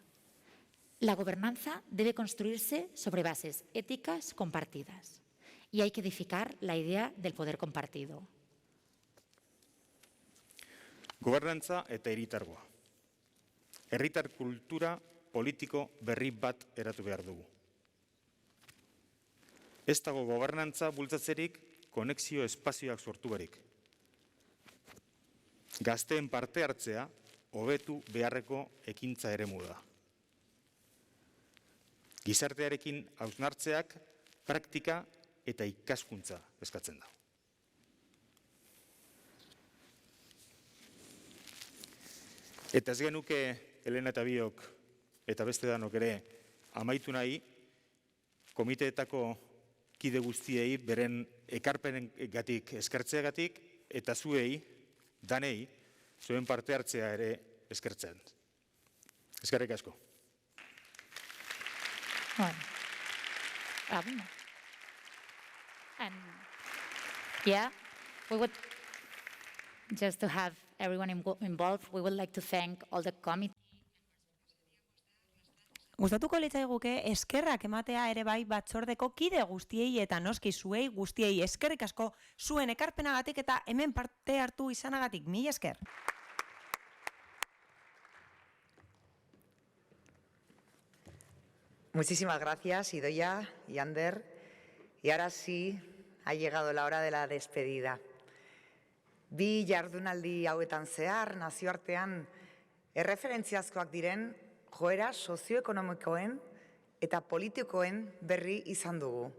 La gobernanza debe construirse sobre bases éticas compartidas y hay que edificar la idea del poder compartido. Gobernantza eta hiritargoa. Herritar kultura politiko berri bat eratu behar dugu. Ez dago gobernantza bultzatzerik konexio espazioak sortu barik. Gazteen parte hartzea hobetu beharreko ekintza eremu da. Gizartearekin hausnartzeak praktika eta ikaskuntza eskatzen da. Eta ez genuke Elena eta biok eta beste danok ere amaitu nahi komiteetako kide guztiei beren ekarpenengatik eskertzeagatik eta zuei danei zuen parte hartzea ere eskertzen. Eskerrik asko. Bueno. And yeah, we would, just to have everyone involved, we would like to thank all the committee. Gustatuko litzaiguke eskerrak ematea ere bai batzordeko kide guztiei eta noski zuei guztiei eskerrik asko zuen ekarpenagatik eta hemen parte hartu izanagatik. Mila esker. Muchísimas gracias, Idoia y Ander. Y ahora sí ha llegado la hora de la despedida. Bi jardunaldi hauetan zehar, nazioartean, erreferentziazkoak diren joera sozioekonomikoen eta politikoen berri izan dugu.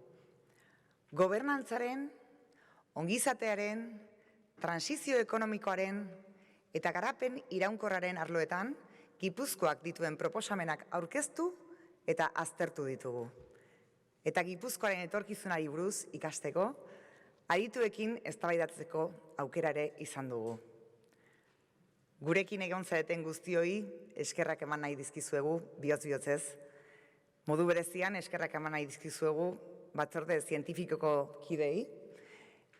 Gobernantzaren, ongizatearen, transizio ekonomikoaren eta garapen iraunkorraren arloetan Gipuzkoak dituen proposamenak aurkeztu eta aztertu ditugu. Eta Gipuzkoaren etorkizunari buruz ikasteko, adituekin eztabaidatzeko aukera ere izan dugu. Gurekin egon zareten guztioi eskerrak eman nahi dizkizuegu, bihotz-bihotzez. Modu berezian eskerrak eman nahi dizkizuegu batzorde zientifikoko kidei,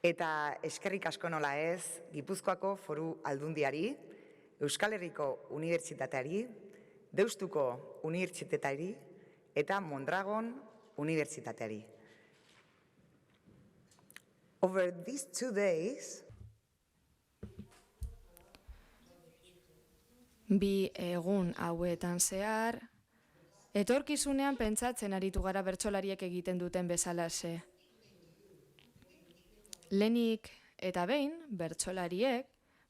eta eskerrik asko nola ez Gipuzkoako Foru Aldundiari, Euskal Herriko Unibertsitateari, Deustuko Unibertsitateari eta Mondragon Unibertsitateari. Over these 2 days, bi egun hauetan zehar, etorkizunean pentsatzen aritu gara bertsolariek egiten duten bezalaxe. Lehenik eta behin, bertsolariek,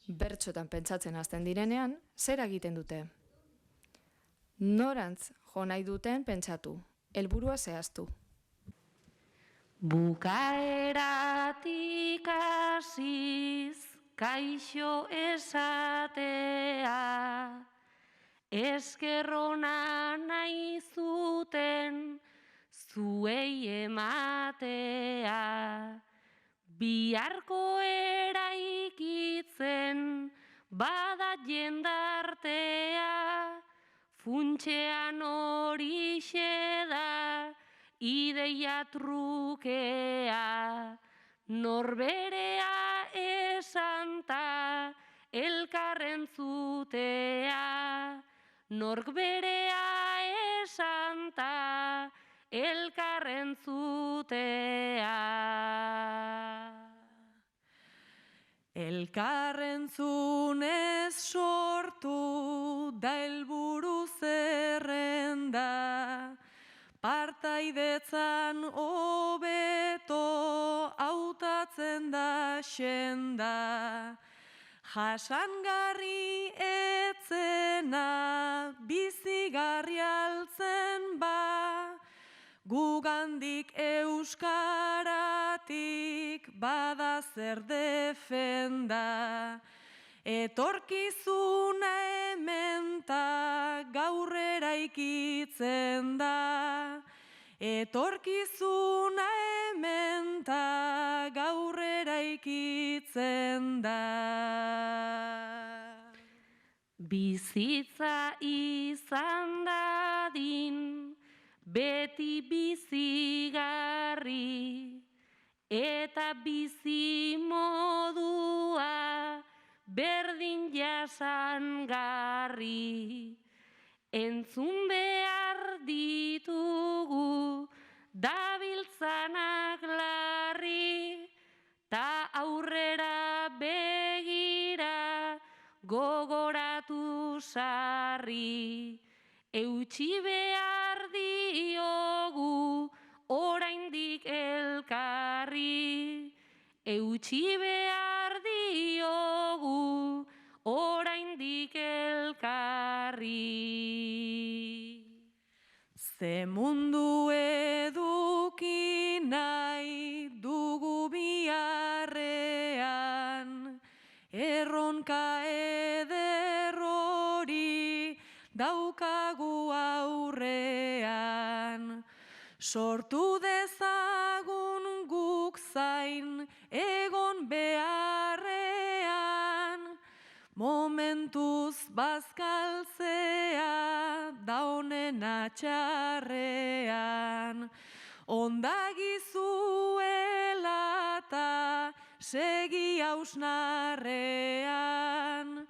bertsotan pentsatzen hasten direnean, zer egiten dute? Norantz jo nahi duten pentsatu, helburua zehaztu. Bukaeratik hasiz, kaixo esatea, eskerrona nahi zuten zuei ematea, biharko eraikitzen bada jendartea, funtsean horixe da ideia trukea, norberea esanta elkarren zutea, norberea esanta elkarren zutea. Elkarrentzunez sortu da helburu zerrenda, partaidetzan hobeto hautatzen da xenda, jasangarri etzena bizigarri altzen ba, gugandik euskaratik bada zer defenda, etorkizuna hementa gaur eraikitzen da, etorkizuna hementa gaur eraikitzen da. Bizitza izan dadin, beti bizigarri, eta bizi modua berdin jasangarri. Entzun behar ditugu dabiltzanak larri, ta aurrera begira gogoratu sarri. Eutsi behar diogu oraindik elkarri, eutsi behar diogu oraindik elkarri. Ze mundu eduki nahi dugu biharrean, erronka eder hori daukagu aurrean. Sortu dezagun guk zain egon beharrean, momentuz bazkaltzea da honen atxarrean. Onda ondagizuela ta segi hausnarrean,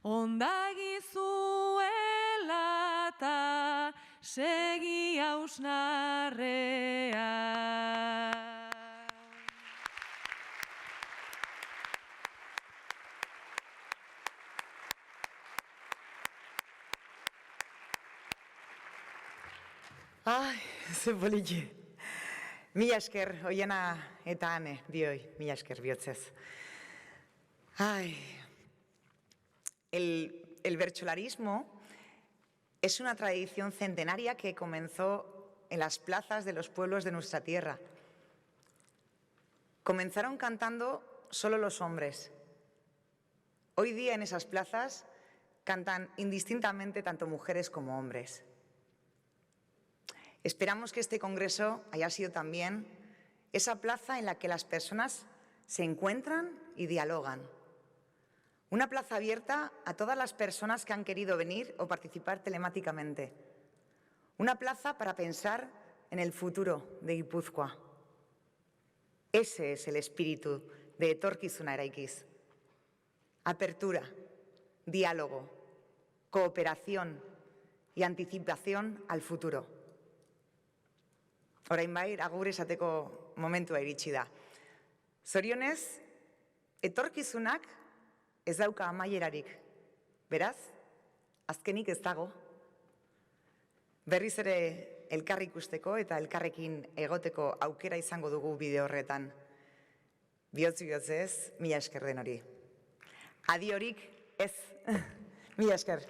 ondagizuela ta segi hausnarrean. Ai, ze poliki. Mila esker, Oiana eta Ane, bioi, mila esker bihotzez. Ay. El bertsolarismo es una tradición centenaria que comenzó en las plazas de los pueblos de nuestra tierra. Comenzaron cantando solo los hombres. Hoy día en esas plazas cantan indistintamente tanto mujeres como hombres. Esperamos que este congreso haya sido también esa plaza en la que las personas se encuentran y dialogan. Una plaza abierta a todas las personas que han querido venir o participar telemáticamente. Una plaza para pensar en el futuro de Guipúzcoa. Ese es el espíritu de Etorkizuna Eraikiz. Apertura, diálogo, cooperación y anticipación al futuro. Orain bai, agur esateko momentua iritsi da. Zorionez, etorkizunak ez dauka amaierarik. Beraz, azkenik ez dago. Berriz ere elkar ikusteko eta elkarrekin egoteko aukera izango dugu bide horretan. Bihotz-bihotzez, mila esker den hori. Adiorik ez. Mila esker.